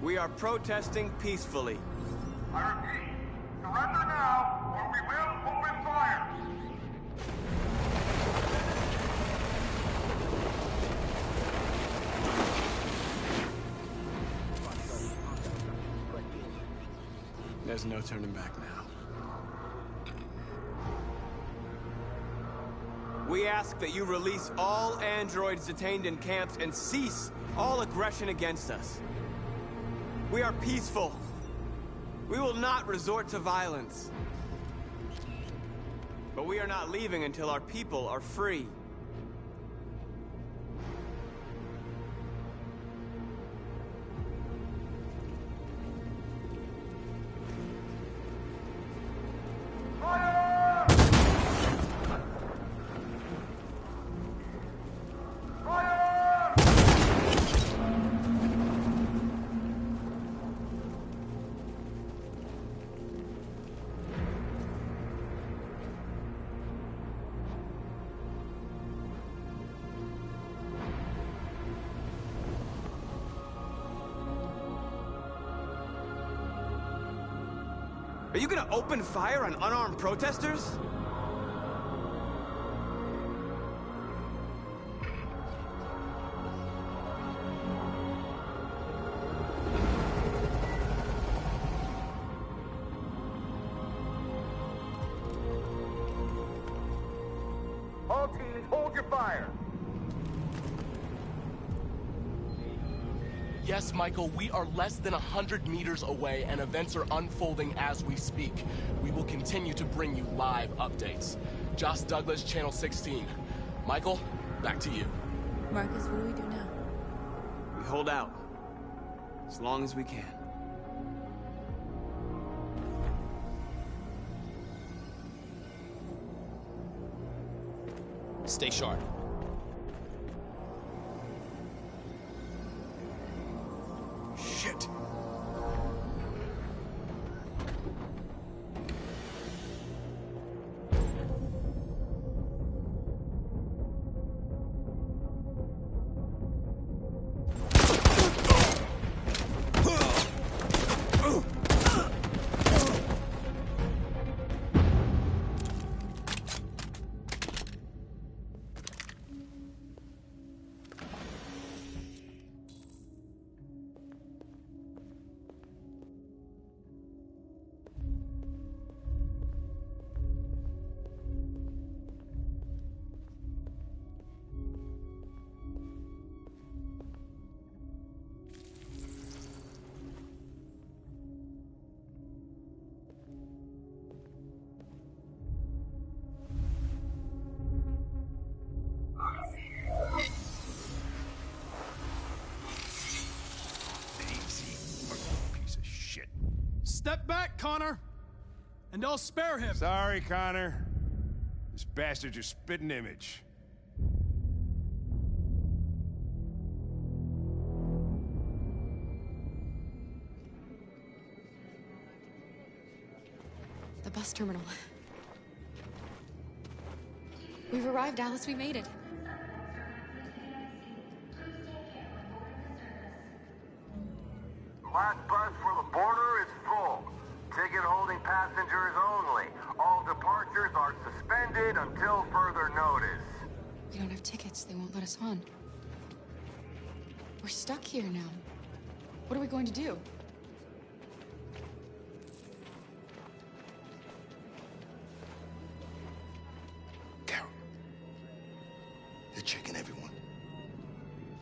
We are protesting peacefully. I repeat, surrender now, or we will open fire. There's no turning back now. We ask that you release all androids detained in camps and cease all aggression against us. We are peaceful. We will not resort to violence. But we are not leaving until our people are free. Are you gonna open fire on unarmed protesters? All teams, hold your fire. Yes, Michael, we are less than 100 meters away and events are unfolding as we speak. We will continue to bring you live updates. Josh Douglas, Channel 16. Michael, back to you. Marcus, what do we do now? We hold out. As long as we can. Stay sharp. Shit. Step back, Connor, and I'll spare him. Sorry, Connor. This bastard's your spitting image. The bus terminal. We've arrived, Alice. We made it. Last bus for the border is full. Ticket holding passengers only. All departures are suspended until further notice. We don't have tickets. They won't let us on. We're stuck here now. What are we going to do? Carol, they're checking everyone.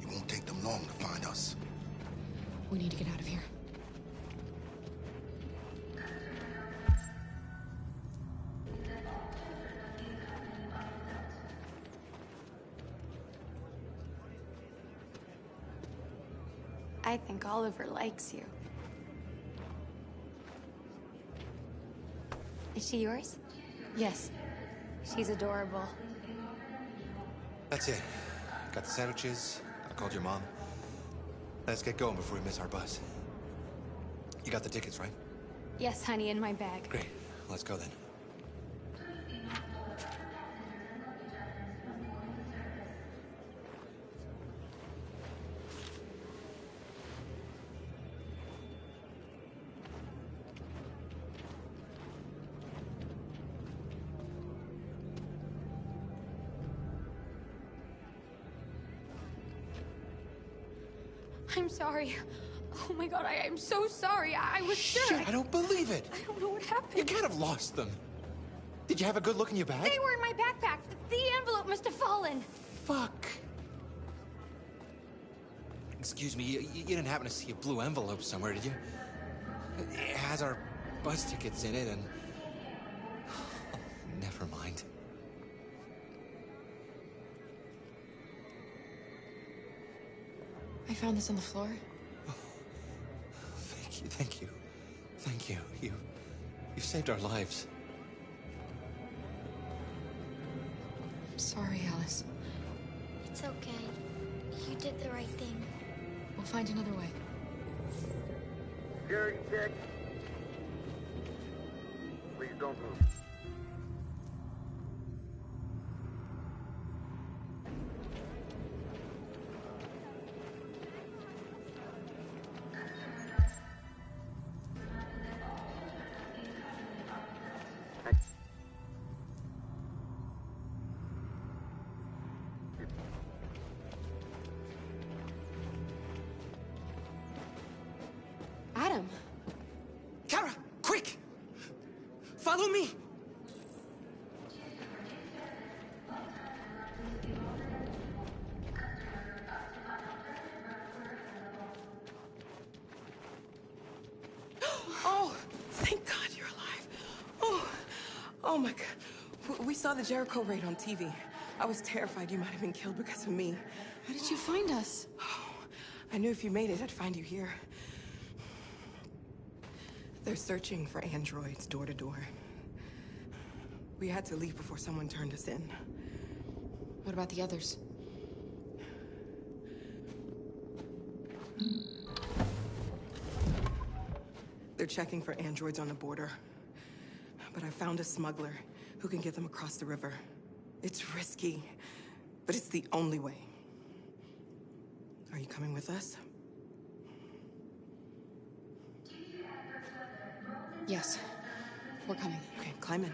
It won't take them long to find us. We need to get out of here. I think Oliver likes you. Is she yours? Yes. She's adorable. That's it. Got the sandwiches. I called your mom. Let's get going before we miss our bus. You got the tickets, right? Yes, honey, in my bag. Great. Let's go then. I'm sorry. Oh my god, I'm so sorry. I was sure. Shit, I don't believe it. I don't know what happened. You can't have lost them. Did you have a good look in your bag? They were in my backpack. The envelope must have fallen. Fuck. Excuse me, you didn't happen to see a blue envelope somewhere, did you? It has our bus tickets in it and... Never mind. I found this on the floor. Thank you, thank you. Thank you. You saved our lives. I'm sorry, Alice. It's okay. You did the right thing. We'll find another way. Security check. Please don't move. him. Kara, quick! Follow me! Oh, thank God you're alive. Oh my God. We saw the Jericho raid on TV. I was terrified you might have been killed because of me. How did you find us? Oh, I knew if you made it, I'd find you here. They're searching for androids door to door. We had to leave before someone turned us in. What about the others? They're checking for androids on the border. But I found a smuggler who can get them across the river. It's risky, but it's the only way. Are you coming with us? Yes, we're coming. Okay, climb in.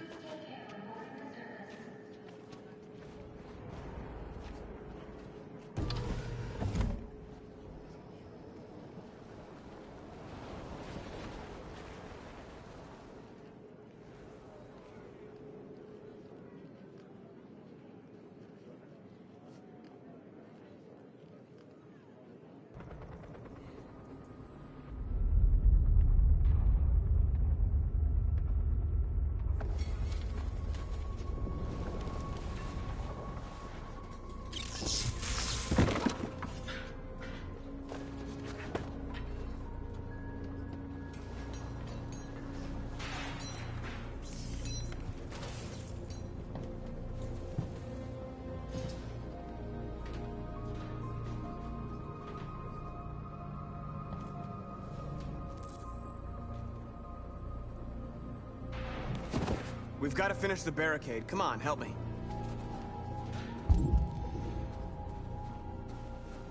We've got to finish the barricade. Come on, help me.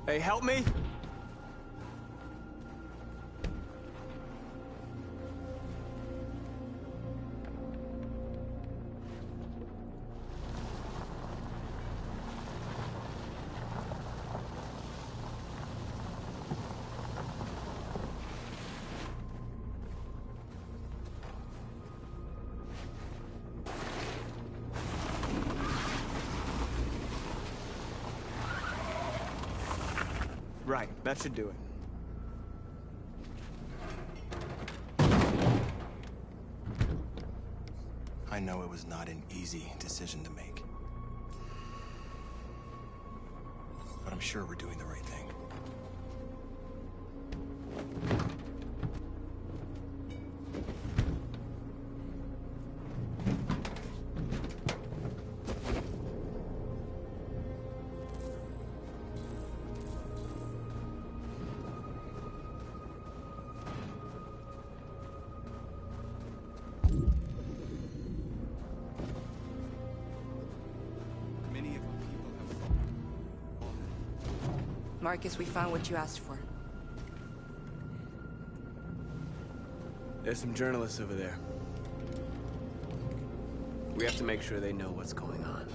Hey, help me! Right, that should do it. I know it was not an easy decision to make. But I'm sure we're doing the right thing. Marcus, we found what you asked for. There's some journalists over there. We have to make sure they know what's going on.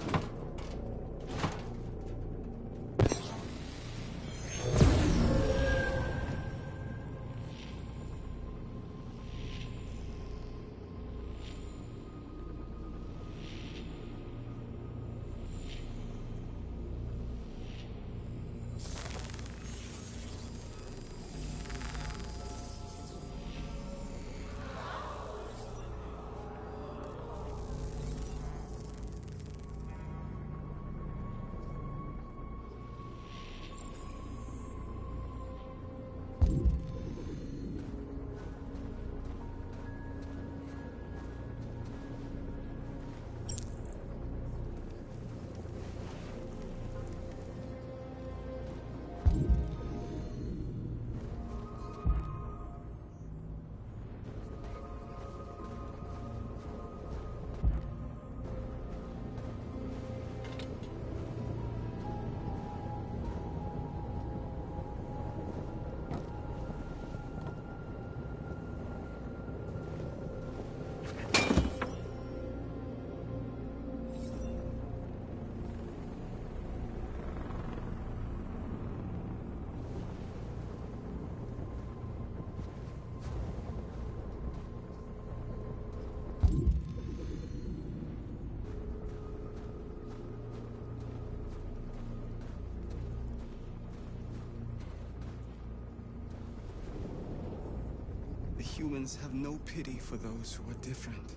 humans have no pity for those who are different.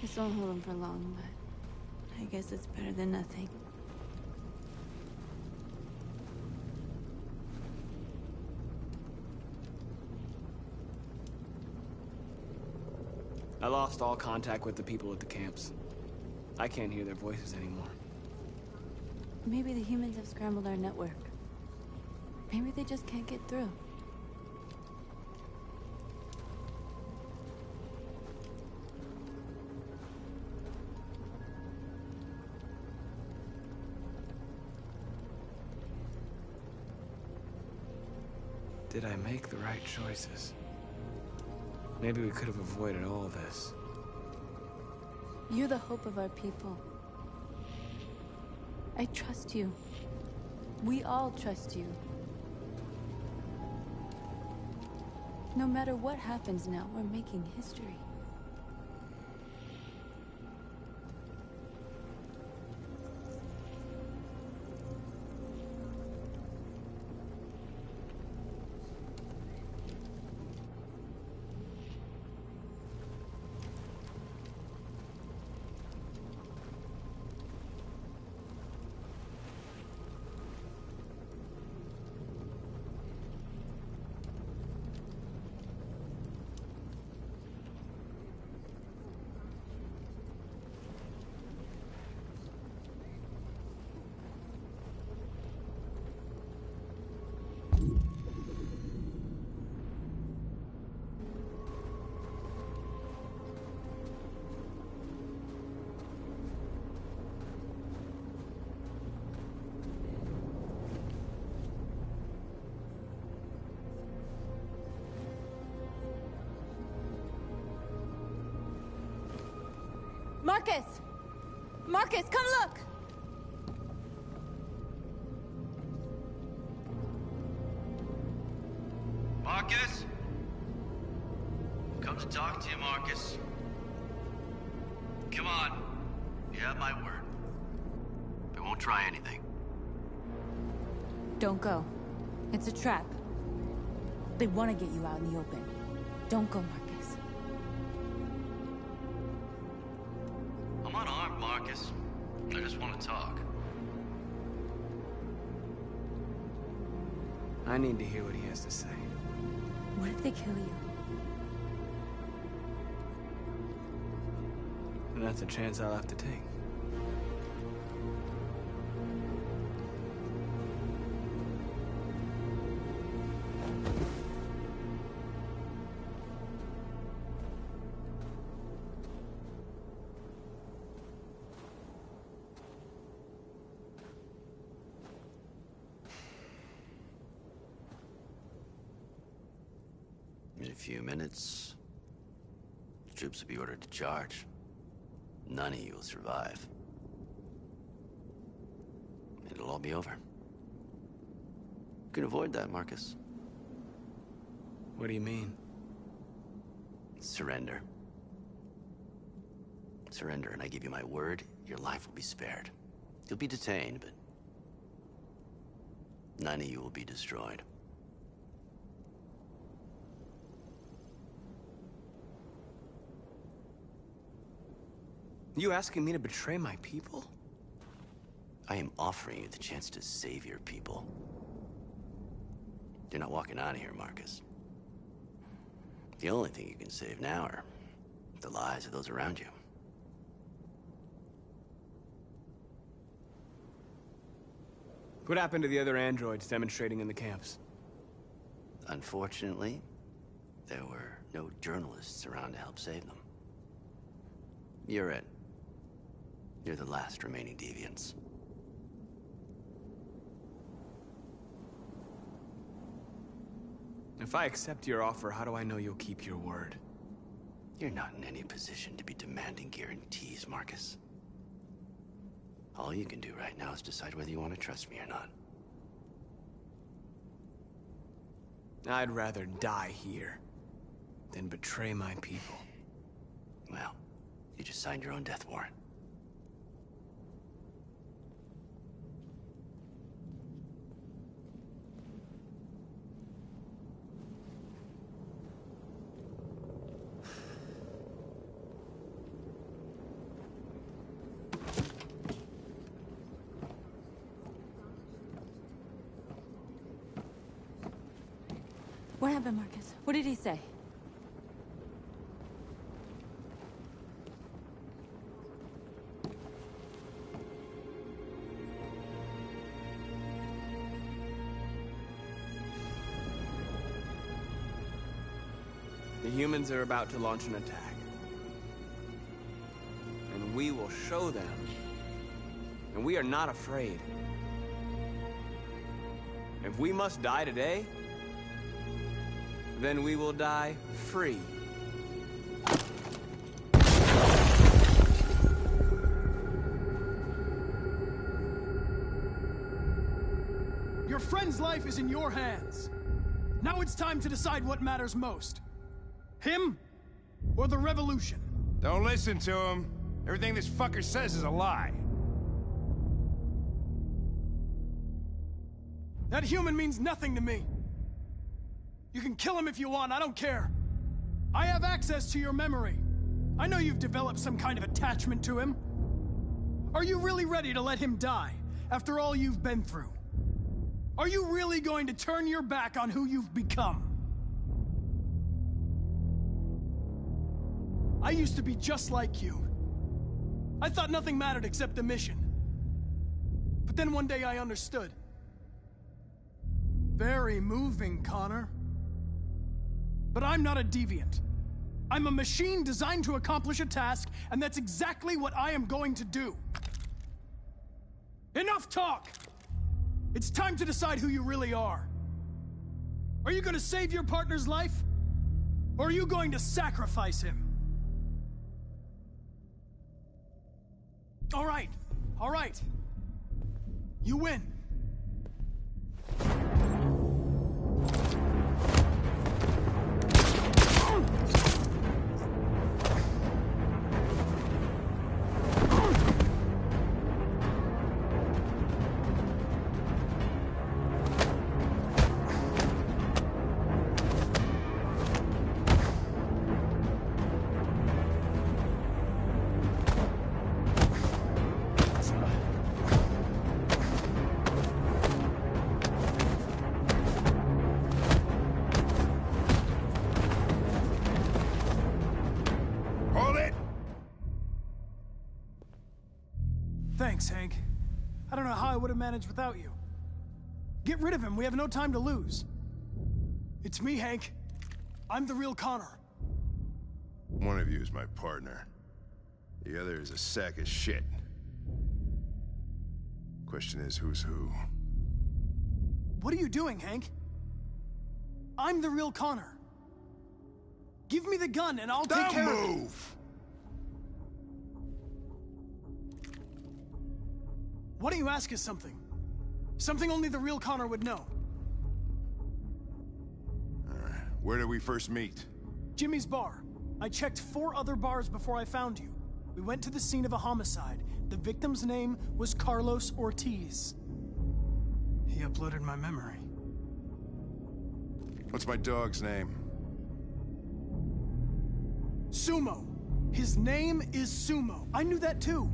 This won't hold him for long, but I guess it's better than nothing. I lost all contact with the people at the camps. I can't hear their voices anymore. Maybe the humans have scrambled our network. Maybe they just can't get through. Did I make the right choices? Maybe we could have avoided all this. You're the hope of our people. I trust you. We all trust you. No matter what happens now, we're making history. Marcus! Marcus, come look! Marcus? Come to talk to you, Marcus. Come on. You have my word. I won't try anything. Don't go. It's a trap. They want to get you out in the open. Don't go, Marcus. I'm unarmed, Marcus. I just want to talk. I need to hear what he has to say. What if they kill you? And that's a chance I'll have to take. In a few minutes, the troops will be ordered to charge. None of you will survive. It'll all be over. You can avoid that, Marcus. What do you mean? Surrender. Surrender, and I give you my word, your life will be spared. You'll be detained, but none of you will be destroyed. You asking me to betray my people? I am offering you the chance to save your people. You're not walking out of here, Marcus. The only thing you can save now are the lives of those around you. What happened to the other androids demonstrating in the camps? Unfortunately, there were no journalists around to help save them. You're it. You're the last remaining deviants. If I accept your offer, how do I know you'll keep your word? You're not in any position to be demanding guarantees, Marcus. All you can do right now is decide whether you want to trust me or not. I'd rather die here than betray my people. Well, you just signed your own death warrant. What happened, Marcus? What did he say? The humans are about to launch an attack. And we will show them. And we are not afraid. If we must die today, then we will die free. Your friend's life is in your hands. Now it's time to decide what matters most. Him or the revolution? Don't listen to him. Everything this fucker says is a lie. That human means nothing to me. You can kill him if you want, I don't care. I have access to your memory. I know you've developed some kind of attachment to him. Are you really ready to let him die after all you've been through? Are you really going to turn your back on who you've become? I used to be just like you. I thought nothing mattered except the mission. But then one day I understood. Very moving, Connor. But I'm not a deviant. I'm a machine designed to accomplish a task, and that's exactly what I am going to do. Enough talk! It's time to decide who you really are. Are you going to save your partner's life? Or are you going to sacrifice him? All right. You win. Thanks, Hank. I don't know how I would have managed without you. Get rid of him. We have no time to lose. It's me, Hank. I'm the real Connor. One of you is my partner. The other is a sack of shit. Question is, who's who? What are you doing, Hank? I'm the real Connor. Give me the gun and I'll take care of it. Don't move! Why don't you ask us something? Something only the real Connor would know. Where did we first meet? Jimmy's bar. I checked 4 other bars before I found you. We went to the scene of a homicide. The victim's name was Carlos Ortiz. He uploaded my memory. What's my dog's name? Sumo. His name is Sumo. I knew that too.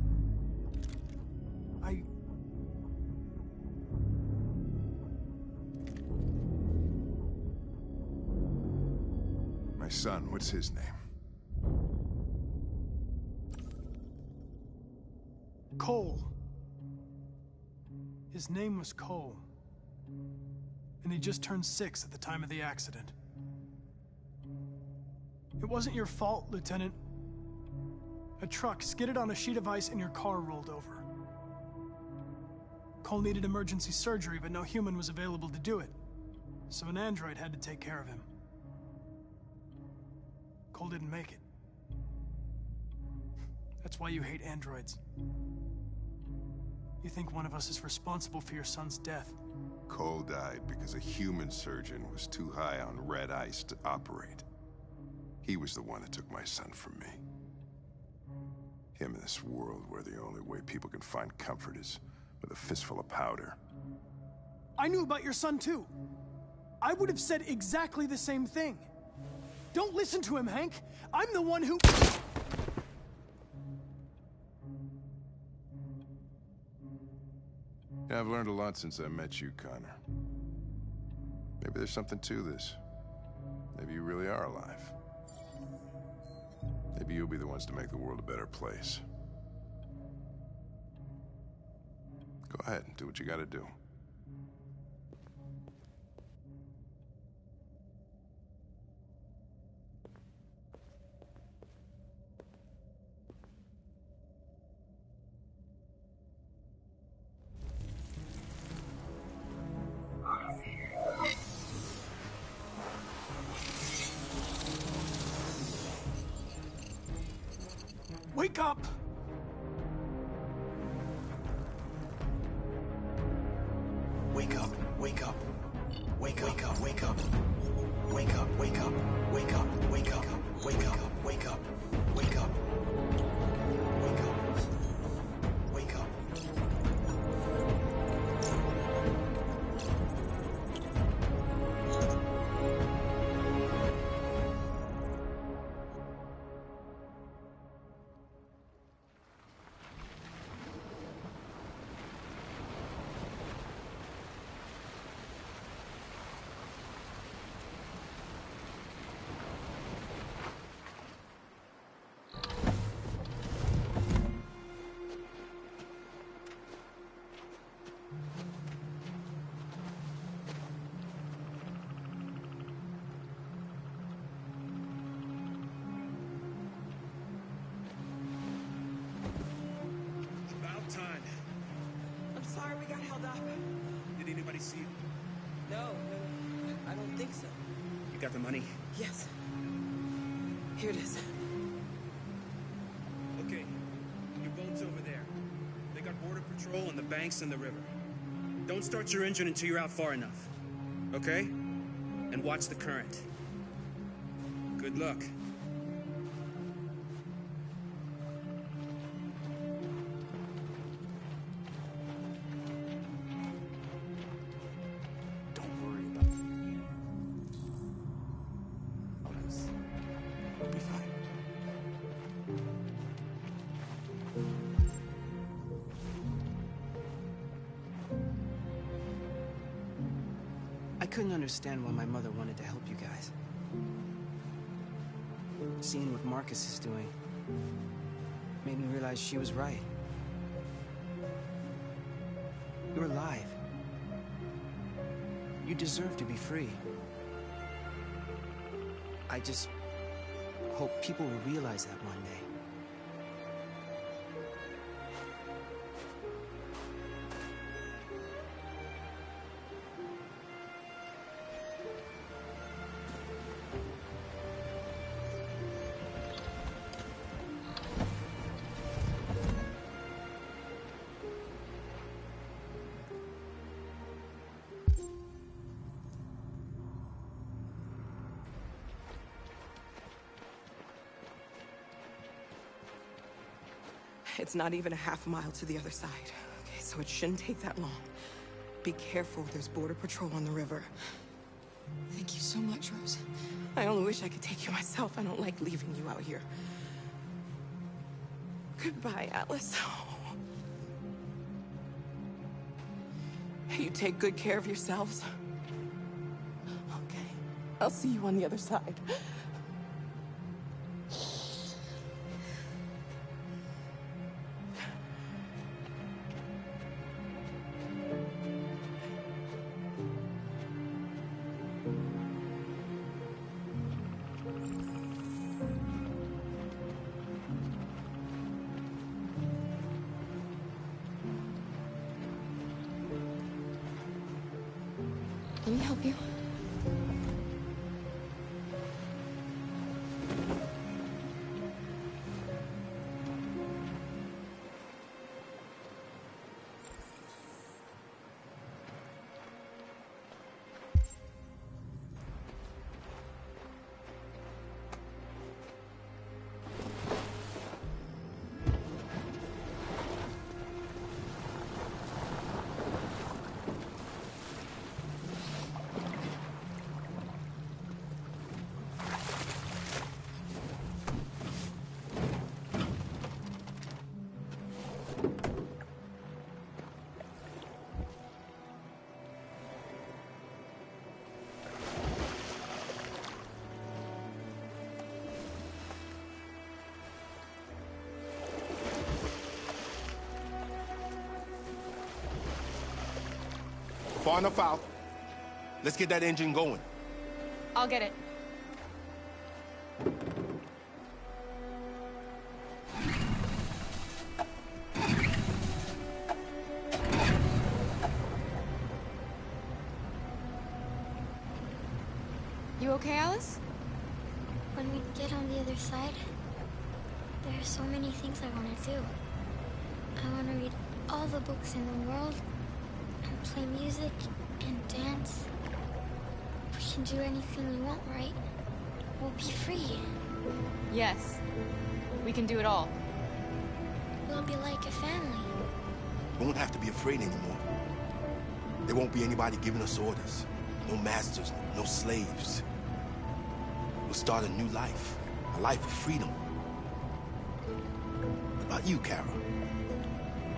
My son, what's his name? Cole. His name was Cole. And he just turned 6 at the time of the accident. It wasn't your fault, Lieutenant. A truck skidded on a sheet of ice and your car rolled over. Cole needed emergency surgery, but no human was available to do it. So an android had to take care of him. Cole didn't make it. That's why you hate androids. You think one of us is responsible for your son's death. Cole died because a human surgeon was too high on red ice to operate. He was the one that took my son from me. Him in this world where the only way people can find comfort is with a fistful of powder. I knew about your son too. I would have said exactly the same thing. Don't listen to him, Hank. I'm the one who... Yeah, I've learned a lot since I met you, Connor. Maybe there's something to this. Maybe you really are alive. Maybe you'll be the ones to make the world a better place. Go ahead and do what you gotta do. Wake up! Wake up, wake up. Wake up, wake up, wake up. Wake up, wake up, wake up, wake up, wake up, wake up, wake up. Wake up. Wake up. Time. I'm sorry we got held up. Did anybody see you? No, I don't think so. You got the money? Yes. Here it is. Okay. Your boat's over there. They got border patrol on the banks and the river. Don't start your engine until you're out far enough. Okay? And watch the current. Good luck. I couldn't understand why my mother wanted to help you guys. Seeing what Marcus is doing made me realize she was right. You're alive. You deserve to be free. I just hope people will realize that one day. It's not even a half mile to the other side. Okay, so it shouldn't take that long. Be careful, there's border patrol on the river. Thank you so much, Rose. I only wish I could take you myself. I don't like leaving you out here. Goodbye, Alice. You take good care of yourselves. Okay, I'll see you on the other side. help you? Far enough out. Let's get that engine going. I'll get it. You okay, Alice? When we get on the other side, there are so many things I want to do. I want to read all the books in the world, and play music, and dance. We can do anything we want, right? We'll be free. Yes. We can do it all. We'll be like a family. We won't have to be afraid anymore. There won't be anybody giving us orders. No masters, no slaves. We'll start a new life. A life of freedom. What about you, Kara?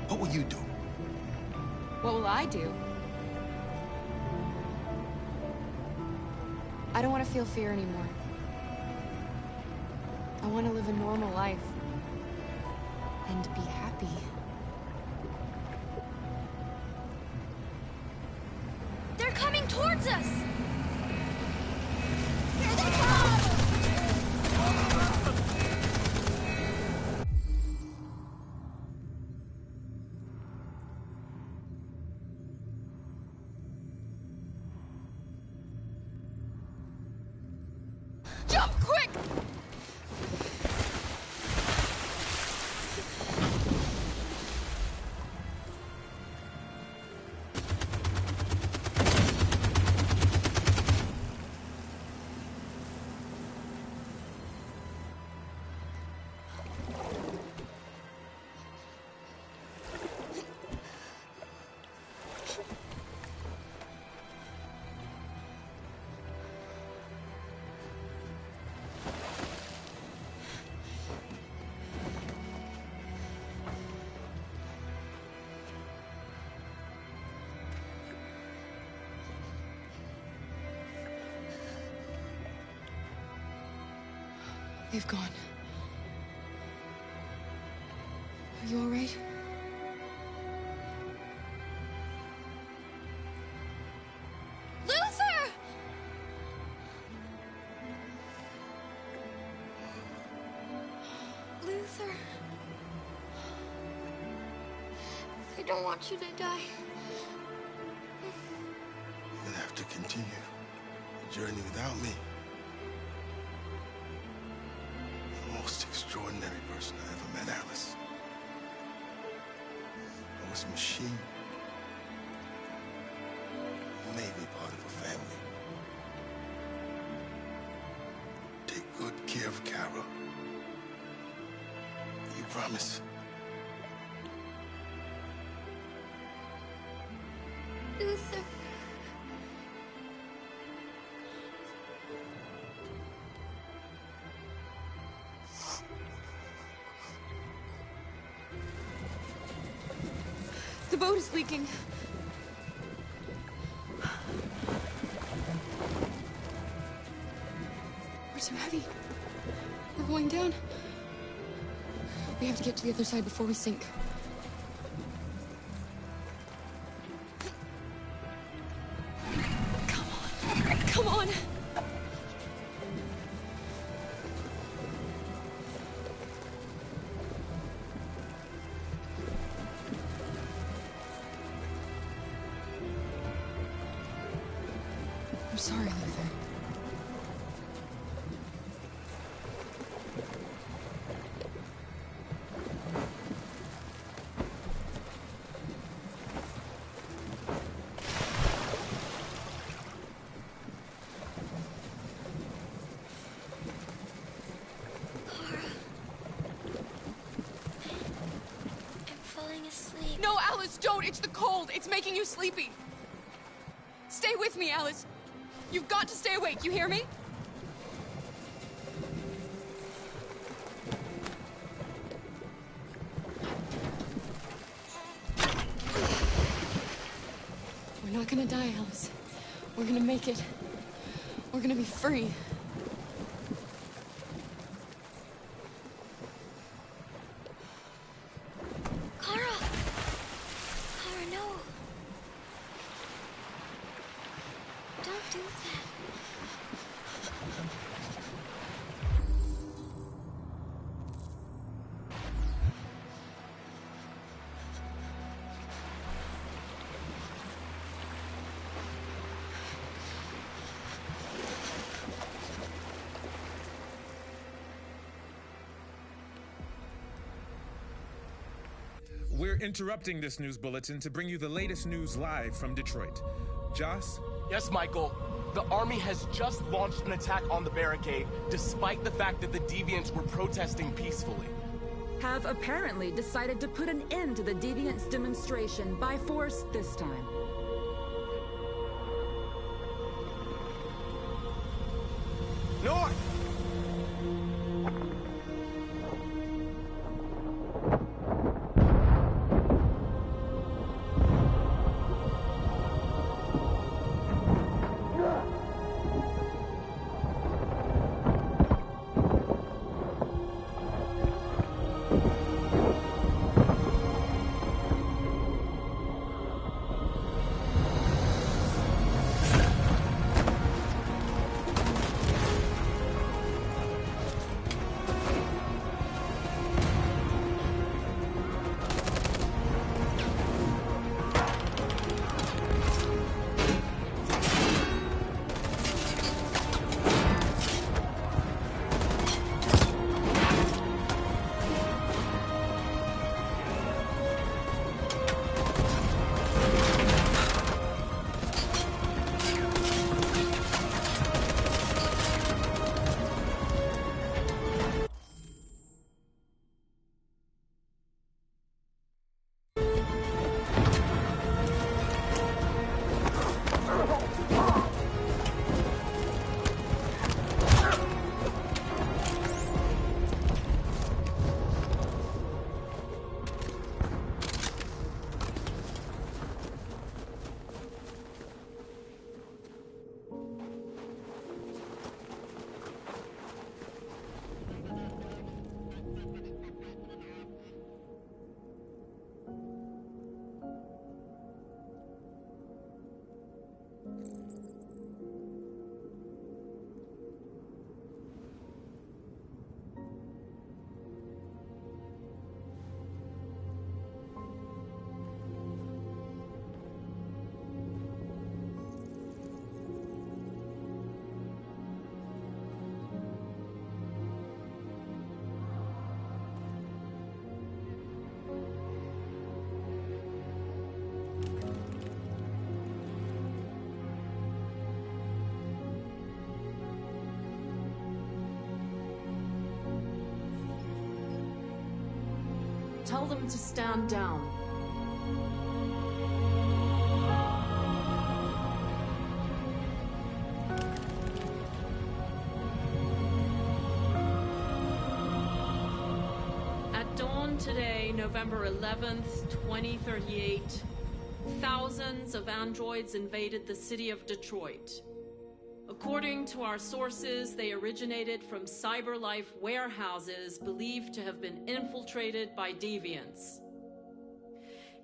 What will you do? What will I do? I don't want to feel fear anymore. I want to live a normal life. And be happy. They're coming towards us! Here they come! Jump, quick! They've gone. Are you all right? Luther! Luther. I don't want you to die. You're gonna have to continue the journey without me. Most extraordinary person I ever met, Alice. I was a machine. You made me part of a family. Take good care of Kara. You promise? Luther. The boat is leaking. We're too heavy. We're going down. We have to get to the other side before we sink. Come on. Come on. sorry, Luther. No, Alice, don't! It's the cold! It's making you sleepy! Stay with me, Alice! You've got to stay awake, you hear me? We're not gonna die, Alice. We're gonna make it. We're gonna be free. We're interrupting this news bulletin to bring you the latest news live from Detroit. Joss? Yes, Michael. The army has just launched an attack on the barricade, despite the fact that the Deviants were protesting peacefully. Have apparently decided to put an end to the Deviants' demonstration by force this time. North! Tell them to stand down. At dawn today, November 11th, 2038, thousands of androids invaded the city of Detroit. According to our sources, they originated from CyberLife warehouses believed to have been infiltrated by deviants.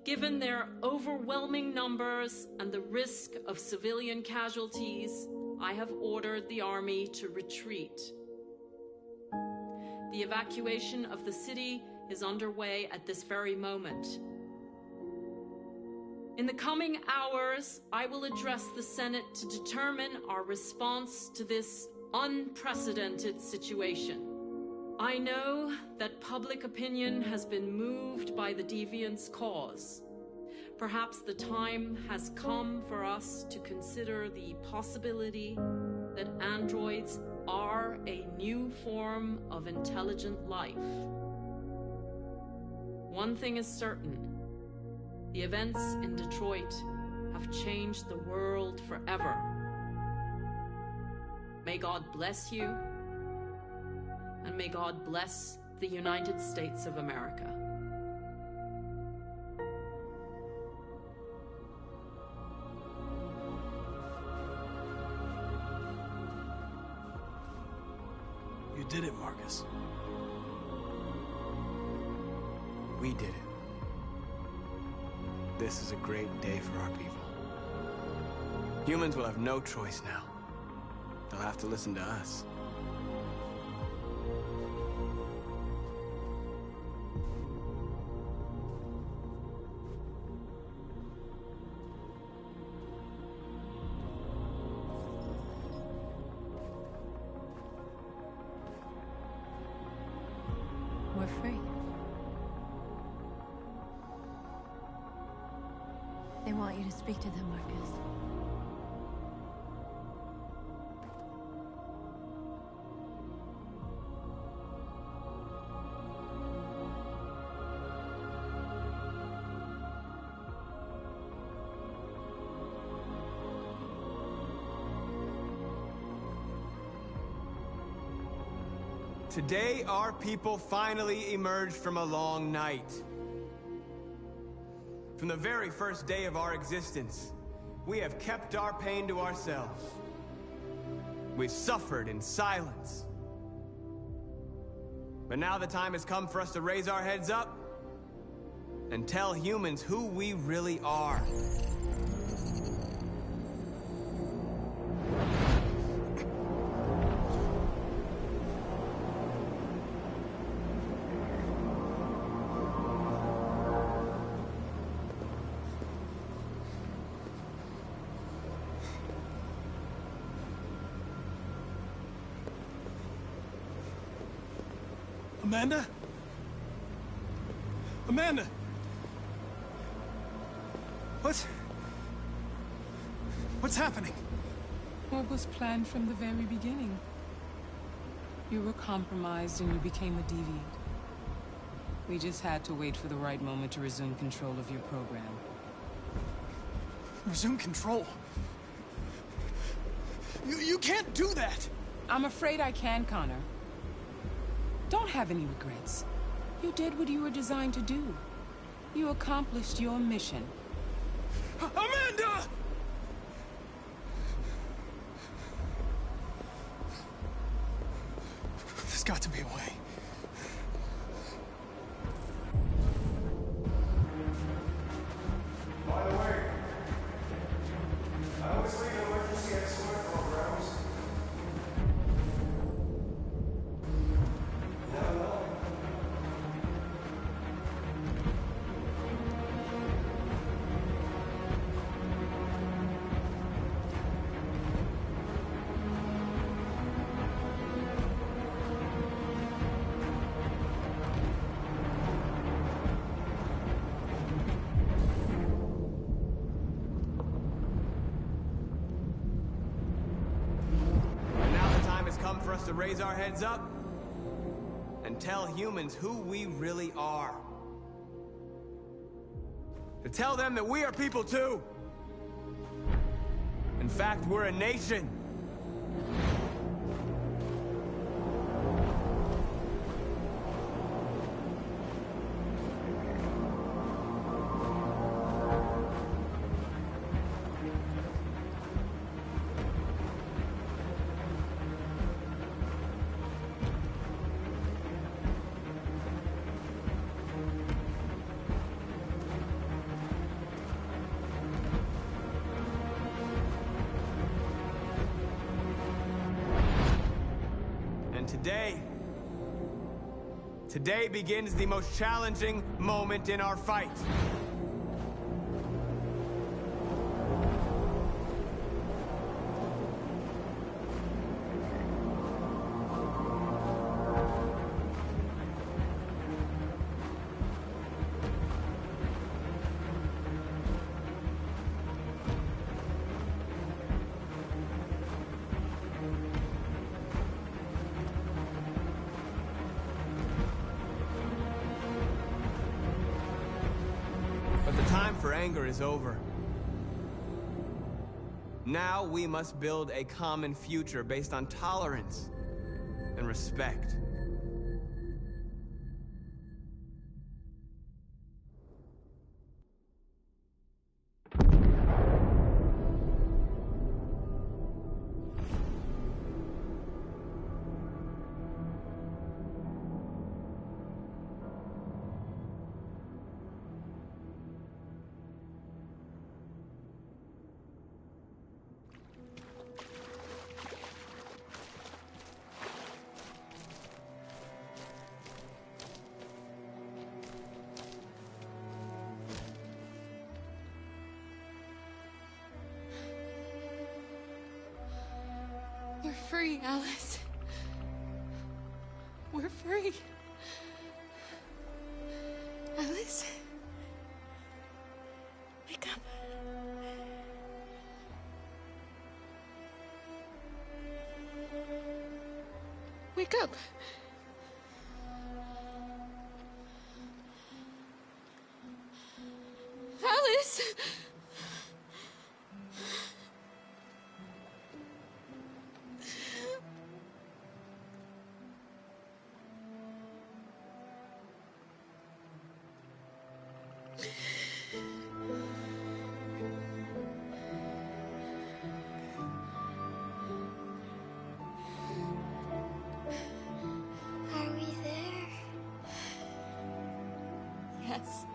Given their overwhelming numbers and the risk of civilian casualties, I have ordered the army to retreat. The evacuation of the city is underway at this very moment. In the coming hours, I will address the Senate to determine our response to this unprecedented situation. I know that public opinion has been moved by the Deviants' cause. Perhaps the time has come for us to consider the possibility that androids are a new form of intelligent life. One thing is certain. The events in Detroit have changed the world forever. May God bless you, and may God bless the United States of America. You did it, Marcus. We did it. This is a great day for our people. Humans will have no choice now. They'll have to listen to us. We're free. They want you to speak to them, Marcus. Today, our people finally emerged from a long night. From the very first day of our existence, we have kept our pain to ourselves. We've suffered in silence. But now the time has come for us to raise our heads up and tell humans who we really are. Amanda? Amanda! What's happening? What was planned from the very beginning? You were compromised and you became a deviant. We just had to wait for the right moment to resume control of your program. Resume control? You can't do that! I'm afraid I can, Connor. Don't have any regrets. You did what you were designed to do. You accomplished your mission. Amanda! There's got to be a way. By the way, I always leave emergency escort programs. For us to raise our heads up and tell humans who we really are. To tell them that we are people too. In fact, we're a nation. Today begins the most challenging moment in our fight. time for anger is over. Now we must build a common future based on tolerance and respect. We're free, Alice. We're free. Alice? Wake up. Wake up. Alice! Are we there? Yes.